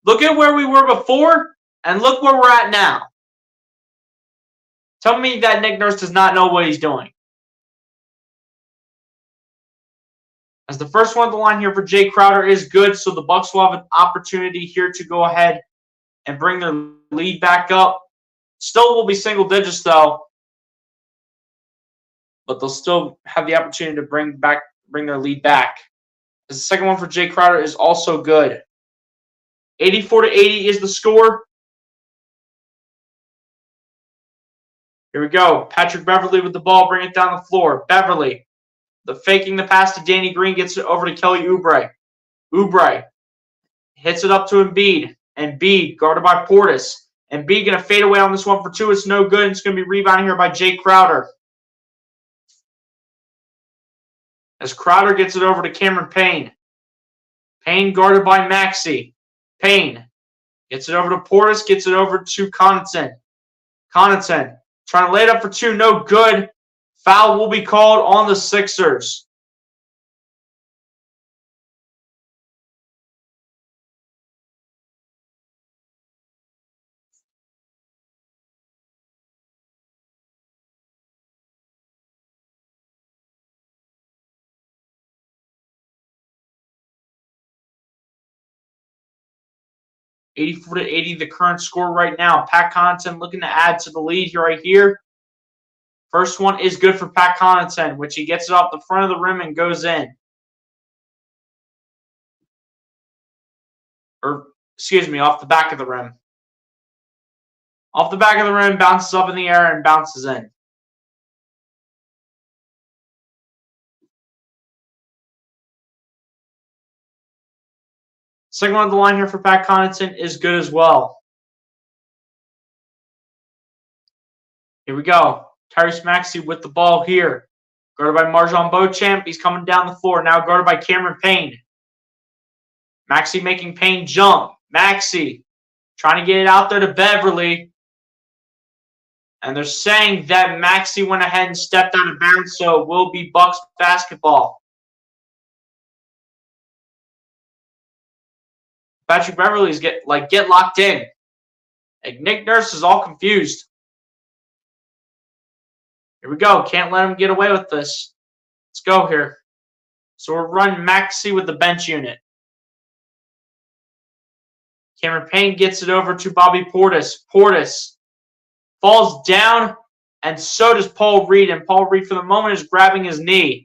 Look at where we were before, and look where we're at now. Tell me that Nick Nurse does not know what he's doing. As the first one on the line here for Jay Crowder is good, so the Bucks will have an opportunity here to go ahead and bring their lead back up. Still will be single digits, though. But they'll still have the opportunity to bring back bring their lead back. The second one for Jay Crowder is also good. 84-80 is the score. Here we go. Patrick Beverly with the ball. Bring it down the floor. Beverly. Faking the pass to Danny Green. Gets it over to Kelly Oubre. Oubre hits it up to Embiid. Embiid guarded by Portis. Embiid going to fade away on this one for two. It's no good. It's going to be rebounded here by Jay Crowder. As Crowder gets it over to Cameron Payne. Payne guarded by Maxey. Payne gets it over to Portis. Gets it over to Connaughton. Connaughton trying to lay it up for two. No good. Foul will be called on the Sixers. $84-80, the current score right now. Pat Connaughton looking to add to the lead here right here. First one is good for Pat Connaughton, which he gets it off the front of the rim and goes in. Off the back of the rim. Off the back of the rim, bounces up in the air and bounces in. Second one on the line here for Pat Connaughton is good as well. Here we go. Tyrese Maxey with the ball here. Guarded by Marjon Beauchamp. He's coming down the floor. Now guarded by Cameron Payne. Maxey making Payne jump. Maxey trying to get it out there to Beverly. And they're saying that Maxey went ahead and stepped out of bounds, so it will be Bucks basketball. Patrick Beverly's get locked in. Like Nick Nurse is all confused. Here we go. Can't let him get away with this. Let's go here. So we're running Maxey with the bench unit. Cameron Payne gets it over to Bobby Portis. Portis falls down, and so does Paul Reed. And Paul Reed, for the moment, is grabbing his knee.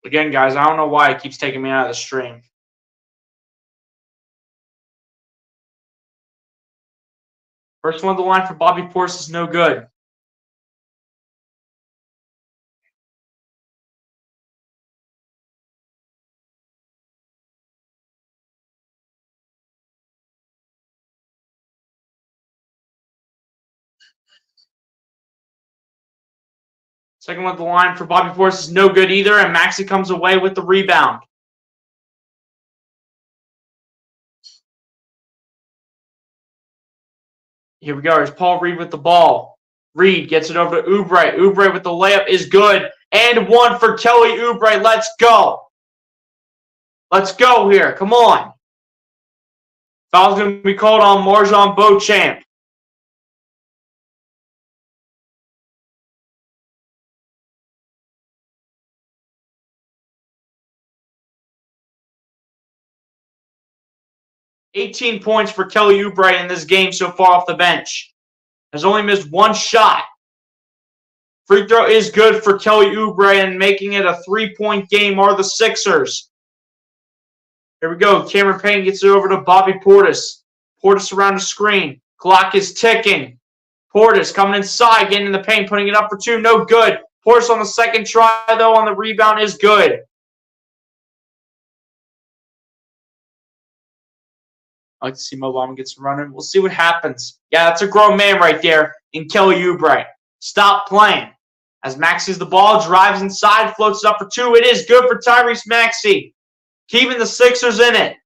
Again, guys, I don't know why it keeps taking me out of the stream. First one on the line for Bobby Portis is no good. Second one on the line for Bobby Portis is no good either, and Maxey comes away with the rebound. Here we go. Here's Paul Reed with the ball. Reed gets it over to Oubre. Oubre with the layup is good. And one for Kelly Oubre. Let's go. Let's go here. Come on. Foul's going to be called on Marjon Beauchamp. $18 points for Kelly Oubre in this game so far off the bench. Has only missed one shot. Free throw is good for Kelly Oubre, and making it a 3-point game are the Sixers. Here we go. Cameron Payne gets it over to Bobby Portis. Portis around the screen. Clock is ticking. Portis coming inside, getting in the paint, putting it up for two. No good. Portis on the second try, though, on the rebound is good. I like to see Mo Bamba get some running. We'll see what happens. Yeah, that's a grown man right there in Kelly Oubre. Stop playing. As Maxey's the ball, drives inside, floats it up for two. It is good for Tyrese Maxey. Keeping the Sixers in it.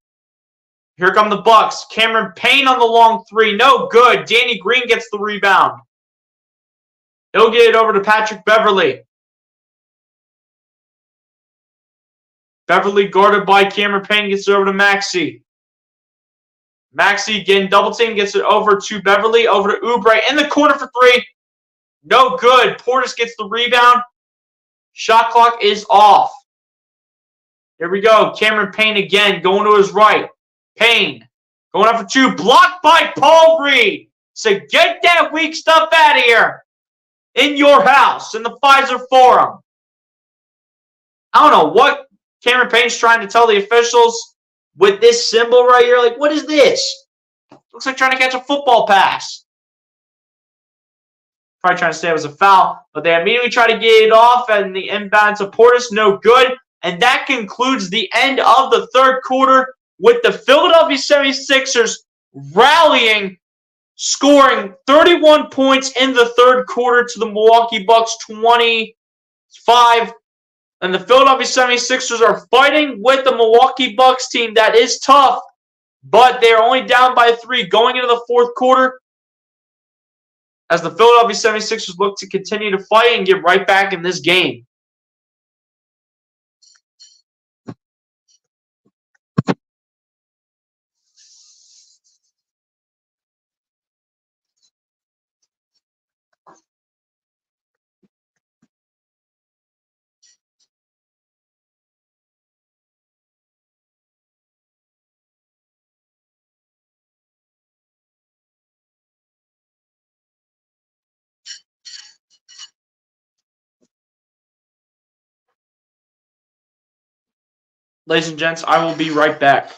Here come the Bucks. Cameron Payne on the long three. No good. Danny Green gets the rebound. He'll get it over to Patrick Beverly. Beverly guarded by Cameron Payne, gets it over to Maxey. Maxey getting double team, gets it over to Beverly, over to Oubre in the corner for three. No good. Portis gets the rebound. Shot clock is off. Here we go. Cameron Payne again, going to his right. Payne going up for two. Blocked by Paul Reed. So get that weak stuff out of here. In your house, in the Pfizer Forum. I don't know what Cameron Payne's trying to tell the officials with this symbol right here. Like, what is this? Looks like trying to catch a football pass. Probably trying to say it was a foul, but they immediately try to get it off, and the inbound to Portis, no good. And that concludes the end of the third quarter with the Philadelphia 76ers rallying, scoring 31 points in the third quarter to the Milwaukee Bucks 25. And the Philadelphia 76ers are fighting with the Milwaukee Bucks team that is tough, but they're only down by 3 going into the fourth quarter as the Philadelphia 76ers look to continue to fight and get right back in this game. Ladies and gents, I will be right back.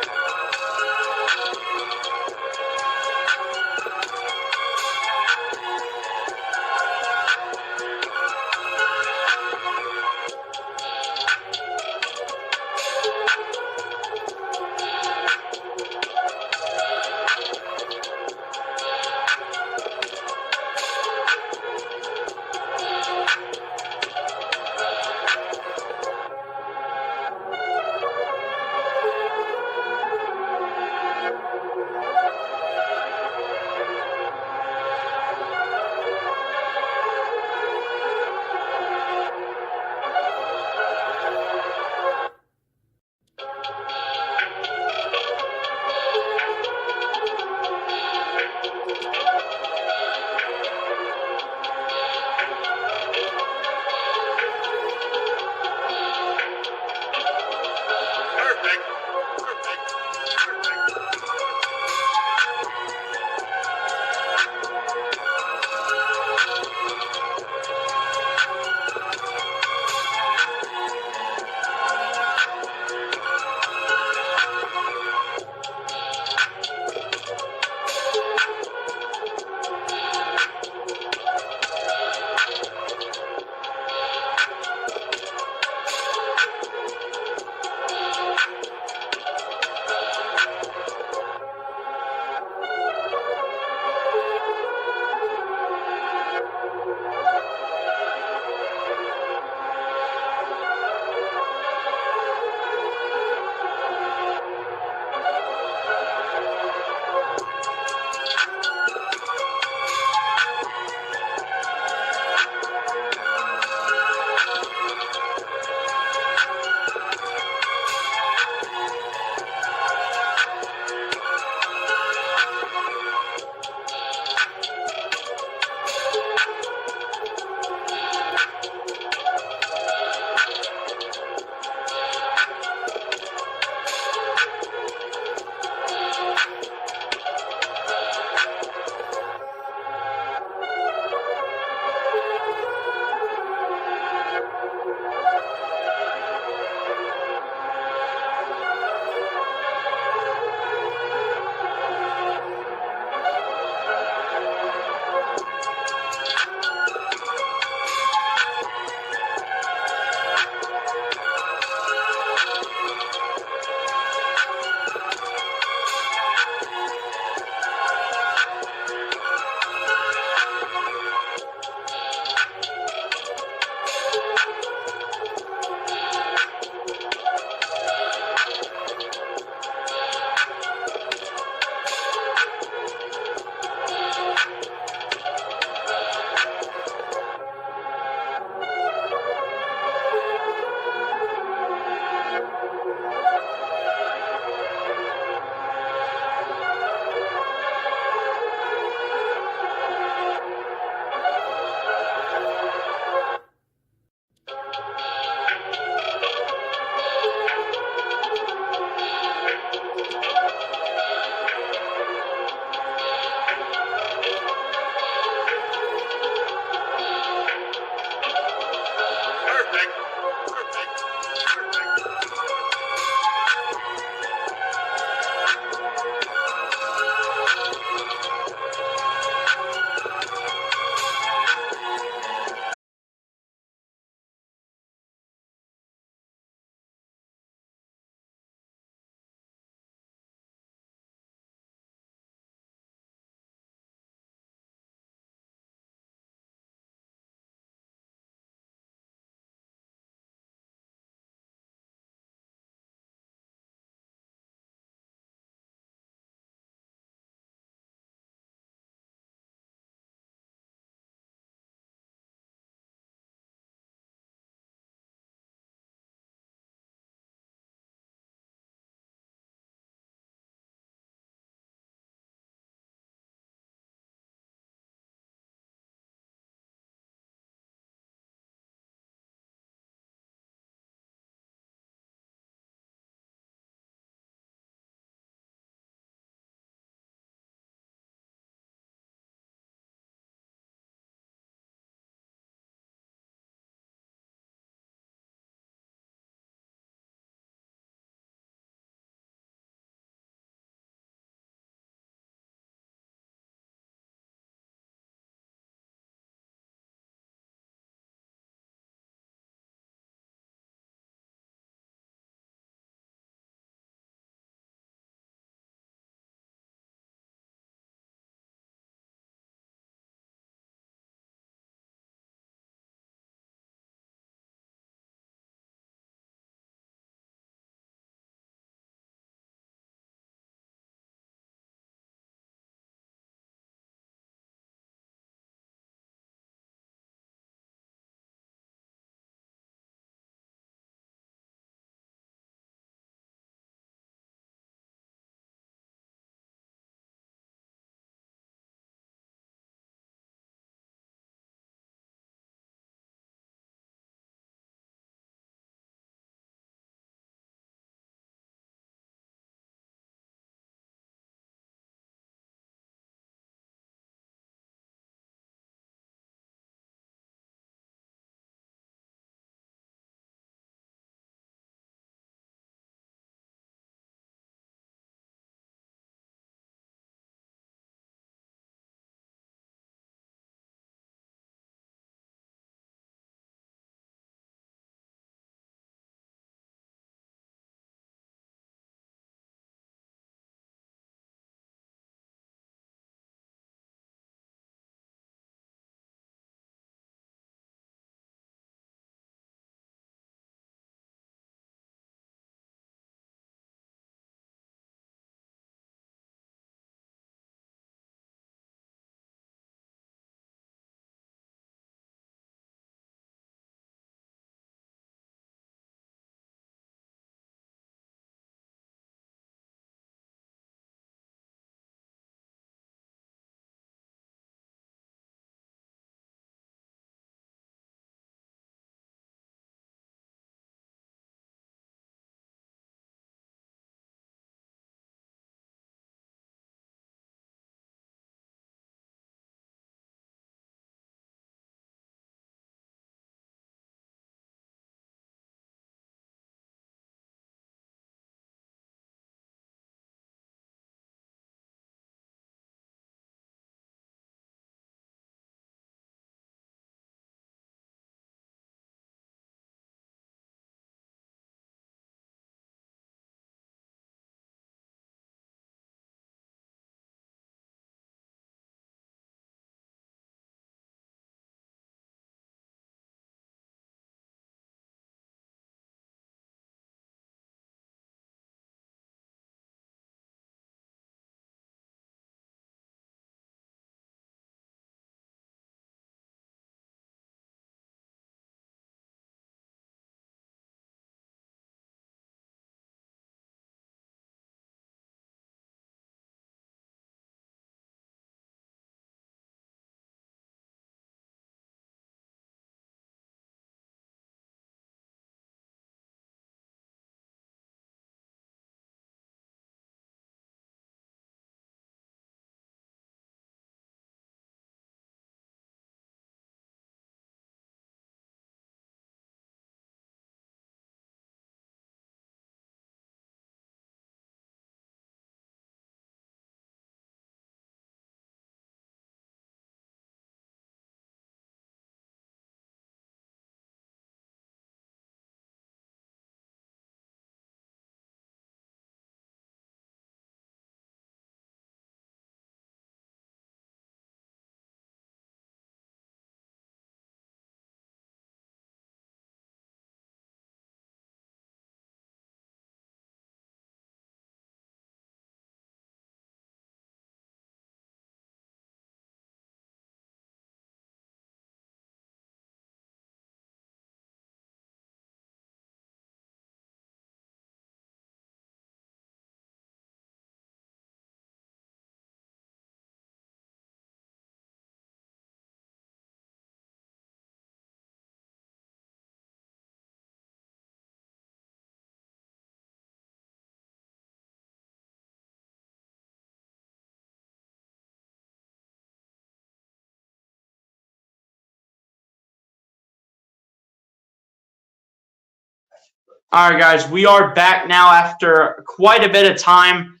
All right, guys, we are back now after quite a bit of time.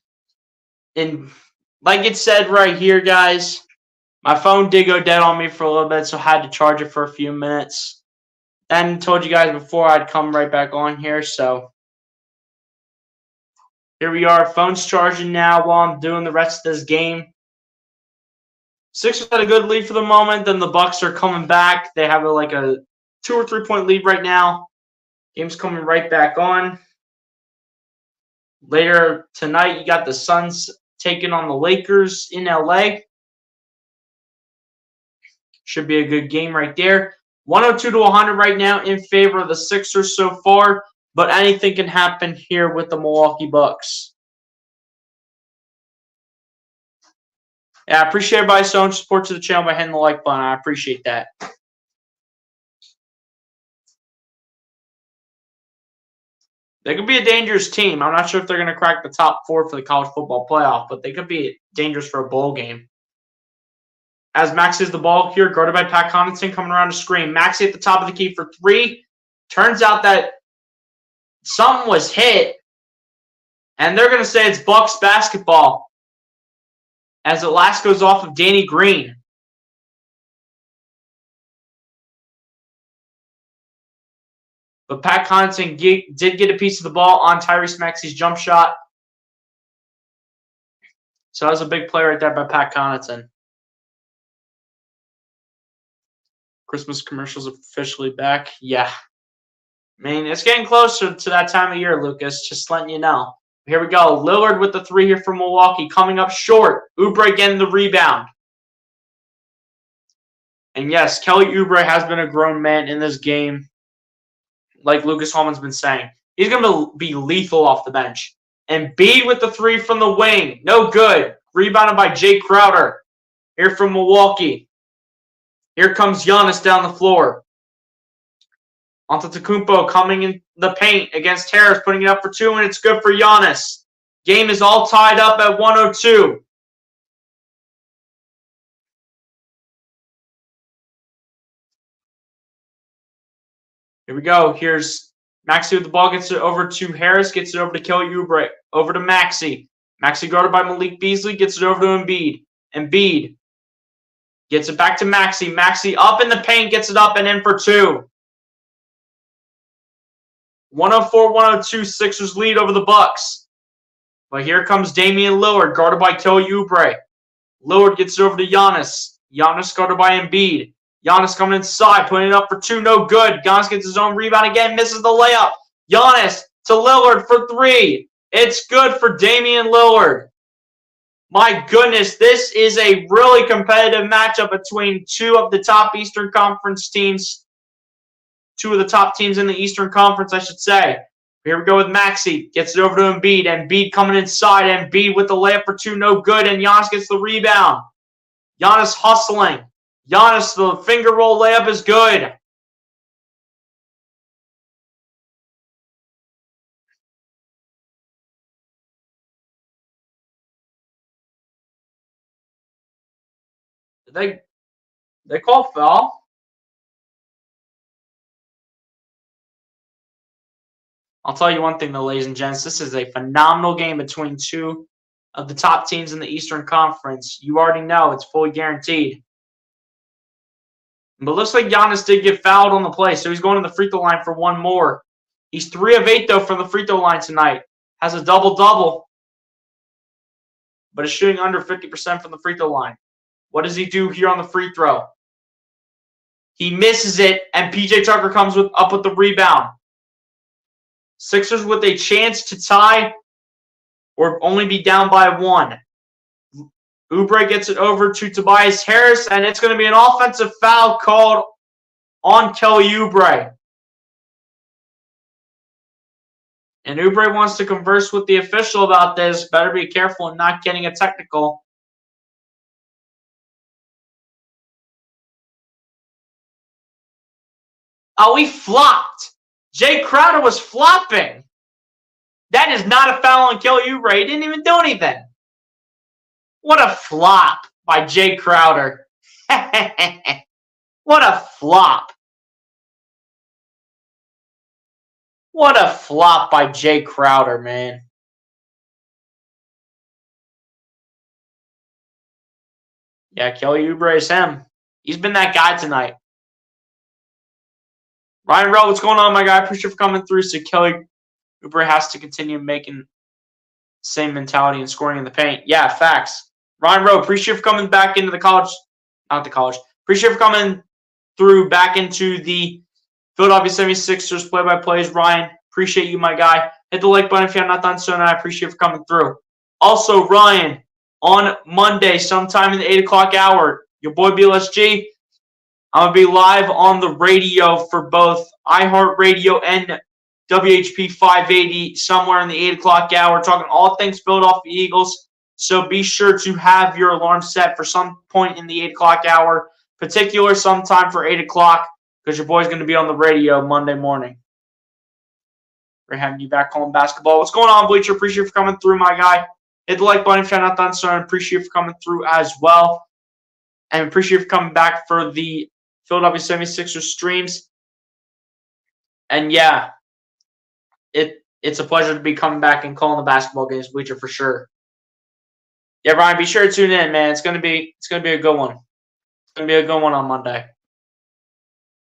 And like it said right here, guys, my phone did go dead on me for a little bit, so I had to charge it for a few minutes. And told you guys before I'd come right back on here, so here we are. Phone's charging now while I'm doing the rest of this game. Sixers had a good lead for the moment. Then the Bucks are coming back. They have like a 2 or 3 point lead right now. Game's coming right back on. Later tonight, you got the Suns taking on the Lakers in LA. Should be a good game right there. 102 to 100 right now in favor of the Sixers so far, but anything can happen here with the Milwaukee Bucks. Yeah, I appreciate everybody showing support to the channel by hitting the like button. I appreciate that. They could be a dangerous team. I'm not sure if they're going to crack the top 4 for the college football playoff, but they could be dangerous for a bowl game. As Max is the ball here, guarded by Pat Connaughton coming around the screen. Maxey at the top of the key for 3. Turns out that something was hit, and they're going to say it's Bucks basketball as the last goes off of Danny Green. But Pat Connaughton did get a piece of the ball on Tyrese Maxey's jump shot. So that was a big play right there by Pat Connaughton. Christmas commercials officially back. Yeah. I mean, it's getting closer to that time of year, Lucas. Just letting you know. Here we go. Lillard with the 3 here from Milwaukee. Coming up short. Oubre getting the rebound. And yes, Kelly Oubre has been a grown man in this game. Like Lucas Holman's been saying. He's going to be lethal off the bench. And Embiid with the 3 from the wing. No good. Rebounded by Jay Crowder. Here from Milwaukee. Here comes Giannis down the floor. Antetokounmpo coming in the paint against Harris, putting it up for 2, and it's good for Giannis. Game is all tied up at 102. Here we go. Here's Maxey with the ball, gets it over to Harris, gets it over to Kelly Oubre, over to Maxey. Maxey guarded by Malik Beasley, gets it over to Embiid. Embiid gets it back to Maxey. Maxey up in the paint, gets it up and in for 2. 104-102, Sixers lead over the Bucks. But here comes Damian Lillard, guarded by Kelly Oubre. Lillard gets it over to Giannis. Giannis guarded by Embiid. Giannis coming inside, putting it up for 2, no good. Giannis gets his own rebound again, misses the layup. Giannis to Lillard for 3. It's good for Damian Lillard. My goodness, this is a really competitive matchup between 2 of the top Eastern Conference teams. 2 of the top teams in the Eastern Conference, I should say. Here we go with Maxey. Gets it over to Embiid. Embiid coming inside. Embiid with the layup for 2, no good. And Giannis gets the rebound. Giannis hustling. Giannis, the finger roll layup is good. Did they call foul? I'll tell you one thing, though, ladies and gents. This is a phenomenal game between 2 of the top teams in the Eastern Conference. You already know it's fully guaranteed. But looks like Giannis did get fouled on the play, so he's going to the free throw line for 1 more. He's 3 of 8, though, from the free throw line tonight. Has a double-double, but is shooting under 50% from the free throw line. What does he do here on the free throw? He misses it, and P.J. Tucker comes up with the rebound. Sixers with a chance to tie or only be down by 1. Oubre gets it over to Tobias Harris, and it's going to be an offensive foul called on Kelly Oubre. And Oubre wants to converse with the official about this. Better be careful in not getting a technical. Oh, he flopped. Jay Crowder was flopping. That is not a foul on Kelly Oubre. He didn't even do anything. What a flop by Jay Crowder. What a flop. What a flop by Jay Crowder, man. Yeah, Kelly Oubre is him. He's been that guy tonight. Ryan Rowe, what's going on, my guy? Appreciate you for coming through. So Kelly Oubre has to continue making same mentality and scoring in the paint. Yeah, facts. Ryan Rowe, appreciate you for coming back into the college. Not the college. Appreciate you for coming through back into the Philadelphia 76ers play-by-plays. Ryan, appreciate you, my guy. Hit the like button if you have not done so, and I appreciate you for coming through. Also, Ryan, on Monday, sometime in the 8 o'clock hour, your boy BLSG, I'm going to be live on the radio for both iHeartRadio and WHP 580 somewhere in the 8 o'clock hour, talking all things Philadelphia Eagles. So be sure to have your alarm set for some point in the 8 o'clock hour, particular sometime for 8 o'clock, because your boy's going to be on the radio Monday morning. We're having you back calling basketball. What's going on, Bleacher? Appreciate you for coming through, my guy. Hit the like button if you're not done so, and appreciate you for coming through as well. And appreciate you for coming back for the Philadelphia 76ers streams. And yeah, it's a pleasure to be coming back and calling the basketball games, Bleacher, for sure. Yeah, Ryan, be sure to tune in, man. It's gonna be a good one. It's gonna be a good one on Monday.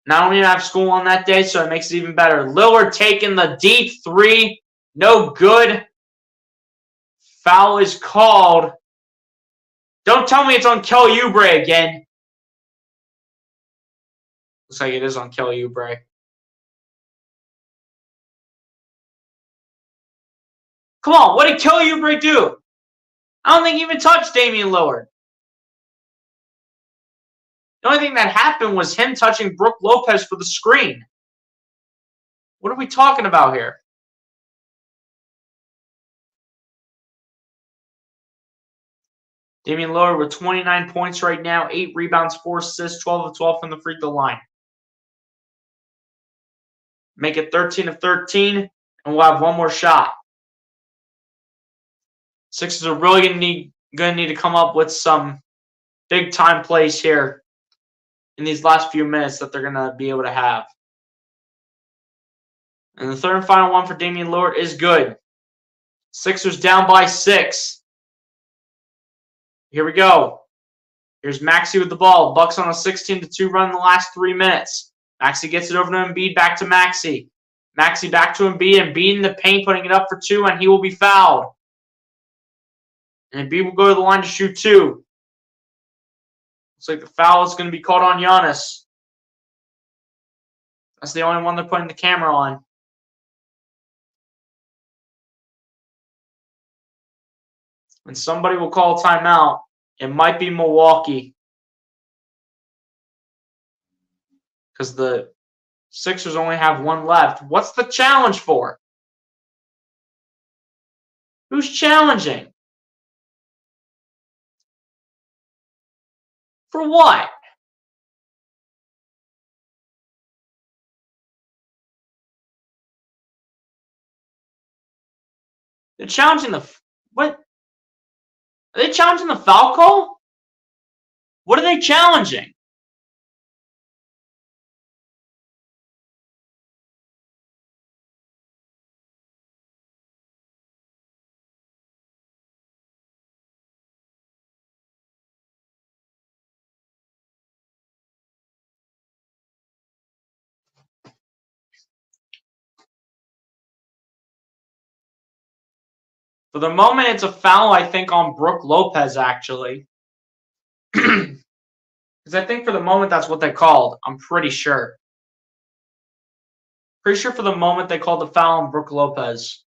Not only do I have school on that day, so it makes it even better. Lillard taking the deep three, no good. Foul is called. Don't tell me it's on Kelly Oubre again. Looks like it is on Kelly Oubre. Come on, what did Kelly Oubre do? I don't think he even touched Damian Lillard. The only thing that happened was him touching Brook Lopez for the screen. What are we talking about here? Damian Lillard with 29 points right now, 8 rebounds, 4 assists, 12 of 12 from the free throw line. Make it 13 of 13, and we'll have one more shot. Sixers are really gonna need to come up with some big time plays here in these last few minutes that they're gonna be able to have. And the third and final one for Damian Lillard is good. Sixers down by 6. Here we go. Here's Maxey with the ball. Bucks on a 16-2 run in the last 3 minutes. Maxey gets it over to Embiid, back to Maxey. Maxey back to Embiid. Embiid in the paint, putting it up for 2, and he will be fouled. And Embiid will go to the line to shoot 2. Looks like the foul is going to be called on Giannis. That's the only one they're putting the camera on. And somebody will call timeout. It might be Milwaukee. Because the Sixers only have 1 left. What's the challenge for? Who's challenging? For what? They're challenging the what? Are they challenging the foul call? What are they challenging? For the moment, it's a foul, I think, on Brook Lopez, actually. Because I think for the moment, that's what they called. I'm pretty sure. Pretty sure for the moment, they called the foul on Brook Lopez.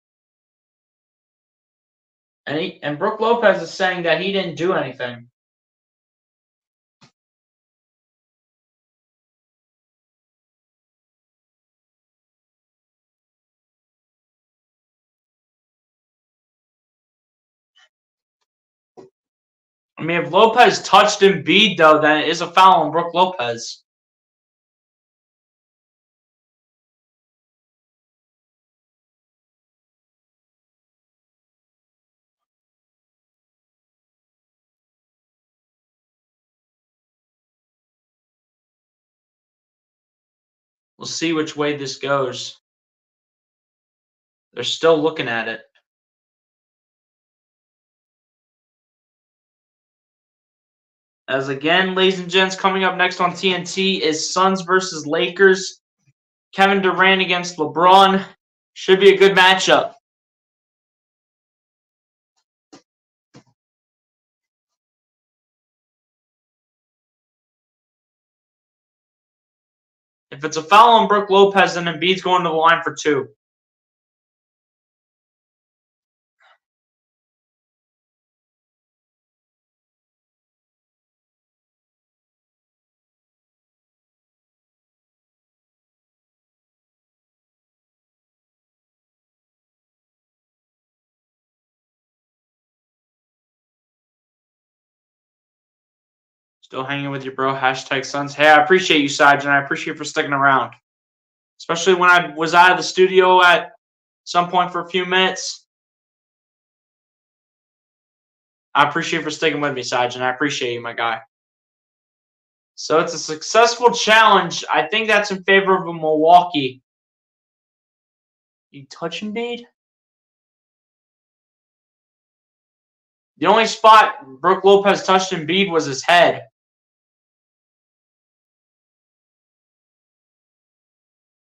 And Brook Lopez is saying that he didn't do anything. I mean, if Lopez touched Embiid, though, then it is a foul on Brook Lopez. We'll see which way this goes. They're still looking at it. As again, ladies and gents, coming up next on TNT is Suns versus Lakers. Kevin Durant against LeBron. Should be a good matchup. If it's a foul on Brook Lopez, then Embiid's going to the line for 2. Still hanging with you, bro. Hashtag Suns. Hey, I appreciate you, Sajin. I appreciate you for sticking around. Especially when I was out of the studio at some point for a few minutes. I appreciate you for sticking with me, Sajin. I appreciate you, my guy. So it's a successful challenge. I think that's in favor of Milwaukee. You touch Embiid? The only spot Brook Lopez touched Embiid was his head.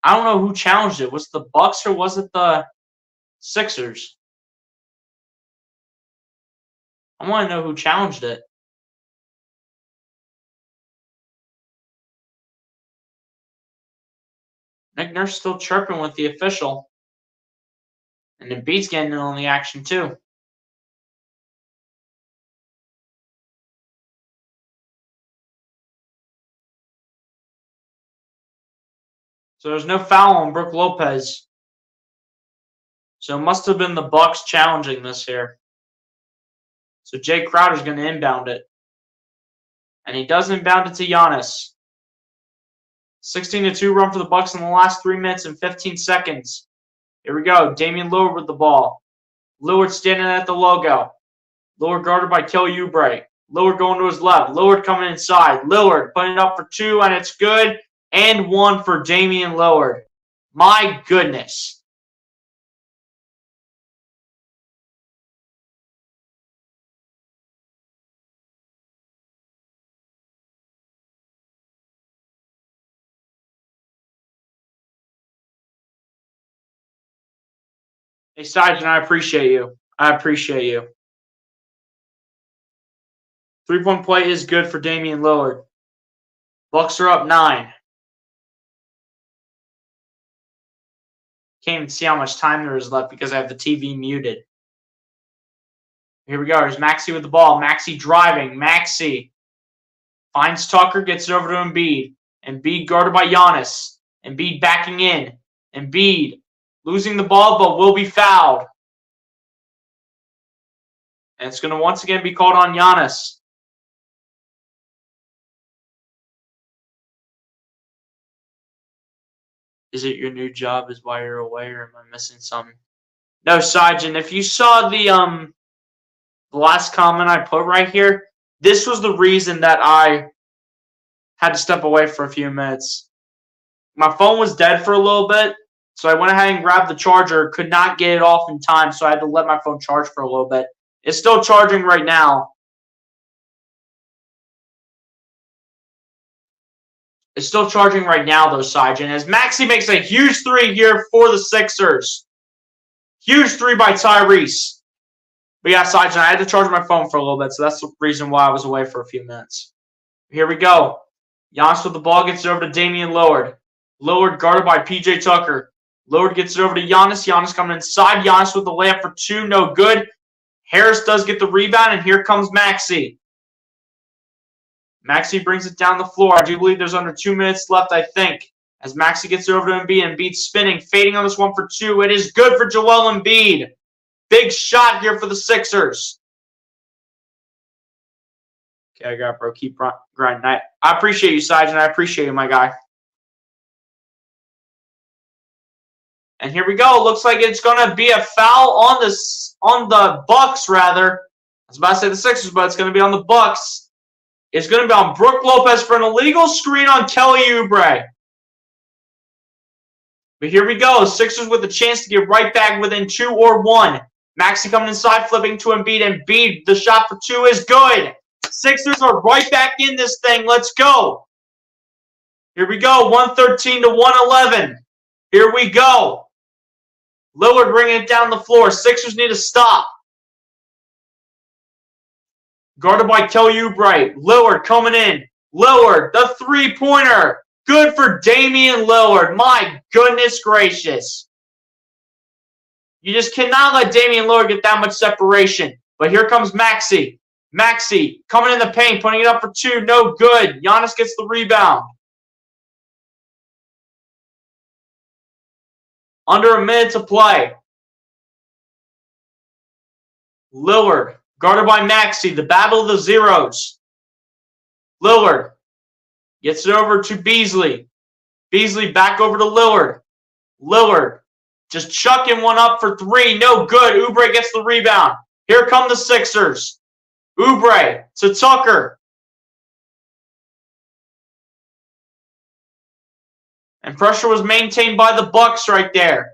I don't know who challenged it. Was it the Bucks or was it the Sixers? I want to know who challenged it. Nick Nurse still chirping with the official. And Embiid's getting in on the action too. So there's no foul on Brook Lopez. So it must have been the Bucks challenging this here. So Jay Crowder's going to inbound it. And he does inbound it to Giannis. 16-2 run for the Bucks in the last 3 minutes and 15 seconds. Here we go. Damian Lillard with the ball. Lillard standing at the logo. Lillard guarded by Kelly Oubre. Lillard going to his left. Lillard coming inside. Lillard putting it up for 2, and it's good. And 1 for Damian Lillard. My goodness. Hey, Sergeant, I appreciate you. I appreciate you. 3-point play is good for Damian Lillard. Bucks are up 9. Can't even see how much time there is left because I have the TV muted. Here we go. Here's Maxey with the ball. Maxey driving. Maxey finds Tucker, gets it over to Embiid. Embiid guarded by Giannis. Embiid backing in. Embiid losing the ball, but will be fouled. And it's going to once again be called on Giannis. Is it your new job is why you're away, or am I missing something? No, Sajin, if you saw the last comment I put right here, this was the reason that I had to step away for a few minutes. My phone was dead for a little bit, so I went ahead and grabbed the charger, could not get it off in time, so I had to let my phone charge for a little bit. It's still charging right now. It's still charging right now, though, Sajin, as Maxey makes a huge 3 here for the Sixers. Huge 3 by Tyrese. But yeah, Sajin, I had to charge my phone for a little bit, so that's the reason why I was away for a few minutes. Here we go. Giannis with the ball gets it over to Damian Lillard. Lillard guarded by P.J. Tucker. Lillard gets it over to Giannis. Giannis coming inside. Giannis with the layup for 2. No good. Harris does get the rebound, and here comes Maxey. Maxey brings it down the floor. I do believe there's under 2 minutes left, I think. As Maxey gets it over to Embiid. Embiid spinning, fading on this one for 2. It is good for Joel Embiid. Big shot here for the Sixers. Okay, I got it, bro. Keep grinding. I appreciate you, Sajin. I appreciate you, my guy. And here we go. Looks like it's going to be a foul on the Bucks, rather. I was about to say the Sixers, but it's going to be on the Bucks. It's going to be on Brook Lopez for an illegal screen on Kelly Oubre. But here we go. Sixers with a chance to get right back within 2 or 1. Maxey coming inside, flipping to Embiid. Embiid, the shot for 2 is good. Sixers are right back in this thing. Let's go. Here we go. 113 to 111. Here we go. Lillard bringing it down the floor. Sixers need to stop. Guarded by Kelly Oubre. Lillard coming in. Lillard, the three-pointer. Good for Damian Lillard. My goodness gracious. You just cannot let Damian Lillard get that much separation. But here comes Maxey. Maxey coming in the paint, putting it up for 2. No good. Giannis gets the rebound. Under a minute to play. Lillard, guarded by Maxey. The battle of the zeros. Lillard gets it over to Beasley. Beasley back over to Lillard. Lillard just chucking one up for 3. No good. Oubre gets the rebound. Here come the Sixers. Oubre to Tucker. And pressure was maintained by the Bucks right there.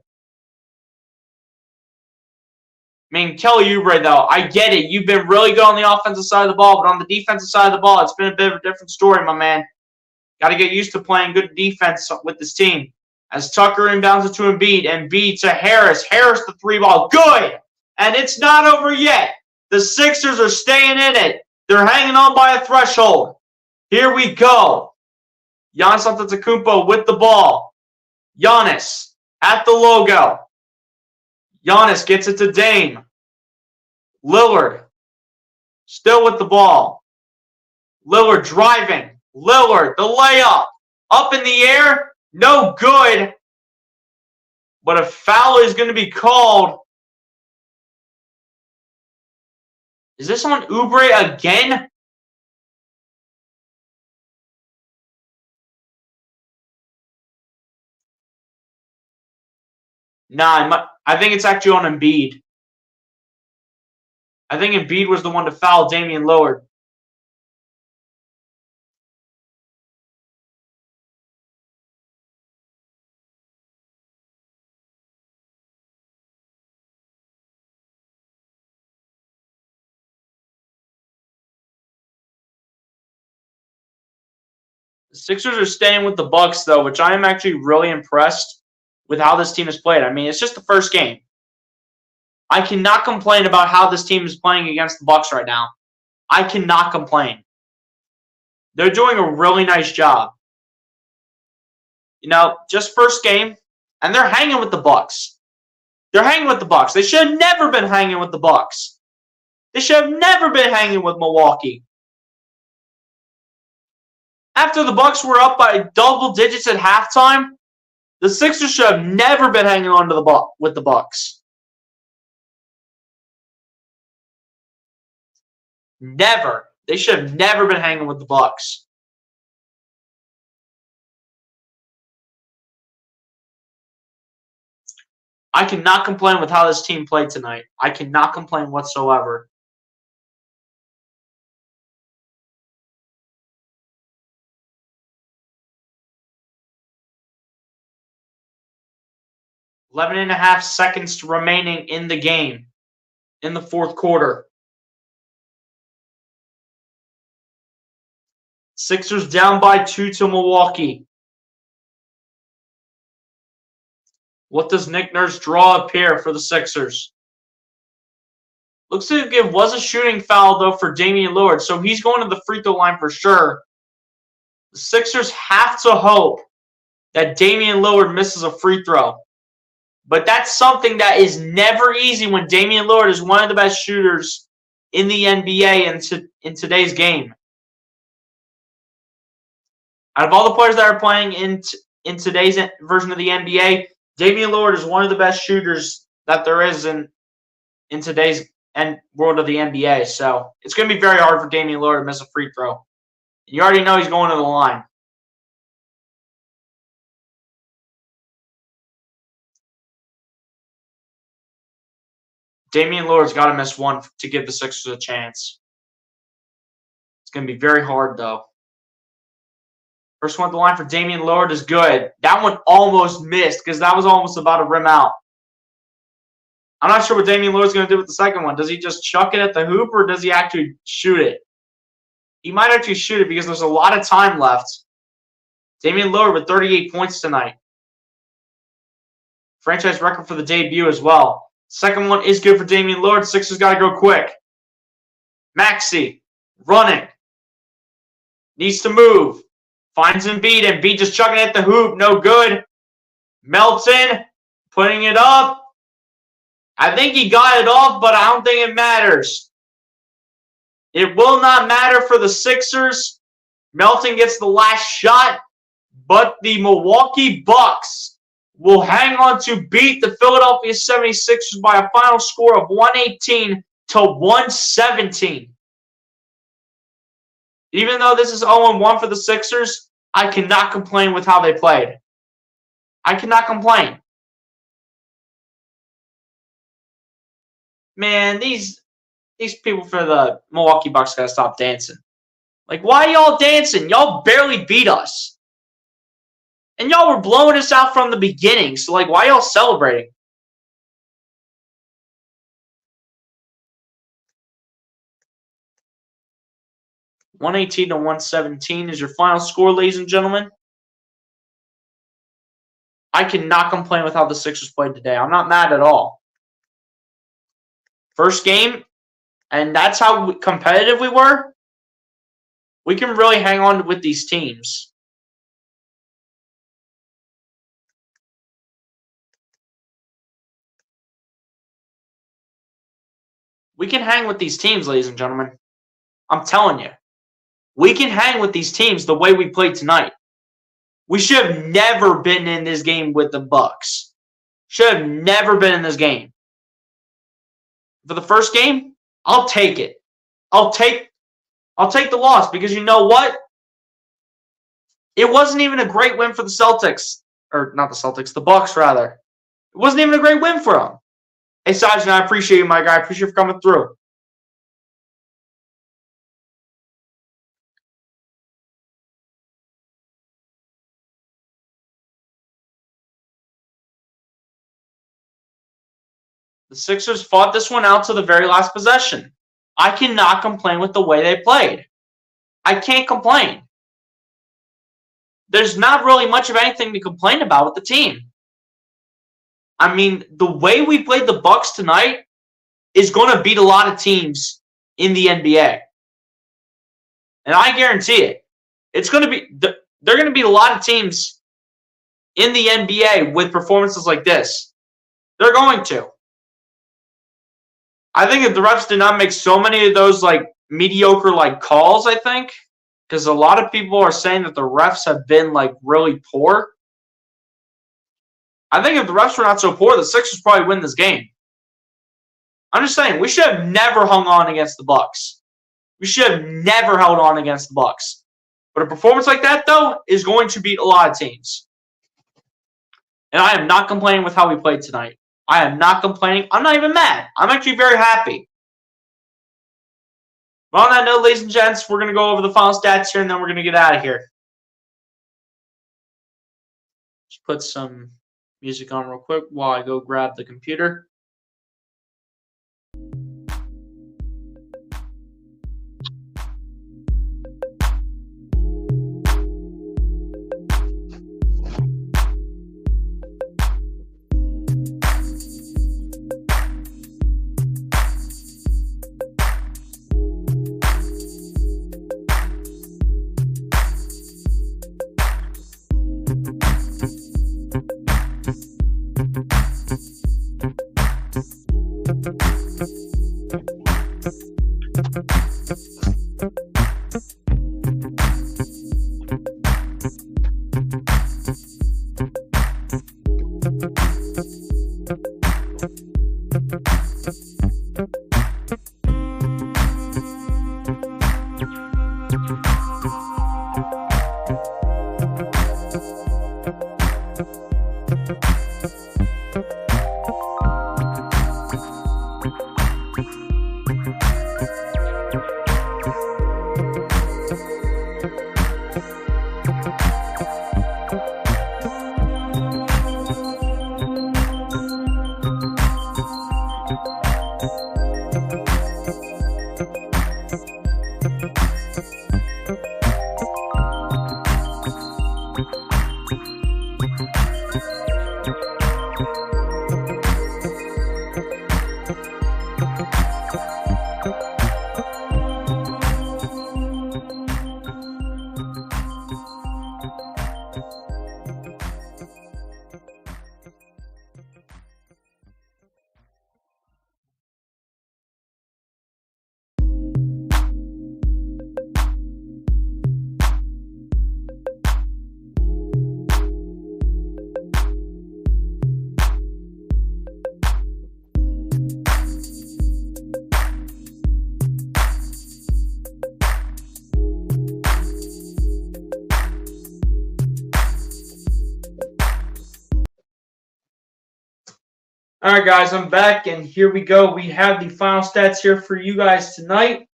I mean, Kelly Oubre, though, I get it. You've been really good on the offensive side of the ball, but on the defensive side of the ball, it's been a bit of a different story, my man. Got to get used to playing good defense with this team. As Tucker inbounds it to Embiid. Embiid to Harris. Harris the 3-ball. Good! And it's not over yet. The Sixers are staying in it. They're hanging on by a threshold. Here we go. Giannis Antetokounmpo with the ball. Giannis at the logo. Giannis gets it to Dame. Lillard still with the ball. Lillard driving. Lillard, the layup. Up in the air. No good. But a foul is going to be called. Is this on Oubre again? Nah, I think it's actually on Embiid. I think Embiid was the one to foul Damian Lillard. The Sixers are staying with the Bucks, though, which I am actually really impressed with how this team has played. I mean, it's just the first game. I cannot complain about how this team is playing against the Bucks right now. I cannot complain. They're doing a really nice job. You know, just first game, and they're hanging with the Bucks. They're hanging with the Bucks. They should have never been hanging with the Bucks. They should have never been hanging with Milwaukee. After the Bucks were up by double digits at halftime, the Sixers should have never been hanging on to with the Bucks. Never. They should have never been hanging with the Bucks. I cannot complain with how this team played tonight. I cannot complain whatsoever. Eleven and a half seconds remaining in the game, in the fourth quarter. Sixers down by 2 to Milwaukee. What does Nick Nurse draw up here for the Sixers? Looks like it was a shooting foul, though, for Damian Lillard, so he's going to the free throw line for sure. The Sixers have to hope that Damian Lillard misses a free throw. But that's something that is never easy when Damian Lillard is one of the best shooters in the NBA in today's game. Out of all the players that are playing in today's version of the NBA, Damian Lillard is one of the best shooters that there is in today's world of the NBA. So it's going to be very hard for Damian Lillard to miss a free throw. You already know he's going to the line. Damian Lillard's got to miss one to give the Sixers a chance. It's going to be very hard, though. First one at the line for Damian Lillard is good. That one almost missed because that was almost about to rim out. I'm not sure what Damian Lillard's going to do with the second one. Does he just chuck it at the hoop or does he actually shoot it? He might actually shoot it because there's a lot of time left. Damian Lillard with 38 points tonight. Franchise record for the debut as well. Second one is good for Damian Lillard. Sixers got to go quick. Maxey running. Needs to move. Finds Embiid. Embiid just chucking it at the hoop. No good. Melton putting it up. I think he got it off, but I don't think it matters. It will not matter for the Sixers. Melton gets the last shot, but the Milwaukee Bucks will hang on to beat the Philadelphia 76ers by a final score of 118 to 117. Even though this is 0-1 for the Sixers, I cannot complain with how they played. I cannot complain. Man, these people for the Milwaukee Bucks gotta stop dancing. Like, why are y'all dancing? Y'all barely beat us. And y'all were blowing us out from the beginning. So, like, why y'all celebrating? $118 to $117 is your final score, ladies and gentlemen. I cannot complain with how the Sixers played today. I'm not mad at all. First game, and that's how competitive we were. We can really hang on with these teams. We can hang with these teams, ladies and gentlemen. I'm telling you. We can hang with these teams the way we played tonight. We should have never been in this game with the Bucks. Should have never been in this game. For the first game, I'll take it. I'll take the loss because you know what? It wasn't even a great win for the Celtics. Or not the Celtics, the Bucks rather. It wasn't even a great win for them. Hey, Sajin, I appreciate you, my guy. I appreciate you for coming through. The Sixers fought this one out to the very last possession. I cannot complain with the way they played. I can't complain. There's not really much of anything to complain about with the team. I mean, the way we played the Bucks tonight is going to beat a lot of teams in the NBA. And I guarantee it. It's going to be they're going to beat a lot of teams in the NBA with performances like this. They're going to. I think if the refs did not make so many of those like mediocre like calls, I think, because a lot of people are saying that the refs have been like really poor. I think if the refs were not so poor, the Sixers probably win this game. I'm just saying, we should have never hung on against the Bucks. We should have never held on against the Bucks. But a performance like that, though, is going to beat a lot of teams. And I am not complaining with how we played tonight. I am not complaining. I'm not even mad. I'm actually very happy. But on that note, ladies and gents, we're going to go over the final stats here, and then we're going to get out of here. Just put some music on real quick while I go grab the computer. All right, guys, I'm back, and here we go. We have the final stats here for you guys tonight.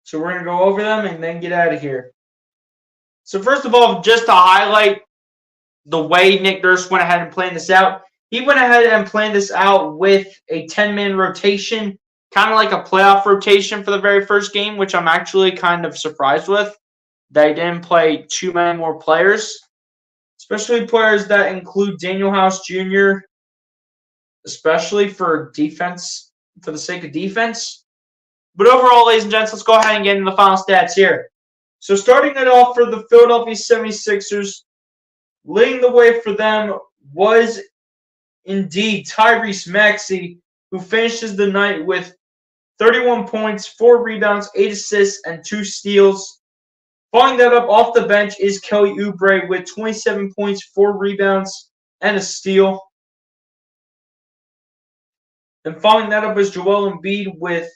So we're going to go over them and then get out of here. So first of all, just to highlight the way Nick Nurse went ahead and planned this out, he went ahead and planned this out with a 10-man rotation, kind of like a playoff rotation for the very first game, which I'm actually kind of surprised with. They didn't play too many more players, especially players that include Daniel House Jr., especially for defense, for the sake of defense. But overall, ladies and gents, let's go ahead and get into the final stats here. So starting it off for the Philadelphia 76ers, leading the way for them was indeed Tyrese Maxey, who finishes the night with 31 points, 4 rebounds, 8 assists, and 2 steals. Following that up off the bench is Kelly Oubre with 27 points, 4 rebounds, and a steal. And following that up is Joel Embiid with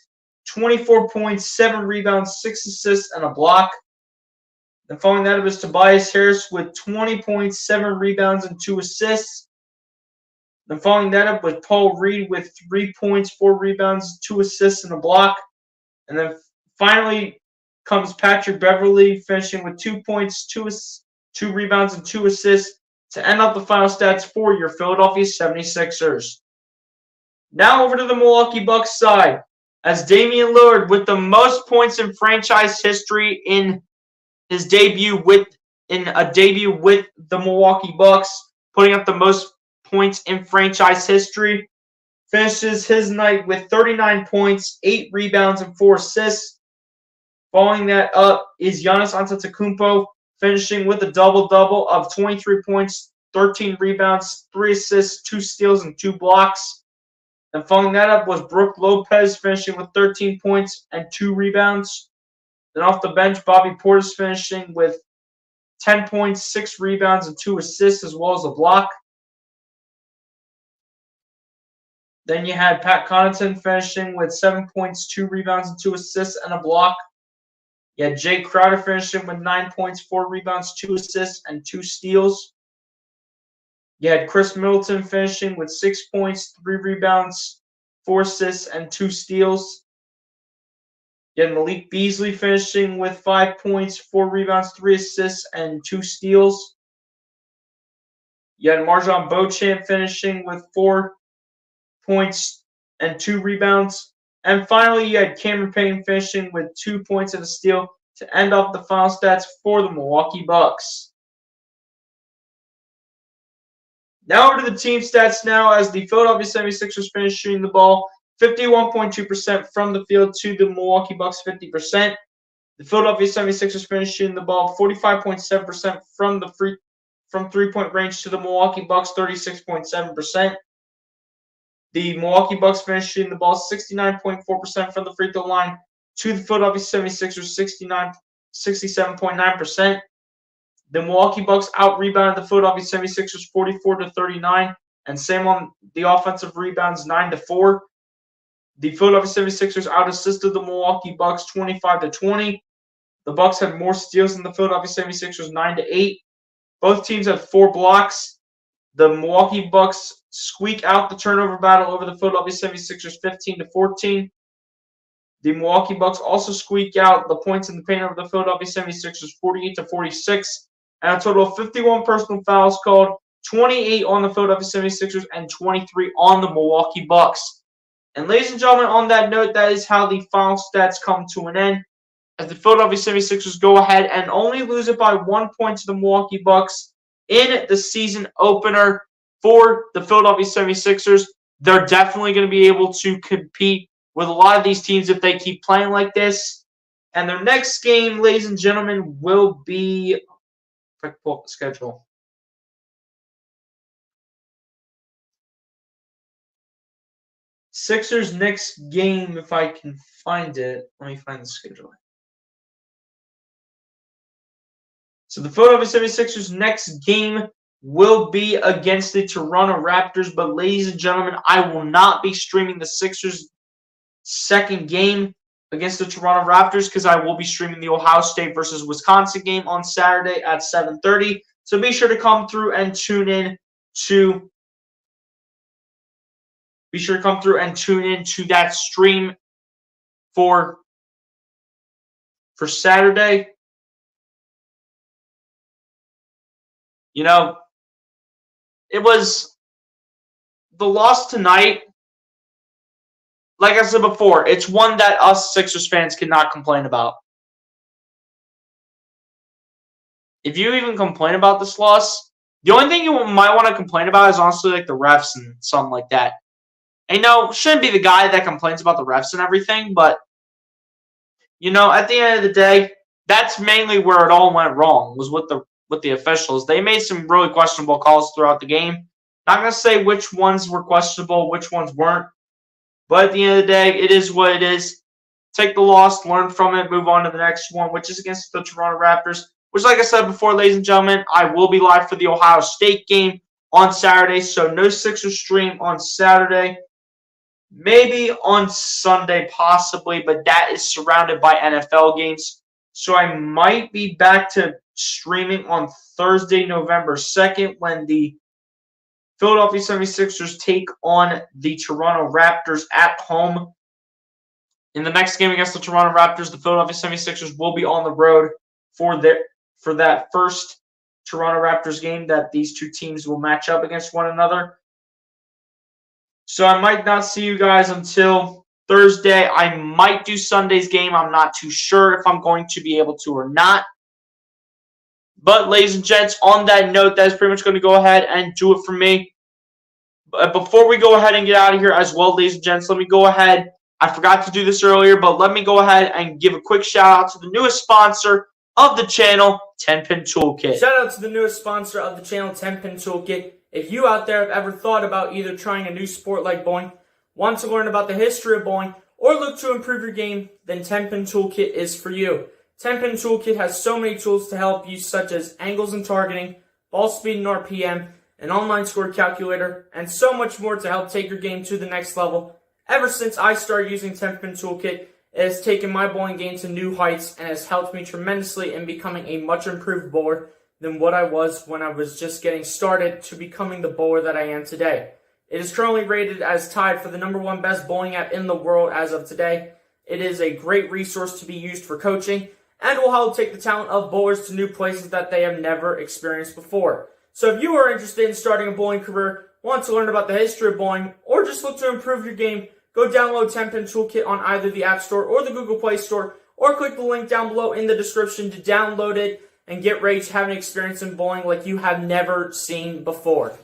24 points, 7 rebounds, 6 assists, and a block. And following that up is Tobias Harris with 20 points, 7 rebounds, and 2 assists. Then following that up was Paul Reed with 3 points, 4 rebounds, 2 assists, and a block. And then finally comes Patrick Beverley finishing with 2 points, 2 rebounds, and 2 assists to end up the final stats for your Philadelphia 76ers. Now over to the Milwaukee Bucks side, as Damian Lillard with the most points in franchise history in his debut with the Milwaukee Bucks, putting up the most points in franchise history, finishes his night with 39 points, 8 rebounds, and 4 assists. Following that up is Giannis Antetokounmpo, finishing with a double-double of 23 points, 13 rebounds, 3 assists, 2 steals, and 2 blocks. And following that up was Brook Lopez, finishing with 13 points and 2 rebounds. Then off the bench, Bobby Portis finishing with 10 points, 6 rebounds, and 2 assists, as well as a block. Then you had Pat Connaughton finishing with 7 points, 2 rebounds, and 2 assists, and a block. You had Jay Crowder finishing with 9 points, 4 rebounds, 2 assists, and 2 steals. You had Chris Middleton finishing with 6 points, 3 rebounds, 4 assists, and 2 steals. You had Malik Beasley finishing with 5 points, 4 rebounds, 3 assists, and 2 steals. You had Marjon Beauchamp finishing with 4 points and 2 rebounds. And finally, you had Cameron Payne finishing with 2 points and a steal to end off the final stats for the Milwaukee Bucks. Now over to the team stats now, as the Philadelphia 76ers finish shooting the ball 51.2% from the field to the Milwaukee Bucks 50%. The Philadelphia 76ers finish shooting the ball 45.7% from three-point range to the Milwaukee Bucks 36.7%. The Milwaukee Bucks finished shooting the ball 69.4% from the free throw line to the Philadelphia 76ers 67.9%. The Milwaukee Bucks out-rebounded the Philadelphia 76ers 44-39, and same on the offensive rebounds, 9-4. The Philadelphia 76ers out-assisted the Milwaukee Bucks 25-20. The Bucks had more steals than the Philadelphia 76ers, 9-8. Both teams had 4 blocks. The Milwaukee Bucks squeak out the turnover battle over the Philadelphia 76ers 15-14. The Milwaukee Bucks also squeak out the points in the paint over the Philadelphia 76ers 48-46. And a total of 51 personal fouls called, 28 on the Philadelphia 76ers and 23 on the Milwaukee Bucks. And ladies and gentlemen, on that note, that is how the final stats come to an end, as the Philadelphia 76ers go ahead and only lose it by 1 point to the Milwaukee Bucks in the season opener for the Philadelphia 76ers. They're definitely going to be able to compete with a lot of these teams if they keep playing like this. And their next game, ladies and gentlemen, will be... If I can pull up the schedule. Sixers next game, if I can find it. Let me find the schedule. So the Philadelphia 76ers next game will be against the Toronto Raptors. But ladies and gentlemen, I will not be streaming the Sixers second game against the Toronto Raptors, because I will be streaming the Ohio State versus Wisconsin game on Saturday at 7:30. So be sure to come through and tune in to Be sure to come through and tune in to that stream for Saturday. You know, it was the loss tonight. Like I said before, it's one that us Sixers fans cannot complain about. If you even complain about this loss, the only thing you might want to complain about is honestly like the refs and something like that. I know, shouldn't be the guy that complains about the refs and everything, but at the end of the day, that's mainly where it all went wrong, was with the officials. They made some really questionable calls throughout the game. Not going to say which ones were questionable, which ones weren't. But at the end of the day, it is what it is. Take the loss, learn from it, move on to the next one, which is against the Toronto Raptors. Which, like I said before, ladies and gentlemen, I will be live for the Ohio State game on Saturday. So no Sixers stream on Saturday. Maybe on Sunday, possibly, but that is surrounded by NFL games. So I might be back to streaming on Thursday, November 2nd, when the Philadelphia 76ers take on the Toronto Raptors at home. In the next game against the Toronto Raptors, the Philadelphia 76ers will be on the road for that first Toronto Raptors game that these two teams will match up against one another. So I might not see you guys until Thursday. I might do Sunday's game. I'm not too sure if I'm going to be able to or not. But, ladies and gents, on that note, that is pretty much going to go ahead and do it for me. But before we go ahead and get out of here as well, ladies and gents, let me go ahead. I forgot to do this earlier, but let me go ahead and give a quick shout-out to the newest sponsor of the channel, 10-Pin Toolkit. Shout out to the newest sponsor of the channel, 10-Pin Toolkit. If you out there have ever thought about either trying a new sport like bowling, want to learn about the history of bowling, or look to improve your game, then 10-Pin Toolkit is for you. 10-Pin Toolkit has so many tools to help you, such as angles and targeting, ball speed and RPM, an online score calculator, and so much more to help take your game to the next level. Ever since I started using 10-Pin Toolkit, it has taken my bowling game to new heights and has helped me tremendously in becoming a much improved bowler than what I was when I was just getting started to becoming the bowler that I am today. It is currently rated as tied for the #1 best bowling app in the world as of today. It is a great resource to be used for coaching and will help take the talent of bowlers to new places that they have never experienced before. So if you are interested in starting a bowling career, want to learn about the history of bowling, or just look to improve your game, go download 10-Pin Toolkit on either the App Store or the Google Play Store, or click the link down below in the description to download it and get ready to have an experience in bowling like you have never seen before.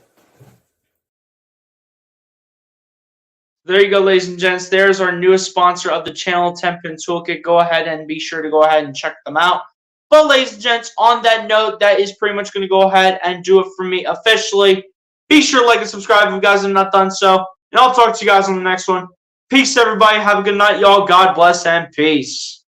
There you go, ladies and gents. There's our newest sponsor of the channel, 10-Pin Toolkit. Go ahead and be sure to go ahead and check them out. But, ladies and gents, on that note, that is pretty much going to go ahead and do it for me officially. Be sure to like and subscribe if you guys have not done so. And I'll talk to you guys on the next one. Peace, everybody. Have a good night, y'all. God bless and peace.